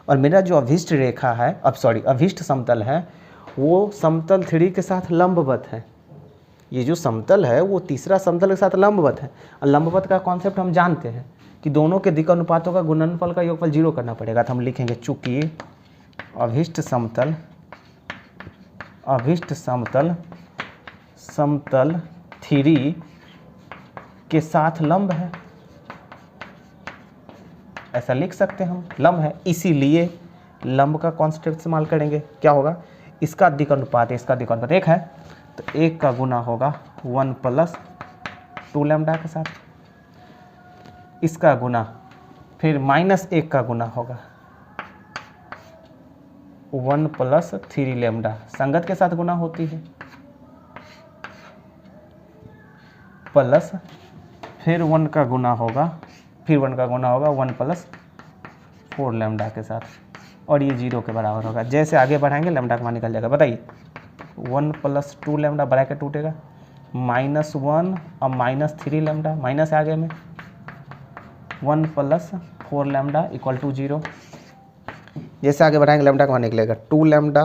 और मेरा जो अभीष्ट रेखा है, अभीष्ट समतल है वो समतल 3 के साथ लंबवत है। ये जो समतल है वो तीसरा समतल के साथ लंबवत है। और लंबवत का कॉन्सेप्ट हम जानते हैं कि दोनों के दिक् अनुपातों का गुणनफल का योगफल 0 करना पड़ेगा। तो हम लिखेंगे चूंकि अभीष्ट समतल समतल 3 के साथ लंब है, ऐसा लिख सकते हैं हम, लंब है। इसीलिए लंब का कॉन्सेप्ट इस्तेमाल करेंगे। क्या होगा, इसका दिक् अनुपात इसका दिक् अनुपात 1 है तो 1 का गुना होगा 1 + 2 लैम्डा के साथ, इसका गुना फिर -1 का गुना होगा 1 + 3 लैम्डा, संगत के साथ गुना होती है, प्लस फिर 1 का गुना होगा 1 + 4 लैम्डा के साथ, और ये 0 के बराबर होगा। जैसे आगे बढ़ाएंगे लैम्डा का मान निकल जाएगा। बताइए 1 + 2 लैम्डा ब्रैकेट टूटेगा, -1 और -3 लैम्डा, माइनस आगे में 1 + 4 लैम्डा = 0। जैसे आगे बढ़ाएंगे लैम्डा का मान निकलेगा 2 लैम्डा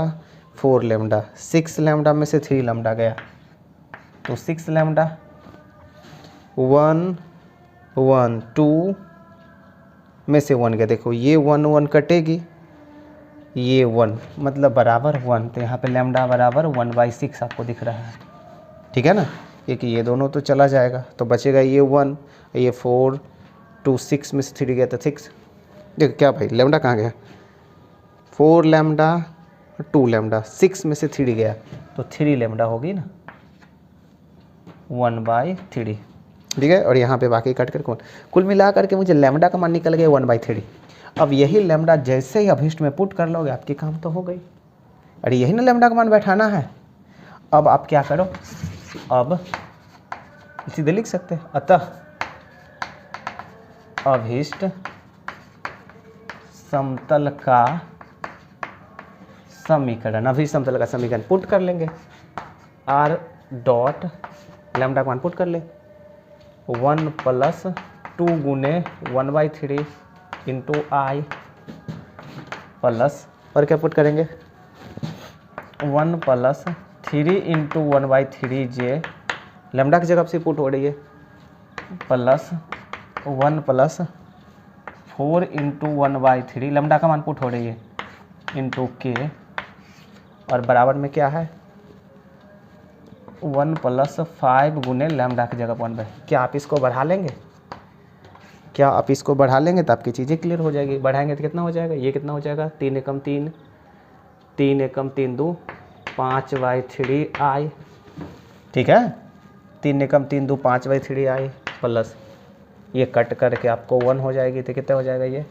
4 लैम्डा, 6 लैम्डा में से 3 लैम्डा गया तो 6 लैम्डा, 1 1 2 में से 1 गया। देखो ये 1 1 कटेगी, ये 1 मतलब बराबर 1, तो यहाँ पे लैम्डा बराबर 1/6 आपको दिख रहा है। ठीक है ना, क्योंकि ये दोनों तो चला जाएगा तो बचेगा ये 1, ये 4 2 6 में से 3 गया तो 6। देखो क्या भाई लैम्डा कहाँ गया, 4 लैम्डा 2 लैम्डा, 6 में से 3 गया तो 3 लैम्डा होगी ना, 1/3। ठीक है। और यहाँ पे बाकी कट कर कुल मिला करके मुझे लैम्डा का मान निकल गया 1/3। अब यही लैम्डा जैसे ही अभिष्ट में पुट कर लोगे आपकी काम तो हो गई। अरे यही ना लैम्डा का मान बैठाना है। अब आप क्या करो, अब सीधे लिख सकते हैं, अतः अभिष्ट समतल का समीकरण, अभिष्ट समतल का समीकरण पुट कर लेंगे। आर डॉट लैम्डा का मान पुट कर ले 1 + 2 गुने 1/3 इंटू आई प्लस, और क्या पुट करेंगे 1 + 3 इंटू 1/3 जे, लैम्डा की जगह से पुट हो रही है, प्लस 1 + 4 इंटू 1/3, लैम्डा का मान पुट हो रही है, इंटू के, और बराबर में क्या है 1 + 5 गुने लैम्डा की जगह 1/। क्या आप इसको बढ़ा लेंगे, क्या आप इसको बढ़ा लेंगे तो आपकी चीज़ें क्लियर हो जाएगी। बढ़ाएंगे तो कितना हो जाएगा, ये कितना हो जाएगा 3 एकम 3, 3 एकम 3 2 5/3 आई, ठीक है, 3 एकम 3 2 5/3 आई, प्लस ये कट करके आपको 1 हो जाएगी, तो कितना हो जाएगा ये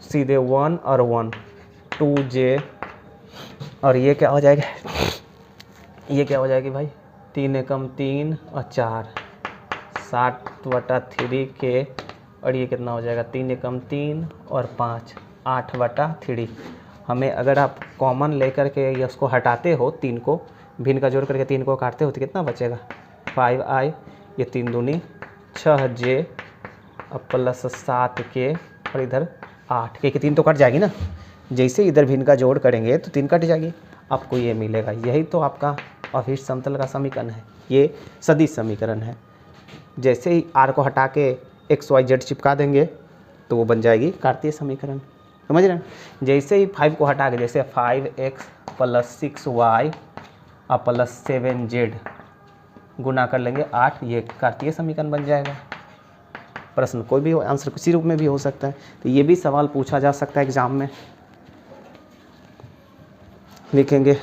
सीधे 1 और 1 2j, और ये क्या हो जाएगा, ये क्या हो जाएगी भाई 3 एकम 3 और 4 7/3 के, और ये कितना हो जाएगा 3 एकम 3 और 5 8/3। हमें अगर आप कॉमन लेकर के या उसको हटाते हो 3 को, भिन्न का जोड़ करके 3 को काटते हो तो कितना बचेगा 5i, ये 3 दूनी 6j और प्लस 7k, और इधर 8k की 3 तो कट जाएगी ना, जैसे इधर भिन्न का जोड़ करेंगे तो 3 कट जाएगी, आपको ये मिलेगा। यही तो आपका अभिष्ट समतल का समीकरण है, ये सदिश समीकरण है। जैसे ही r को हटा के x y z चिपका देंगे तो वो बन जाएगी कार्तीय समीकरण, समझ रहे हैं। जैसे ही 5 को हटा के, जैसे 5x + 6y और + 7z गुना कर लेंगे 8, ये कार्तीय समीकरण बन जाएगा। प्रश्न कोई भी हो, आंसर किसी रूप में भी हो सकता है, तो ये भी सवाल पूछा जा सकता है एग्जाम में। लिखेंगे,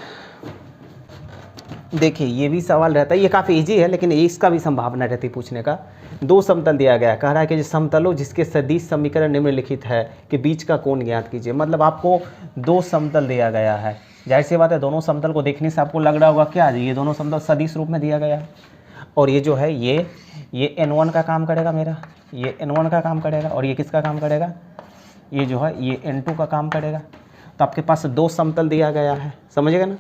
देखिए ये भी सवाल रहता है, ये काफ़ी इजी है लेकिन इसका भी संभावना रहती है पूछने का। 2 समतल दिया गया है, कह रहा है कि जो समतलों जिसके सदिश समीकरण निम्नलिखित है कि बीच का कोण ज्ञात कीजिए। मतलब आपको 2 समतल दिया गया है, जाहिर सी बात है दोनों समतल को देखने से आपको लग रहा होगा क्या ये दोनों समतल सदिश रूप में दिया गया है, और ये जो है ये n1 का काम करेगा मेरा, ये n1 का काम करेगा, और ये किसका काम करेगा, ये जो है ये n2 का काम करेगा। तो आपके पास 2 समतल दिया गया है, समझिएगा ना,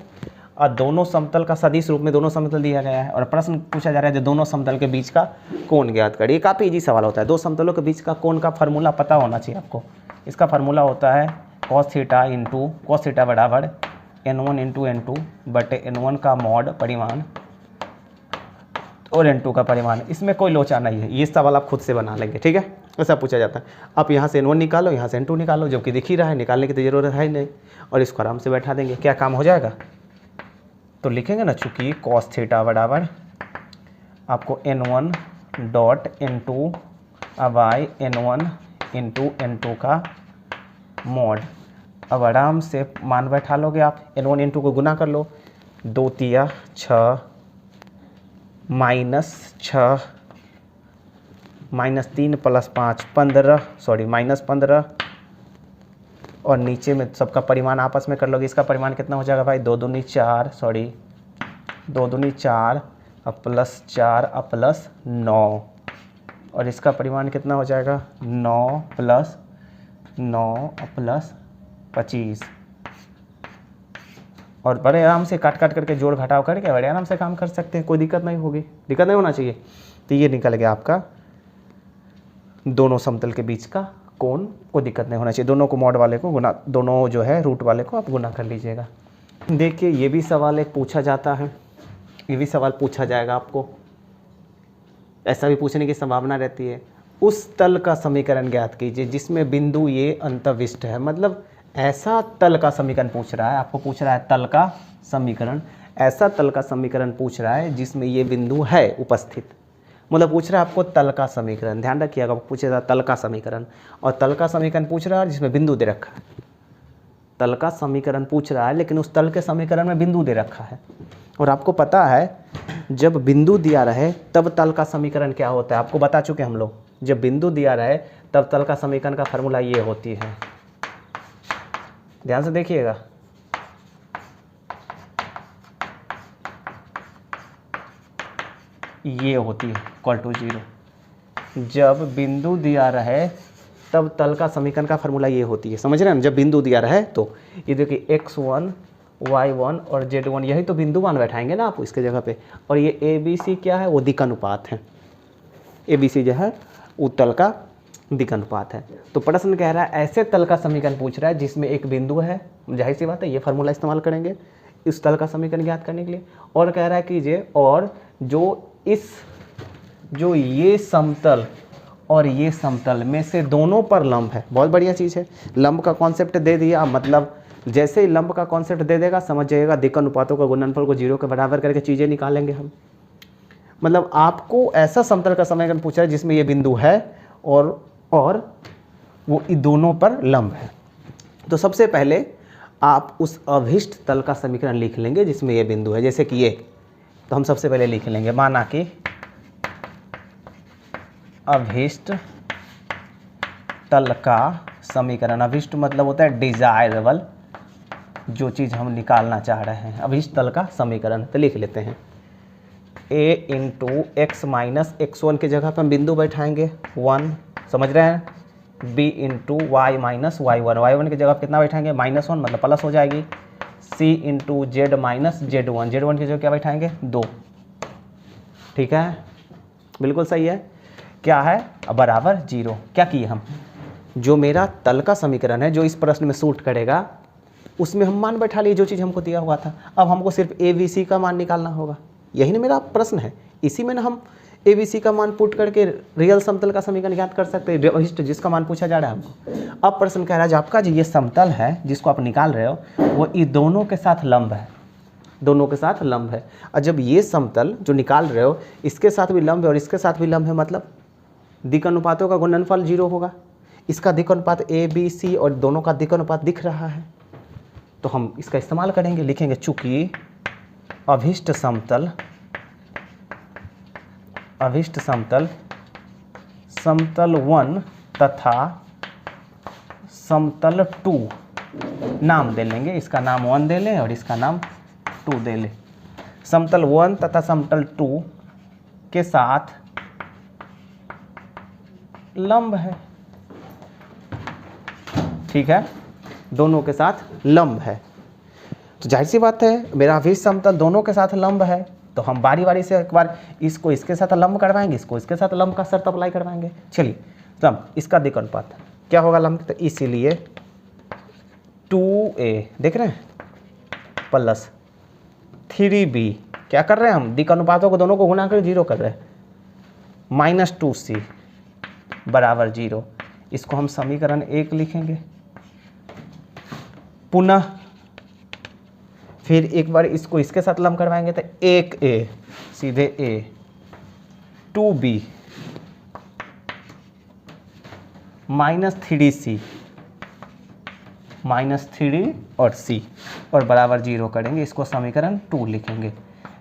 और दोनों समतल का सदिश रूप में दोनों समतल दिया गया है, और प्रश्न पूछा जा रहा है जो दोनों समतल के बीच का कोण ज्ञात करिए। काफ़ी इजी सवाल होता है। 2 समतलों के बीच का कोण का फार्मूला पता होना चाहिए आपको। इसका फार्मूला होता है cos थीटा बराबर n1 इंटू n2 बटे n1 का मॉड परिमाण और n2 का परिमाण। इसमें कोई लोचा नहीं है, ये सवाल आप खुद से बना लेंगे, ठीक है। ऐसा पूछा जाता है, आप यहाँ से n1 निकालो, यहाँ से n2 निकालो, जबकि दिख ही रहा है, निकालने की तो ज़रूरत है ही नहीं, और इसको आराम से बैठा देंगे, क्या काम हो जाएगा। तो लिखेंगे ना, चूँकि cos थीटा बराबर आपको n1 dot n2 by n1 into n2 का मॉड। अब आराम से मान बैठा लोगे आप, n1 n2 को गुना कर लो, 2 तिया 6 -6 -3 + 5 15, सॉरी -15, और नीचे में सबका परिमाण आपस में कर लोगे। इसका परिमाण कितना हो जाएगा भाई 2 दूनी 4, सॉरी 2 दूनी 4 और +4 और +9, और इसका परिमाण कितना हो जाएगा 9 + 9 और +25। और बड़े आराम से काट करके जोड़ घटाव करके बड़े आराम से काम कर सकते हैं, कोई दिक्कत नहीं होगी, दिक्कत नहीं होना चाहिए। तो ये निकल गया आपका दोनों समतल के बीच का कोण, कोई दिक्कत नहीं होना चाहिए। दोनों को मॉड वाले को गुना, दोनों जो है रूट वाले को आप गुना कर लीजिएगा। देखिए ये भी सवाल एक पूछा जाता है, ये भी सवाल पूछा जाएगा आपको, ऐसा भी पूछने की संभावना रहती है। उस तल का समीकरण ज्ञात कीजिए जिसमें बिंदु ये अंतःविष्ट है। मतलब ऐसा तल का समीकरण पूछ रहा है, आपको पूछ रहा है तल का समीकरण, ऐसा तल का समीकरण पूछ रहा है जिसमें ये बिंदु है उपस्थित। मतलब पूछ रहा है आपको तल का समीकरण, ध्यान रखिएगा, पूछेगा तल का समीकरण, और तल का समीकरण पूछ रहा है जिसमें बिंदु दे रखा है। तल का समीकरण पूछ रहा है लेकिन उस तल के समीकरण में बिंदु दे रखा है। और आपको पता है जब बिंदु दिया रहे तब तल का समीकरण क्या होता है, आपको बता चुके हम लोग। जब बिंदु दिया रहे तब तल का समीकरण का फॉर्मूला ये होती है, ध्यान से देखिएगा। ये होती है इक्वल टू 0। जब बिंदु दिया रहे तब तल का समीकरण का फॉर्मूला ये होती है, समझ रहे हैं। जब बिंदु दिया रहे तो ये देखिए x1 y1 और z1, यही तो बिंदु मान बैठाएंगे ना आप इसके जगह पे। और ये ABC क्या है, वो दिक् अनुपात है। ABC जो है वो तल का दिक् अनुपात है। तो प्रश्न कह रहा है ऐसे तल का समीकरण पूछ रहा है जिसमें एक बिंदु है, जाहिर सी बात है ये फार्मूला इस्तेमाल करेंगे इस तल का समीकरण ज्ञात करने के लिए। और कह रहा है कीजिए, और जो ये समतल और ये समतल में से दोनों पर लंब है। बहुत बढ़िया चीज़ है, लंब का कॉन्सेप्ट दे दिया। मतलब जैसे ही लंब का कॉन्सेप्ट दे देगा समझ जाइएगा दिक् अनुपातों का गुणनफल को 0 के बराबर करके चीज़ें निकालेंगे हम। मतलब आपको ऐसा समतल का समीकरण पूछा है जिसमें ये बिंदु है और वो दोनों पर लंब है। तो सबसे पहले आप उस अभिष्ट तल का समीकरण लिख लेंगे जिसमें ये बिंदु है, जैसे कि ये। तो हम सबसे पहले लिख लेंगे, माना कि अभिष्ट तल का समीकरण, अभिष्ट मतलब होता है डिजायरेबल, जो चीज़ हम निकालना चाह रहे हैं, अभिष्ट तल का समीकरण। तो लिख लेते हैं a into X minus x1 की जगह पर हम बिंदु बैठाएंगे 1, समझ रहे हैं। b into Y minus y1 की जगह कितना बैठाएंगे -1, मतलब प्लस हो जाएगी। c into Z minus z1 की जगह क्या बैठाएंगे 2। ठीक है, बिल्कुल सही है। क्या है, बराबर 0। क्या किए हम, जो मेरा तल का समीकरण है जो इस प्रश्न में सूट करेगा उसमें हम मान बैठा लिए, जो चीज़ हमको दिया हुआ था। अब हमको सिर्फ ABC का मान निकालना होगा, यही ना मेरा प्रश्न है। इसी में ना हम ABC का मान पुट करके रियल समतल का समीकरण ज्ञात कर सकते हैं, अभिष्ट जिसका मान पूछा जा रहा है हमको। अब प्रश्न कह रहा है जो आपका जो ये समतल है जिसको आप निकाल रहे हो वो इन दोनों के साथ लंब है, दोनों के साथ लंब है। और जब ये समतल जो निकाल रहे हो इसके साथ भी लंब है और इसके साथ भी लंब है, मतलब दिक् अनुपातों का गुणनफल 0 होगा। इसका दिक् अनुपात ABC और दोनों का दिक् अनुपात दिख रहा है, तो हम इसका इस्तेमाल करेंगे, लिखेंगे चूंकि अभिष्ट समतल समतल 1 तथा समतल 2 नाम दे लेंगे, इसका नाम 1 दे लें और इसका नाम 2 दे लें। समतल 1 तथा समतल 2 के साथ लंब है, ठीक है, दोनों के साथ लंब है। तो जाहिर सी बात है मेरा अभिष्ट समतल दोनों के साथ लंब है, तो हम बारी बारी से एक बार इसको इसके साथ लंब करवाएंगे, इसको इसके साथ लंब का शर्त अप्लाई करवाएंगे। चलिए, तो इसका दिक् अनुपात क्या होगा लंब, तो इसीलिए 2a देख रहे हैं प्लस 3b, क्या कर रहे हैं हम, दिक् अनुपातों को दोनों को गुणा कर 0 कर रहे हैं, माइनस 2c बराबर 0। इसको हम समीकरण 1 लिखेंगे। पुनः फिर एक बार इसको इसके साथ लंब करवाएंगे तो 1a सीधे a, 2b माइनस 3c -3 और c और बराबर 0 करेंगे, इसको समीकरण 2 लिखेंगे।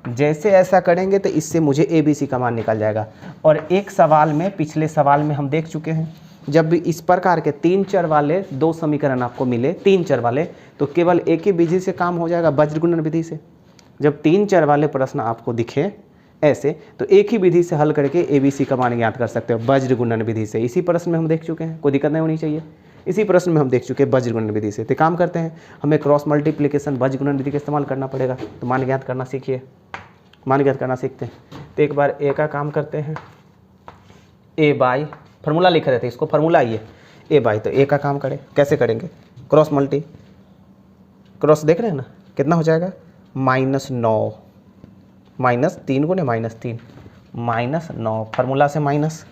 जैसे ऐसा करेंगे तो इससे मुझे ABC का मान निकल जाएगा। और एक सवाल में, पिछले सवाल में हम देख चुके हैं, जब भी इस प्रकार के 3 चर वाले 2 समीकरण आपको मिले, 3 चर वाले, तो केवल एक ही विधि से काम हो जाएगा, वज्र गुणन विधि से। जब 3 चर वाले प्रश्न आपको दिखे ऐसे, तो एक ही विधि से हल करके ABC का मान ज्ञात कर सकते हो, वज्र गुणन विधि से। इसी प्रश्न में हम देख चुके हैं, कोई दिक्कत नहीं होनी चाहिए। इसी प्रश्न में हम देख चुके हैं वज्र गुणन विधि से। तो काम करते हैं, हमें क्रॉस मल्टीप्लिकेशन वज्र गुणन विधि का इस्तेमाल करना पड़ेगा। तो मान ज्ञात करना सीखिए, मान ज्ञात करना सीखते हैं। तो एक बार ए का काम करते हैं, ए बाई, फार्मूला लिख रहे थे, इसको फार्मूला आइए ए बाई। तो ए का काम करें, कैसे करेंगे, क्रॉस मल्टी, क्रॉस देख रहे हैं ना, कितना हो जाएगा -9, -3 गुने -3 -9, फार्मूला से -4,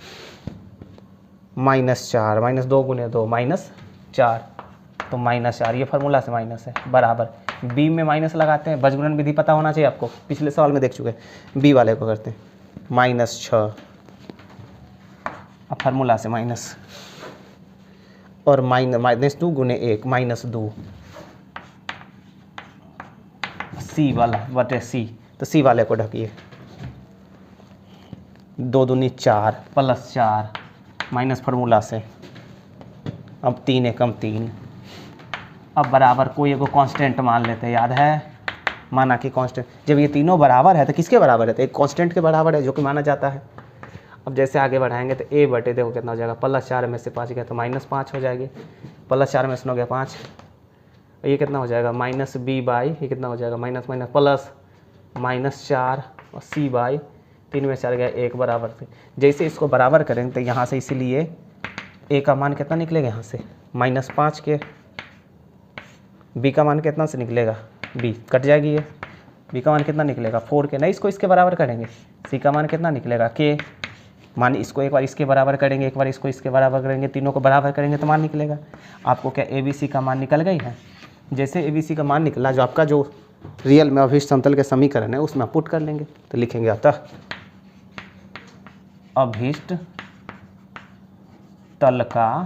-2 गुने 2 -4, तो -4, ये फार्मूला से माइनस है, बराबर बी में माइनस लगाते हैं। वज्र गुणन विधि पता होना चाहिए आपको, पिछले सवाल में देख चुके हैं। बी वाले को करते हैं -6, अब फार्मूला से माइनस, और -2 गुने 1 -2, सी वाला बटे सी, तो सी वाले को ढकिए, 2 दूनी 4 प्लस 4 माइनस फार्मूला से, अब 3 एकम 3। अब बराबर कोई एगो कांस्टेंट मान लेते हैं, याद है, माना कि कांस्टेंट, जब ये तीनों बराबर है तो किसके बराबर है, तो एक कांस्टेंट के बराबर है जो कि माना जाता है। अब जैसे आगे बढ़ाएंगे तो a बटे देखो कितना हो जाएगा, प्लस 4 में से 5 गया तो माइनस 5 हो जाएगी, प्लस 4 में से 9 गया 5, ये कितना हो जाएगा माइनस b बाई, ये कितना हो जाएगा माइनस माइनस प्लस -4 और c बाई 3 में 4 गया 1 बराबर से। जैसे इसको बराबर करेंगे तो यहाँ से इसीलिए a का मान कितना निकलेगा, यहाँ से -5 के, b का मान कितना से निकलेगा, b कट जाएगी, ये b का मान कितना निकलेगा 4 के, नहीं इसको इसके बराबर करेंगे, c का मान कितना निकलेगा k, मान इसको एक बार इसके बराबर करेंगे, एक बार इसको इसके बराबर करेंगे, तीनों को बराबर करेंगे तो मान निकलेगा। आपको क्या ABC का मान निकल गई है। जैसे ABC का मान निकला, जो आपका जो रियल में अभीष्ट समतल के समीकरण है उसमें पुट कर लेंगे, तो लिखेंगे अतः अभीष्ट तल का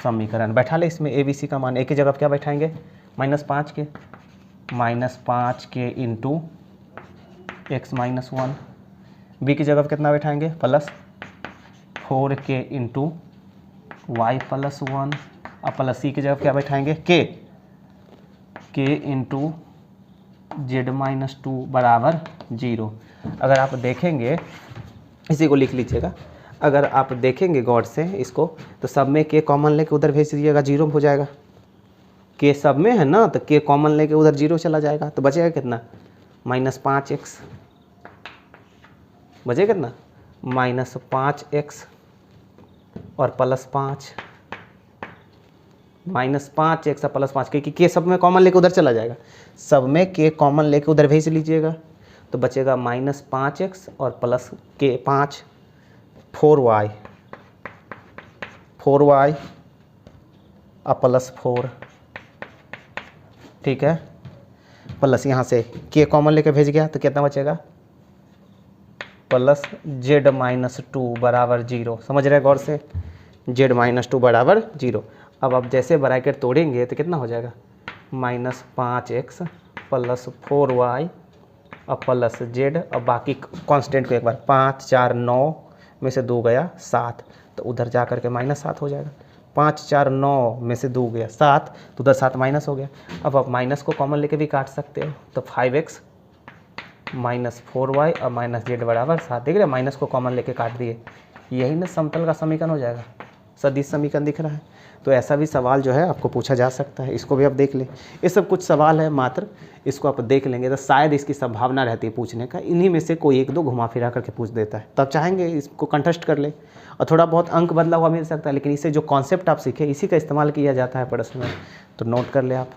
समीकरण, बैठा ले इसमें ABC का मान, एक ही जगह क्या बैठाएंगे -5 के, -5 के इंटू x - 1, b की जगह कितना बैठाएंगे +4 के इंटू y + 1, और प्लस c की जगह क्या बैठाएंगे k इंटू z - 2 बराबर 0। अगर आप देखेंगे, इसी को लिख लीजिएगा, अगर आप देखेंगे गौर से इसको तो सब में k कॉमन लेके उधर भेज दीजिएगा, 0 हो जाएगा, k सब में है ना, तो k कॉमन लेके उधर 0 चला जाएगा, तो बचेगा कितना -5x, बचेगा कितना -5x और +5, -5x और +5, क्योंकि k सब में कॉमन लेके उधर चला जाएगा, सब में k कॉमन लेके उधर भेज लीजिएगा, तो बचेगा -5x और प्लस k 5, 4y और +4, ठीक है, प्लस यहाँ से k कॉमन लेके भेज गया तो कितना बचेगा +z - 2 बराबर 0। समझ रहे गौर से, z - 2 बराबर 0। अब आप जैसे ब्रैकेट तोड़ेंगे तो कितना हो जाएगा -5x + 4y और प्लस z, और बाकी कांस्टेंट को एक बार 5 4 9 में से 2 गया 7, तो उधर जा कर के -7 हो जाएगा, 5 4 9 में से 2 गया 7, तो उधर 7 माइनस हो गया। अब आप माइनस को कॉमन लेके भी काट सकते हो, तो 5x -4y और -z बराबर 7, देख रहे माइनस को कॉमन लेके काट दिए, यही ना समतल का समीकरण हो जाएगा, सदिश समीकरण दिख रहा है। तो ऐसा भी सवाल जो है आपको पूछा जा सकता है, इसको भी आप देख लें। ये सब कुछ सवाल है मात्र, इसको आप देख लेंगे तो शायद इसकी संभावना रहती है पूछने का, इन्हीं में से कोई एक दो घुमा फिरा करके पूछ देता है, तब चाहेंगे इसको कंटेस्ट कर ले, और थोड़ा बहुत अंक बदला हुआ मिल सकता है, लेकिन इसे जो कॉन्सेप्ट आप सीखे इसी का इस्तेमाल किया जाता है प्रश्न में, तो नोट कर ले आप।